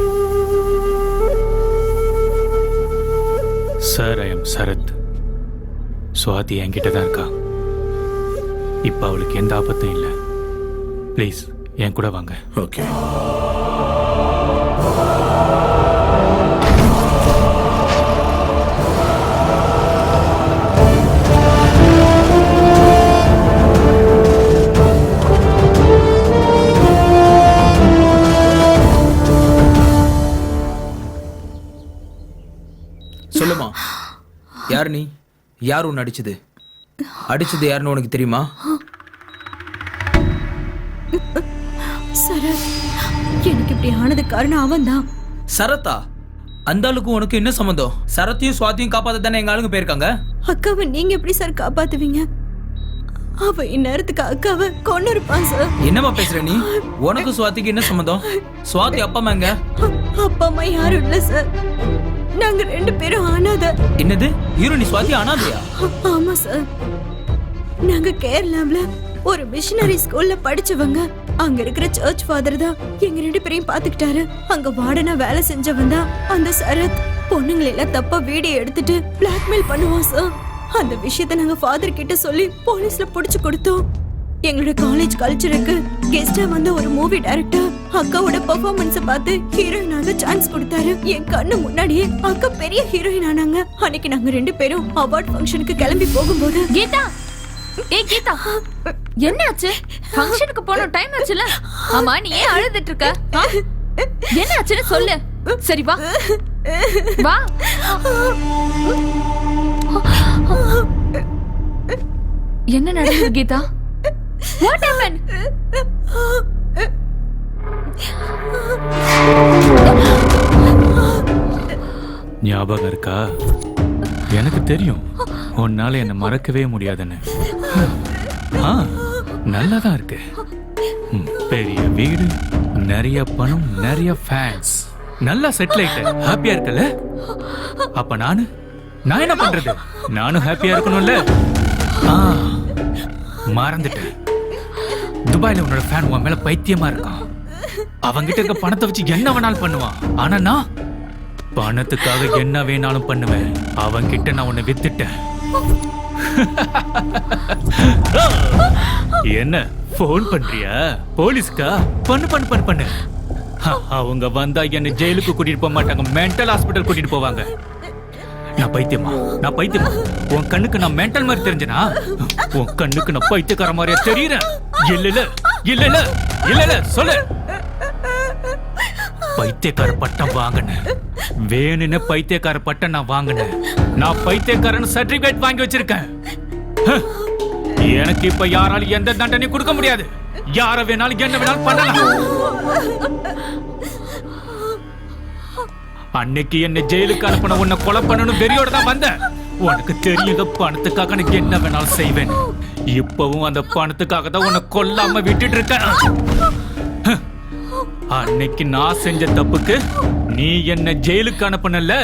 sir. I am Sarath. Swathi என்கிட்ட தான் இருக்கா. இப்போ அவளுக்கு எந்த ஆபத்தும் இல்லை. ப்ளீஸ் என் கூட வாங்க. ஓகே. சொல்லுமா, யார் நீ? யார் உன்னை அடிச்சது? அடிச்சது யாருன்னு உனக்கு தெரியுமா? சரத், எனக்கு இப்படி ஆனது காரணம் அவன் தான். சரத்தா? அந்த ஆளுக்கு உனக்கு என்ன சம்மந்தம்? சரத்தையும் சுவாத்தியும் காப்பாத்த தானே எங்க ஆளுங்க போயிருக்காங்க. அக்காவை நீங்க எப்படி சார் காப்பாத்துவீங்க? அவ இந்நேரத்துக்கு அக்காவை கொண்டு இருப்பான் சார். என்னமா பேசுற நீ? உனக்கு சுவாத்திக்கு என்ன சம்மந்தம்? சுவாதி அப்பா அம்மா எங்க? அப்பா அம்மா யாரும் இல்ல சார். நாங்க 2 பேரும் அனாதை. என்னது? ஹீரோ நீ சுவாதி அனாதையா? ஆமா சார். நாங்க கேரளாவுல ஒரு மிஷனரி ஸ்கூல்ல படிச்சவங்க. அங்க இருக்கிற சர்ச் ஃபாதர் தான் எங்க 2 பேரையும் பாத்துக்கிட்டாரு. அங்க வார்டனா வேலை செஞ்சவன் தான் அந்த சரத். பொண்ணுங்களை எல்லாம் தப்பா வீடியோ எடுத்துட்டு பிளாக்மெயில் பண்ணுவான் சார். அந்த விஷயத்தை நாங்க ஃபாதர் கிட்ட சொல்லி போலீஸ்ல புடிச்சு கொடுத்தோம். எங்களோட காலேஜ் கல்ச்சருக்கு கெஸ்டா வந்த ஒரு மூவி டைரக்டர் அக்காவோட பெர்ஃபார்மன்ஸ பார்த்து ஹீரோயினாக சான்ஸ் கொடுத்தாரு. என் கண்ணு முன்னாடியே அக்கா பெரிய ஹீரோயின் ஆனாங்க. அன்னைக்கு நாங்க 2 பேரும் அவார்ட் ஃபங்க்ஷனுக்கு கிளம்பி போகும்போது கீதா, ஏய் கீதா, என்னாச்சு? ஃபங்க்ஷனுக்கு போன டைம் ஆச்சுல. ஆமா, நீ ஏன் அழுதுட்டு இருக்க? என்னாச்சுன்னு சொல்லு. சரி வா வா. என்ன நடந்தது கீதா? What happened? ஞாபகம் இருக்கா? எனக்கு தெரியும் உன்னால என்ன மறக்கவே முடியாதுன்னு. நல்லா தான் இருக்கு. பெரிய வீடு, நிறைய பணம், நிறைய ஃபேன்ஸ், நல்லா செட்டில் ஆயிட்ட, ஹாப்பியா இருக்கல? அப்ப நான் என்ன பண்றது? நானும் ஹாப்பியா இருக்கணும்ல. மறந்துட்டேன். துபாயில உன்னோட ஃபேன் உன் மேல பைத்தியமா இருக்கான். அவங்கிட்ட இருக்க பணத்தை வச்சு என்ன வேணாலும் பண்ணுவான். ஆனா நான் பணத்துக்காக என்ன வேணாலும் பண்ணுவேன். அவங்கிட்ட நான் உன்னை வித்துட்டேன். என்ன போன் பண்றியா போலீஸ்கா? பண்ணு பண்ணு பண்ணு பண்ணு. அவங்க வந்தா என்ன ஜெயிலுக்கு கூட்டிட்டு போக மாட்டாங்க, மென்டல் ஹாஸ்பிட்டல் கூட்டிட்டு போவாங்க. நான் பைத்தியமா? நான் பைத்தியமா? உன் கண்ணுக்கு நான் மென்டல் மாதிரி தெரிஞ்சனா? உன் கண்ணுக்கு நான் பைத்தியக்கார மாதிரியா தெரியறேன்? இல்ல இல்ல இல்ல இல்ல இல்ல இல்ல சொல்லு. பைத்தியக்கார பட்டம் வாங்கினேன். வேணுன்னு பைத்தியக்கார பட்டம் நான் வாங்கினேன். நான் பைத்தியக்காரன் சர்டிபிகேட் வாங்கி வச்சிருக்கேன். எனக்கு இப்ப யாராலும் எந்த தண்டனையும் கொடுக்க முடியாது. யார வேணாலும் என்ன வேணாலும் பண்ணலாம். அன்னைக்கு என்ன ஜெயிலுக்கு அனுப்பின உன்னை கொலை பண்ணணும் வெறியோட தான் வந்தேன். உனக்கு தெரியுங்க, பணத்துக்காக எனக்கு என்ன வேணாலும் செய்வேன். இப்பவும் அந்த பணத்துக்காக தான் உன்னை கொல்லாம விட்டுட்டு இருக்கேன். அன்னைக்கு நான் செஞ்ச தப்புக்கு நீ என்ன ஜெயிலுக்கு அனுப்பினல,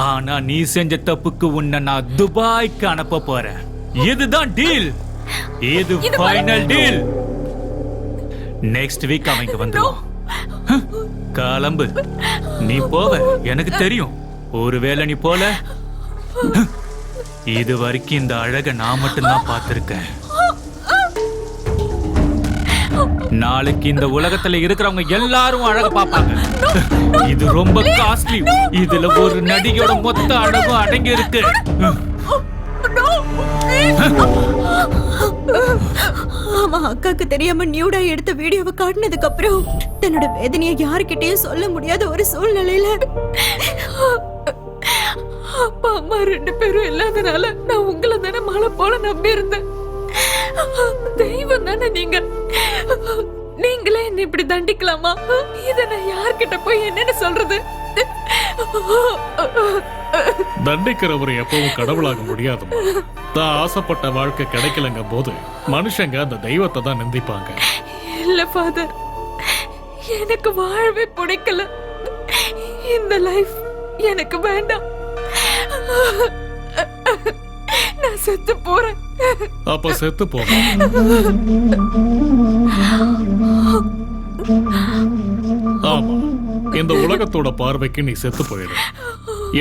ஆனா நீ செஞ்ச தப்புக்கு உன்னை நான் துபாய்க்கு அனுப்ப போறேன். இதுதான் டீல். இது ஃபைனல் டீல். நெக்ஸ்ட் வீக் அவன் இங்க வந்துருவான். கிளம்பு. நீ போவ எனக்கு தெரியும். ஒருவேளை நீ போல, இது வரைக்கும் இந்த அழக நான் மட்டும்தான் பார்த்திருக்கேன். நாளைக்கு இந்த உலகத்துல இருக்கிறவங்க எல்லாரும் அழக பாப்பாங்க. இது ரொம்ப காஸ்ட்லி. இதுல ஒரு நடிகையோட மொத்த அழகும் அடங்கி இருக்கு. ஆமா, அக்காக்கு தெரியாம நியூடா எடுத்த வீடியோவை காட்டினதுக்கு அப்புறம் தன்னோட வேதனையை யாருக்கிட்டையும் சொல்ல முடியாத ஒரு சூழ்நிலையில அப்பா அம்மா 2 பேரும் இல்லாதனால நான் உங்களை தானே மழை போல நம்பி இருந்தேன். தெய்வம் தானே நீங்க. நீங்களே என்ன இப்படி தண்டிக்கலாமா? இத நான் யார்கிட்ட போய் என்னன்னு சொல்றது? தண்டிக்கிறவரை எப்பவும் கடவுளாக முடியாது. தான் ஆசைப்பட்ட வாழ்க்கை கிடைக்கலங்க போது மனுஷங்க அந்த தெய்வத்தை தான் நிந்திப்பாங்க. இல்ல ஃபாதர், எனக்கு வாழவே பிடிக்கல. இந்த லைஃப் எனக்கு வேண்டாம். நான் செத்து போறேன். அப்ப செத்து போறேன். ஆமா, இந்த உலகத்தோட பார்வைக்கு நீ செத்து போயிடு.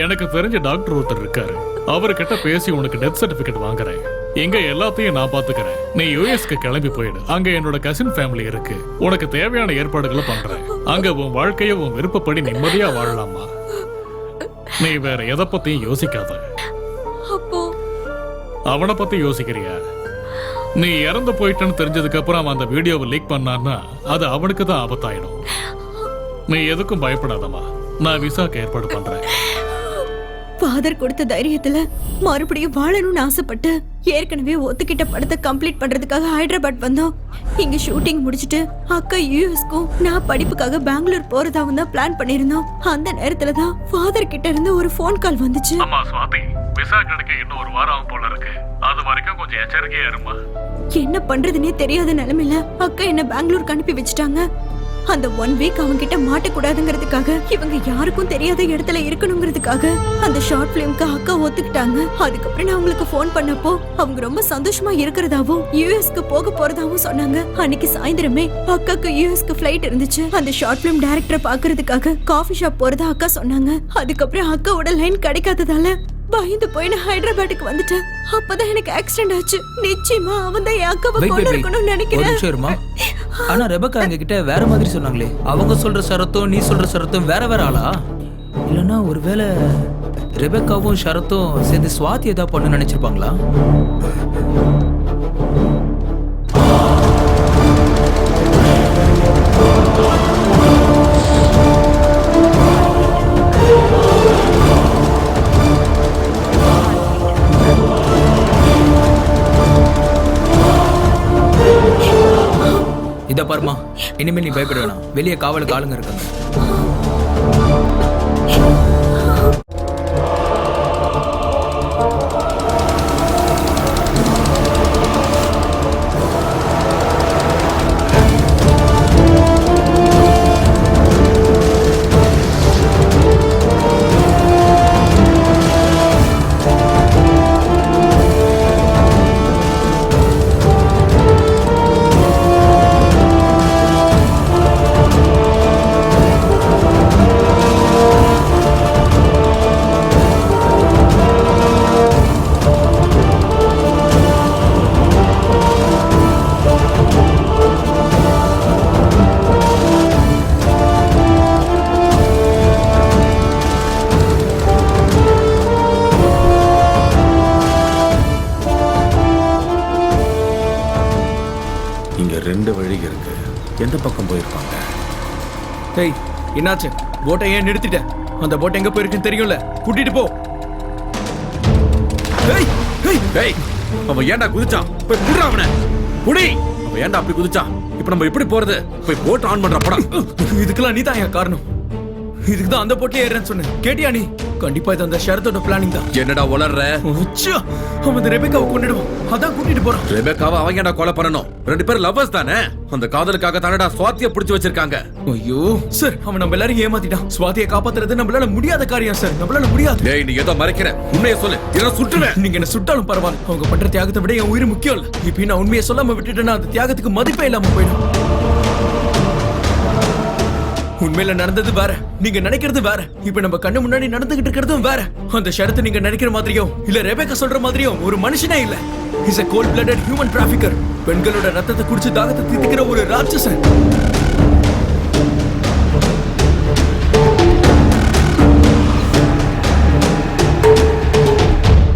எனக்கு தெரிஞ்ச டாக்டர் ஒருத்தர் இருக்காரு, அவர்கிட்ட பேசி உனக்கு டெத் சர்டிபிகேட் வாங்குறேன். எங்க எல்லாத்தையும் நான் பாத்துக்கிறேன். நீ யுஎஸ்க்கு கிளம்பி போயிடு. அங்க என்னோட கசின் ஃபேமிலி இருக்கு. உனக்கு தேவையான ஏற்பாடுகளை பண்றேன். அங்க உன் வாழ்க்கைய உன் விருப்பப்படி நிம்மதியா வாழலாமா. நீ வேற எதை பத்தியும் யோசிக்காத. அப்போ அவனை பத்தி யோசிக்கிறியா? நீ இறந்து போயிட்டன்னு தெரிஞ்சதுக்கு அப்புறம் அவன் அந்த வீடியோவை லீக் பண்ணான்னா அது அவனுக்கு தான் ஆபத்தாயிடும். நீ எதுக்கும் பயப்படாதம்மா, நான் விசாக்கு ஏற்பாடு பண்றேன். ஃபாதர் கொடுத்த தைரியத்துல மறுபடியும் வாழணும்னு ஆசைப்பட்டு ஏற்கனவே ஒத்துக்கிட்ட படத்தை கம்ப்ளீட் பண்றதுக்காக ஹைதராபாத் வந்தோம். இங்க ஷூட்டிங் முடிச்சிட்டு அக்கா யூஎஸ்க்கும் நான் படிப்புக்காக பெங்களூர் போறதாவும் தான் பிளான் பண்ணிருந்தோம். அந்த நேரத்துல தான் ஃபாதர் கிட்ட இருந்து ஒரு ஃபோன் கால் வந்துச்சு. அம்மா சுவாதி, விசா கிடைக்க இன்னும் ஒரு வாரம் போல இருக்கு. அது வரைக்கும் கொஞ்சம் எச்சரிக்கையா இருமா. என்ன பண்றதுன்னே தெரியாத நிலைமையில அக்கா என்ன பெங்களூருக்கு அனுப்பி வச்சுட்டாங்க. அந்த 1 வீக் அவங்க கிட்ட மாட்டக்கூடாதுங்கிறதுக்காக, இவங்க யாருக்கும் தெரியாத இடத்துல இருக்கணுங்கிறதுக்காக அந்த ஷார்ட் பிலிம்க்கு அக்கா ஒத்துக்கிட்டாங்க. அதுக்கப்புறம் நான் அவங்களுக்கு ஃபோன் பண்ணப்போ அவங்க ரொம்ப சந்தோஷமா இருக்கிறதாவும் யூஎஸ்க்கு போக போறதாவும் சொன்னாங்க. அன்னைக்கு சாயந்தரமே அக்காக்கு யூஎஸ்க்கு ஃபிளைட் இருந்துச்சு. அந்த ஷார்ட் பிலிம் டைரக்டரை பாக்குறதுக்காக காஃபி ஷாப் போறதா அக்கா சொன்னாங்க. அதுக்கப்புறம் அக்காவோட லைன் கிடைக்காததால பயந்து போய் நான் ஹைதராபாத்துக்கு வந்துட்டேன். அப்பதான் எனக்கு ஆக்சிடென்ட் ஆச்சு. நிச்சயமா அவன் தான் என் அக்காவை கொண்டு இருக்கணும்னு நினைக்கிறேன். ஆனா ரெபக்கா எங்க கிட்ட வேற மாதிரி சொன்னாங்களே. அவங்க சொல்ற ஷரத்தும் நீ சொல்ற ஷரத்தும் வேற வேற ஆளா? இல்லனா ஒருவேளை ரெபக்காவும் ஷரத்தும் சேர்ந்து சுவாதி ஏதாவது பண்ண நினைச்சிருப்பாங்களா? இத பாருமா, இனிமேல் நீ பயப்பட வேணாம். வெளியே காவலுக்கு ஆளுங்க இருக்காங்க. எந்த பக்கம் போயிருப்பாங்க? டேய், என்னாச்சு? போட்டை ஏன் நிறுத்திட்ட? அந்த போட் எங்க போயிருக்குன்னு தெரியும்ல, கூட்டிட்டு போ. டேய் டேய் டேய், அவன் ஏன்டா குதிச்சான்? போய் புடிடா அவனை. புடி. அவன் ஏன்டா அப்படி குதிச்சான்? இப்போ நம்ம எப்படி போறது? போய் போட் ஆன் பண்ற படம். இதுக்கெல்லாம் நீ தான் காரணம். இதுக்கு தான் அந்த போட்லயே ஏறேன்னு சொன்னேன். கேட்டியா நீ? கண்டிப்பா இது அந்த ஷரத்தோட பிளானிங் தான். என்னடா உளறற? அவன் அந்த ரெபெக்காவை கொன்னிடுவான். அதான் கூட்டிட்டு போறான். ரெபெக்காவை அவங்க ஏன்டா கொலை பண்ணணும்? ரெண்டு பேரும் லவ்வர்ஸ் தானே. அந்த காதலுக்காக தானடா சுவாதியை பிடிச்சு வச்சிருக்காங்க. ஐயோ சார், அவன் நம்ம எல்லாரும் ஏமாத்திட்டான். சுவாதியை காப்பாத்துறது நம்மளால முடியாத காரியம் சார். நம்மளால முடியாது. டேய், நீ ஏதோ மறைக்கிற. உண்மையை சொல்லு, இல்ல சுட்டுவேன். நீங்க என்ன சுட்டாலும் பரவாயில்ல. அவங்க பண்ற தியாகத்தை விட என் உயிர் முக்கியம் இல்ல. இப்ப நான் உண்மையை சொல்லாம விட்டுட்டேன்னா அந்த தியாகத்துக்கு மதிப்பே இல்லாம போயிடும். உண்மையில நடந்தது வேற, நீங்க நினைக்கிறது வேற. இப்ப நம்ம கண்ணு முன்னாடி நடந்துகிட்டு இருக்கிறதும் வேற. அந்த ஷரத்து நீங்க நினைக்கிற மாதிரியோ இல்ல ரெபெக்கா சொல்ற மாதிரியோ ஒரு மனுஷனே இல்ல. Is a cold blooded human trafficker. பெண்களோட ரத்தத்தை குடிச்சு தாகத்தை தீர்க்கிற ஒரு ராட்சசன்.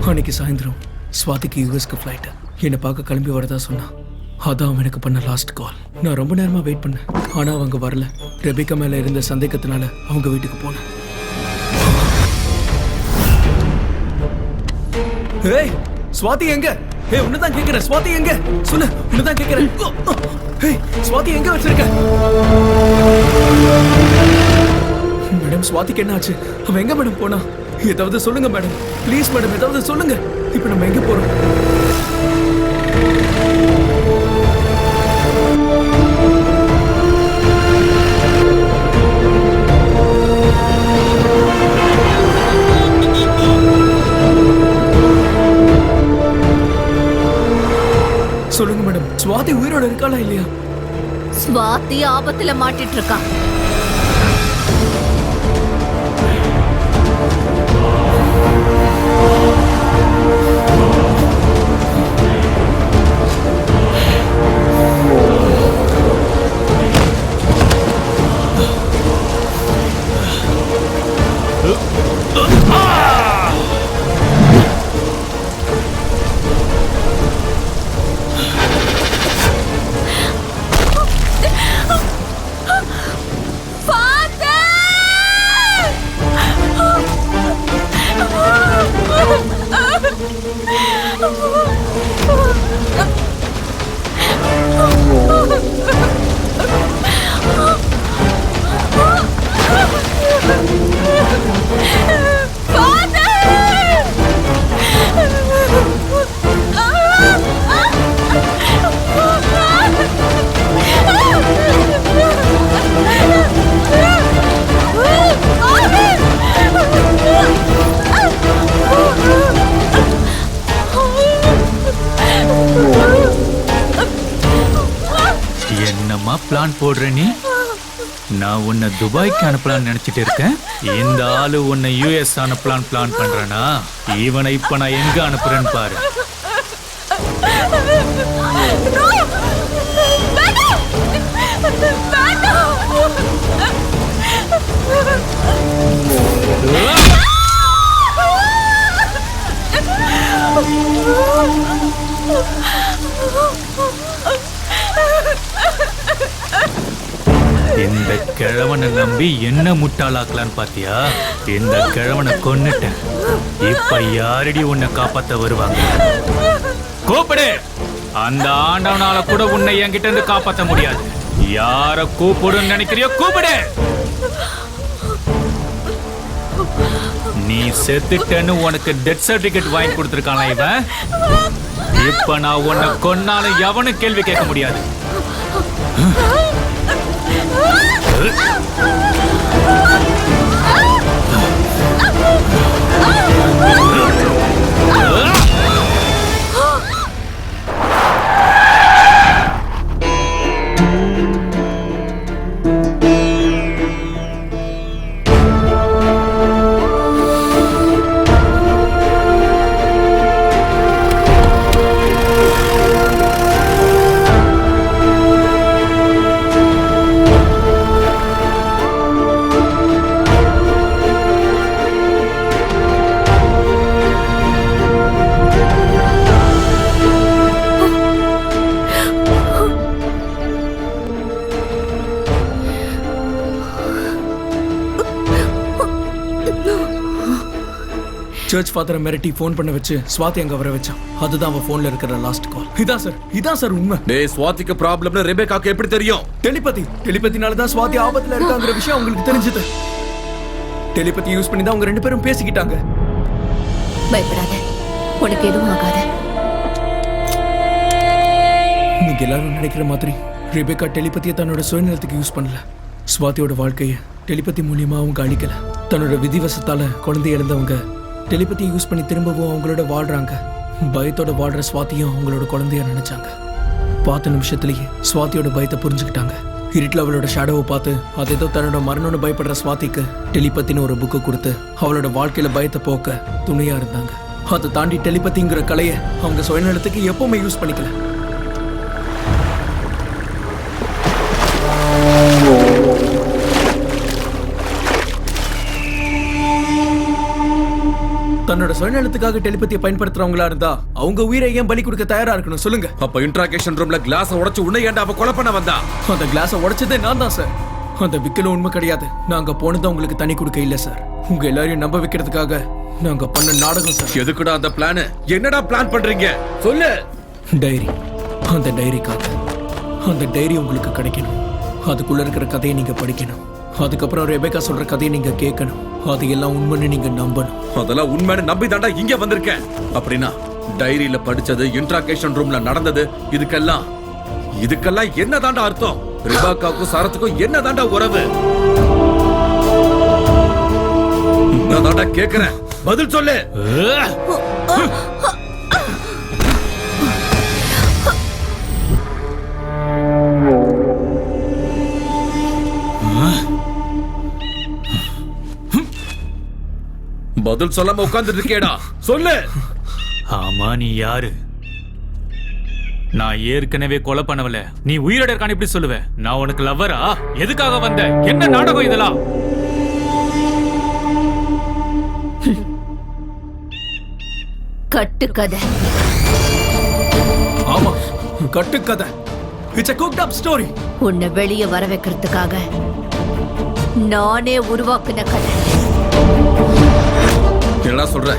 அன்னைக்கு சாயந்தரம் ஸ்வாதிக்கு யூஎஸ்க்கு ஃபிளைட். என்னை பார்க்க கிளம்பி வரதா சொன்னா. அதான் அவன் எனக்கு பண்ண லாஸ்ட் கால். நான் ரொம்ப நேரமா வெயிட் பண்ணேன், ஆனா அவங்க வரல. ரெபெக்கா மேல இருந்த சந்தேகத்தினால அவங்க வீட்டுக்கு போனேன். ஏய் ஸ்வாதி எங்க? ஏய் உன்னதான் கேக்குறேன், ஸ்வாதி எங்க? சொல்லு, உன்னதான் கேக்குறேன். ஏய் ஸ்வாதி எங்க வச்சிருக்க? மேடம், ஸ்வாதிக்கு என்ன ஆச்சு? அவன் எங்க மேடம் போனா? ஏதாவது சொல்லுங்க மேடம், ப்ளீஸ் மேடம், ஏதாவது சொல்லுங்க. இப்போ நம்ம எங்க போறோம்? சொல்லுங்க மேடம், சுவாதி உயிரோட இருக்காளா இல்லையா? ஸ்வாதி ஆபத்துல மாட்டிட்டு இருக்கான். என்னம்மா பிளான் போடுற நீ? நான் உன்னை துபாய்க்கு அனுப்பலான்னு நினைச்சிட்டு இருக்கேன். இந்த ஆளு உன்னை யூஎஸ் அனுப்பலான்னு பிளான் பண்றேனா? இவனை இப்ப நான் எங்க அனுப்புறேன்னு பாரு. இந்த கிழவனை நம்பி என்ன முட்டாளாக்கலான்னு பாத்தியா? இந்த கிழவனை கொன்னுட்டேன். இப்ப யாரடி உன்னை காப்பாத்த வருவாங்க? கூப்பிடு. அந்த ஆண்டவனால கூட உன்னை என்கிட்ட இருந்து காப்பாத்த முடியாது. யார கூப்பிடுன்னு நினைக்கிறியோ கூப்பிடு. நீ செத்துட்டேன்னு உனக்கு டெத் சர்டிபிகேட் வாங்கி கொடுத்துருக்கான இவன். இப்ப நான் உன்னை கொன்னாலும் எவனும் கேள்வி கேட்க முடியாது. சர்ச் ஃபாதரை மிரட்டி ஃபோன் பண்ண வச்சு ஸ்வாதி அங்க வர வச்சான். அதுதான் அவன் ஃபோன்ல இருக்கிற லாஸ்ட் கால். இதான் சார் உண்மை. டேய், ஸ்வாதிக்கு ப்ராப்ளம்னு ரெபேக்காக்கு எப்படி தெரியும்? டெலிபதினால தான் ஸ்வாதி ஆபத்துல இருக்காங்கற விஷயம் உங்களுக்கு தெரிஞ்சது. டெலிபதி யூஸ் பண்ணி தான் அவங்க ரெண்டு பேரும் பேசிக்கிட்டாங்க. பயப்படாத, உனக்கு எதுவும் ஆகாது. நீங்க எல்லாரும் நினைக்கிற மாதிரி ரெபேக்கா டெலிபதியை தன்னோட சுயநலத்துக்கு யூஸ் பண்ணல. ஸ்வாதியோட வாழ்க்கையை டெலிபதி மூலியமா அவங்க அழிக்கல. தன்னோட விதிவசத்தால குழந்தை இழந்தவங்க டெலிபதியை யூஸ் பண்ணி திரும்பவும் அவங்களோட வாழ்றாங்க. பயத்தோட வாழ்ற ஸ்வாதியும் அவங்களோட குழந்தையா நினைச்சாங்க. பார்த்த நிமிஷத்துலயே ஸ்வாதியோட பயத்தை புரிஞ்சுக்கிட்டாங்க. இருட்டில் அவளோட ஷேடோவை பார்த்து அது ஏதோ தன்னோட மரணம்னு பயப்படுற ஸ்வாதிக்கு டெலிபத்தின்னு ஒரு புக்கு கொடுத்து அவளோட வாழ்க்கையில பயத்தை போக்க துணையா இருந்தாங்க. அதை தாண்டி டெலிபதிங்கிற கலையை அவங்க சுயநலத்துக்கு எப்பவுமே யூஸ் பண்ணிக்கல. தன்னோட சுயநலத்துக்காக டெலிபதியை பயன்படுத்துறவங்களா இருந்தா அவங்க உயிரை ஏன் பலி கொடுக்க தயாரா இருக்கணும் சொல்லுங்க? அப்ப இன்ட்ராகேஷன் ரூம்ல கிளாஸ் உடைச்சு உன்னை ஏன்டா அவ கொலை பண்ண வந்தா? அந்த கிளாஸை உடைச்சதே நான் தான் சார். அந்த விக்கல உண்மை கிடையாது. நாங்க போனது உங்களுக்கு தனி கொடுக்க இல்ல சார். உங்க எல்லாரையும் நம்ப வைக்கிறதுக்காக நாங்க பண்ண நாடகம் சார். எதுக்குடா அந்த பிளான்? என்னடா பிளான் பண்றீங்க சொல்லு. டைரி. அந்த டைரிக்காக. அந்த டைரி உங்களுக்கு கிடைக்கணும். அதுக்குள்ள இருக்கிற கதையை நீங்க படிக்கணும். அதுக்கப்புறம் ரெபேக்கா சொல்ற கதையை நீங்க கேட்கணும். அது எல்லாம் உண்மைன்னு நீங்க நம்பணும். அதெல்லாம் உண்மைன்னு நம்பி தாண்டா இங்க வந்திருக்கேன். அப்படின்னா டைரியில படிச்சது, இன்ட்ராகேஷன் ரூம்ல நடந்தது, இதுக்கெல்லாம் என்ன தாண்டா அர்த்தம்? ரெபேக்காவுக்கும் சரத்துக்கும் என்ன தாண்டா உறவு? நான் தாண்டா கேக்குறேன், பதில் சொல்லு. பதில் சொல்லாம உட்கார்ந்துட்டு இருக்கேடா, சொல்லு. ஆமா, நீ யாரு? நான் ஏற்கனவே கொலை பண்ணவல, நீ உயிரோட இருக்கான்னு எப்படி சொல்லுவ? நான் உனக்கு லவ்வரா? எதுக்காக வந்த? என்ன நாடகம் இதெல்லாம்? கட்டுக்கதை. ஆமா, கட்டுக்கதை. It's a cooked up story. உன்னை வெளியே வர வைக்கிறதுக்காக நானே உருவாக்குன கதை. என்ன சொல்ற?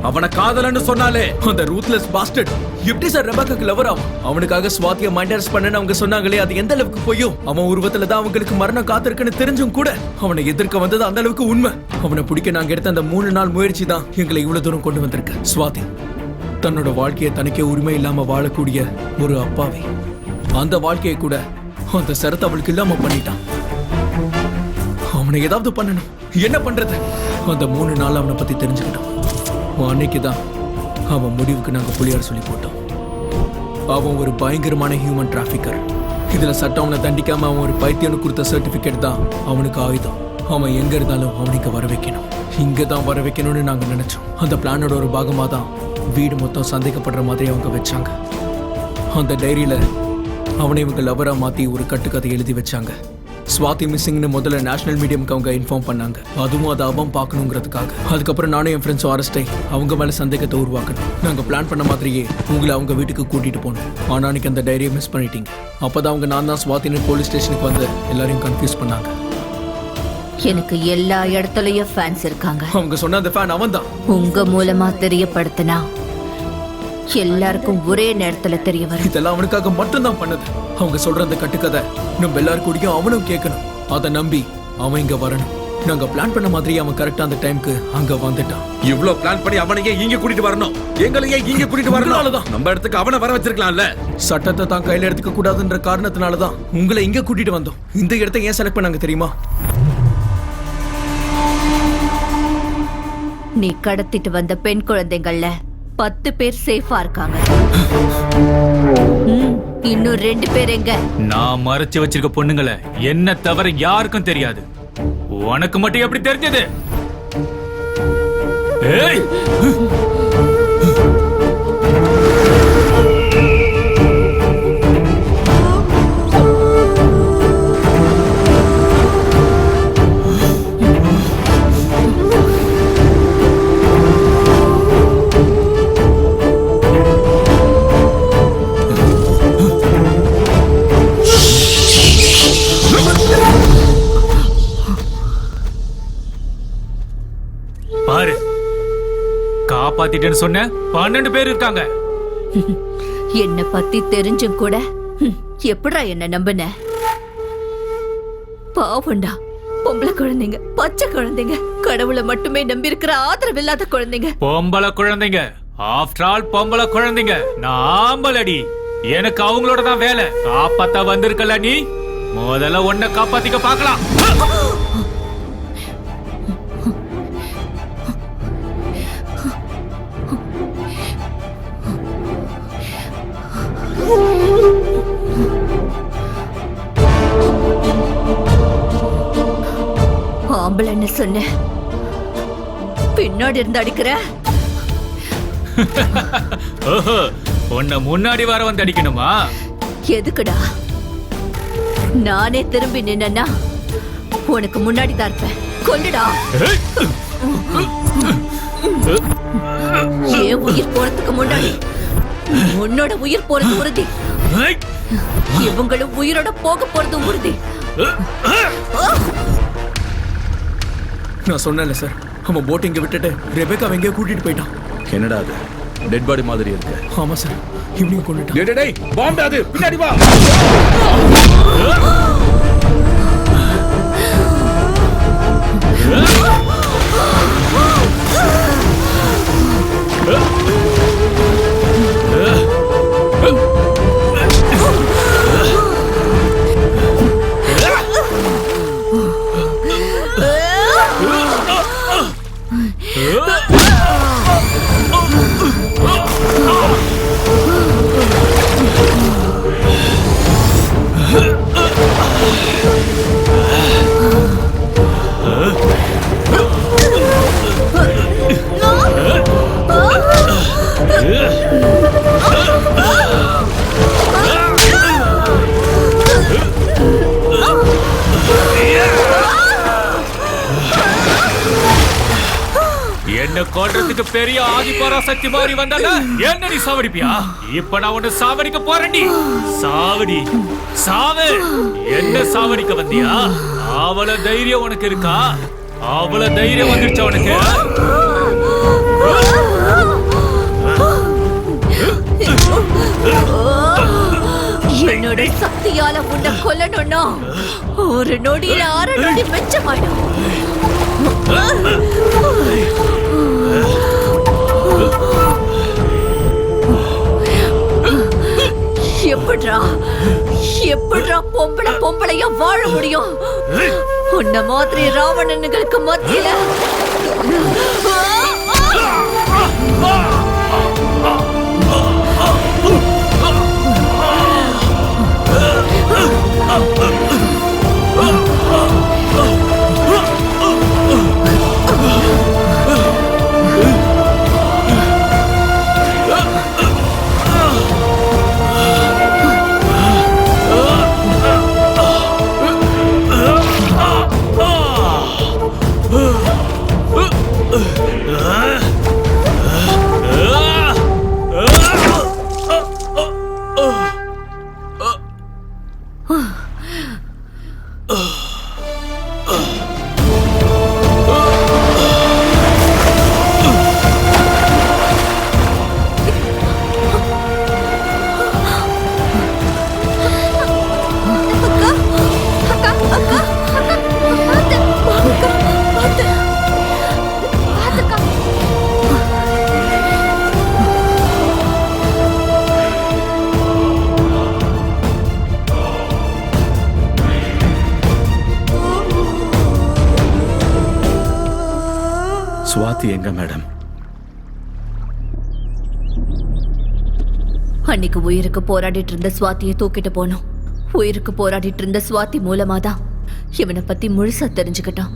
அவனை காதலன்னு சொன்னாலே அந்த ரூத்லெஸ் பாஸ்டர்ட் எப்படி சார் ரெபேக்காக்கு லவர் ஆகும்? அவனுக்காக ஸ்வாதியை மைண்ட் அரெஸ்ட் பண்ணன்னு அவங்க சொன்னாங்களே, அது எந்த அளவுக்கு போயோ? அவன் உருவத்துல தான் அவங்களுக்கு மரணம் காத்திருக்குன்னு தெரிஞ்சும் கூட அவனை எதிர்க்க வந்தது அந்த அளவுக்கு உண்மை. அவனை பிடிக்க நாங்க எடுத்த அந்த 3 நாள் முயற்சி தான் எங்களை இவ்வளவு தூரம் கொண்டு வந்திருக்கு. ஸ்வாதி தன்னோட வாழ்க்கையை தனக்கே உரிமை இல்லாம வாழக்கூடிய ஒரு அப்பாவி, அந்த வாழ்க்கையை கூட அந்த சரத்தை அவளுக்கு இல்லாம பண்ணிட்டான். அவனை ஏதாவது பண்ணணும். என்ன பண்றது? அந்த 3 நாள் அவனை பத்தி தெரிஞ்சுக்கிட்டோம். அன்னைக்குதான் அவன் முடிவுக்கு நாங்க புளியார் சொல்லி போட்டோம். அவன் ஒரு பயங்கரமான ஹியூமன் டிராபிக்கர். இதுல சட்டம் அவனை தண்டிக்காம அவன் ஒரு பைத்தியனு கொடுத்த சர்டிபிகேட் தான் அவனுக்கு ஆயுதம். அவன் எங்க இருந்தாலும் அவனுக்கு வர வைக்கணும், இங்கதான் வர வைக்கணும்னு நாங்க நினைச்சோம். அந்த பிளானோட ஒரு பாகமா தான் வீடு மொத்தம் சந்தேகப்படுற மாதிரி அவங்க வச்சாங்க. அந்த டைரியில அவனை இவங்க லவரா மாத்தி ஒரு கட்டுக்கதை எழுதி வச்சாங்க. ஸ்வாதி மிஸ்ஸிங்னு முதல்ல நேஷனல் மீடியம்க்கு அவங்க இன்ஃபார்ம் பண்ணாங்க. அதுவும் அதை அவன் பார்க்கணுங்கிறதுக்காக. அதுக்கப்புறம் நானும் என் ஃப்ரெண்ட்ஸும் அரெஸ்ட் ஆகி அவங்க மேல சந்தேகத்தை உருவாக்கணும். நாங்க பிளான் பண்ண மாதிரியே உங்களை அவங்க வீட்டுக்கு கூட்டிட்டு போனோம். ஆனா அன்னைக்கு அந்த டைரியை மிஸ் பண்ணிட்டீங்க. அப்பதான் அவங்க நான் தான் ஸ்வாதின்னு போலீஸ் ஸ்டேஷனுக்கு வந்து எல்லாரையும் கன்ஃபியூஸ் பண்ணாங்க. எனக்கு எல்லா இடத்துலயும் ஃபேன்ஸ் இருக்காங்க. அவங்க சொன்ன அந்த ஃபேன் அவன் தான். உங்க மூலமா தெரியப்படுத்தினா எல்லாருக்கும் ஒரே நேரத்துல தெரிய வரும். இதெல்லாம் அவனுக்காக மட்டும்தான் பண்ணது. அவங்க சொல்ற அந்த கட்டுக்கதை நம்ம எல்லாரும் கூடயும் அவனும் கேட்கணும். அதை நம்பி அவன் இங்க வரணும். நாங்க பிளான் பண்ண மாதிரி அவன் கரெக்டா அந்த டைம்க்கு அங்க வந்துட்டான். இவ்ளோ பிளான் பண்ணி அவனையே இங்க கூட்டிட்டு வரணும், எங்களையே இங்க கூட்டிட்டு வரணும். நம்ம இடத்துக்கு அவனை வர வச்சிருக்கலாம்ல. சட்டத்தை தான் கையில எடுத்துக்க கூடாதுன்ற காரணத்தினாலதான் உங்களை இங்க கூட்டிட்டு வந்தோம். இந்த இடத்தை ஏன் செலக்ட் பண்ணாங்க தெரியுமா? நீ கடத்திட்டு வந்த பெண் குழந்தைங்கள்ல 10 பேர் சேஃபா இருக்காங்க. இன்னும் 2 பேர் எங்க? நான் மறைச்சு வச்சிருக்க பொண்ணுங்களை என்ன தவிர யாருக்கும் தெரியாது. உனக்கு மட்டும் எப்படி தெரிஞ்சது? ஏய், பாரு, காப்பாத்திட்டேன்னு சொன்ன 12 பேர் இருக்காங்க. என்ன பத்தி தெரிஞ்சும் கூட எப்படா என்ன நம்பின? பாவண்டா, பொம்பளை குழந்தைங்க, பச்சை குழந்தைங்க, கடவுளை மட்டுமே நம்பி இருக்கிற ஆதரவு இல்லாத குழந்தைங்க. பொம்பளை குழந்தைங்க, ஆஃப்டர் ஆல் பொம்பளை குழந்தைங்க. நான் ஆம்பளடி, எனக்கு அவங்களோட தான் வேலை. காப்பாத்த வந்திருக்கல நீ, முதல்ல உன்னை காப்பாத்திக்க பார்க்கலாம். ஆம்பளைன்னு சொன்ன, பின்னாடி இருந்து அடிக்கிற. ஓஹோ, உன்னை முன்னாடி வர வந்து அடிக்கணுமா? எதுக்குடா? நானே திரும்பி நின்னா உனக்கு முன்னாடி தான் இருப்பேன். கொல்லுடா. ஏன் உயிர் போறதுக்கு முன்னாடி உன்னோட உயிர் போறது உறுதி. இவங்களும் உயிரோட போக போறது உறுதி. நான் சொன்னேன்ல சார், அவன் போட்டிங்க விட்டுட்டு ரெபேக்கா எங்கேயோ கூட்டிட்டு போயிட்டான். என்னடா அது? டெட் பாடி மாதிரி இருக்கு. ஆமா சார், இவனையும் கொண்டுட்டான். டேய், பாம்பு அது, பின்னாடி வா. பெரிய ஆதிபராசக்தி மாதிரி வந்தால என்ன நீ சாவடிப்பியா? இப்ப நான் உன்னை சாவடிக்க போறேன்டி. சாவடி, சாவு. என்ன சாவடிக்க வந்தியா? அவள தைரியம் உனக்கு இருக்கா? அவள தைரியம் வந்துருச்சா உனக்கு? என்னோட சக்தியால உன்னை கொல்லணும்னா ஒரு நொடியில 6 நொடி மிச்சமாயிடும். எப்படிடா பொம்பளையா வாழ முடியும்? உன்ன மாதிரி ராவணனுங்களுக்கு மத்தியில சுவாதி எங்க மேடம்? அன்னைக்கு உயிருக்கு போராடிட்டு இருந்த சுவாதியை தூக்கிட்டு போனோம். உயிருக்கு போராடிட்டு இருந்த சுவாதி மூலமாதான் இவனை பத்தி முழுசா தெரிஞ்சுக்கிட்டான்.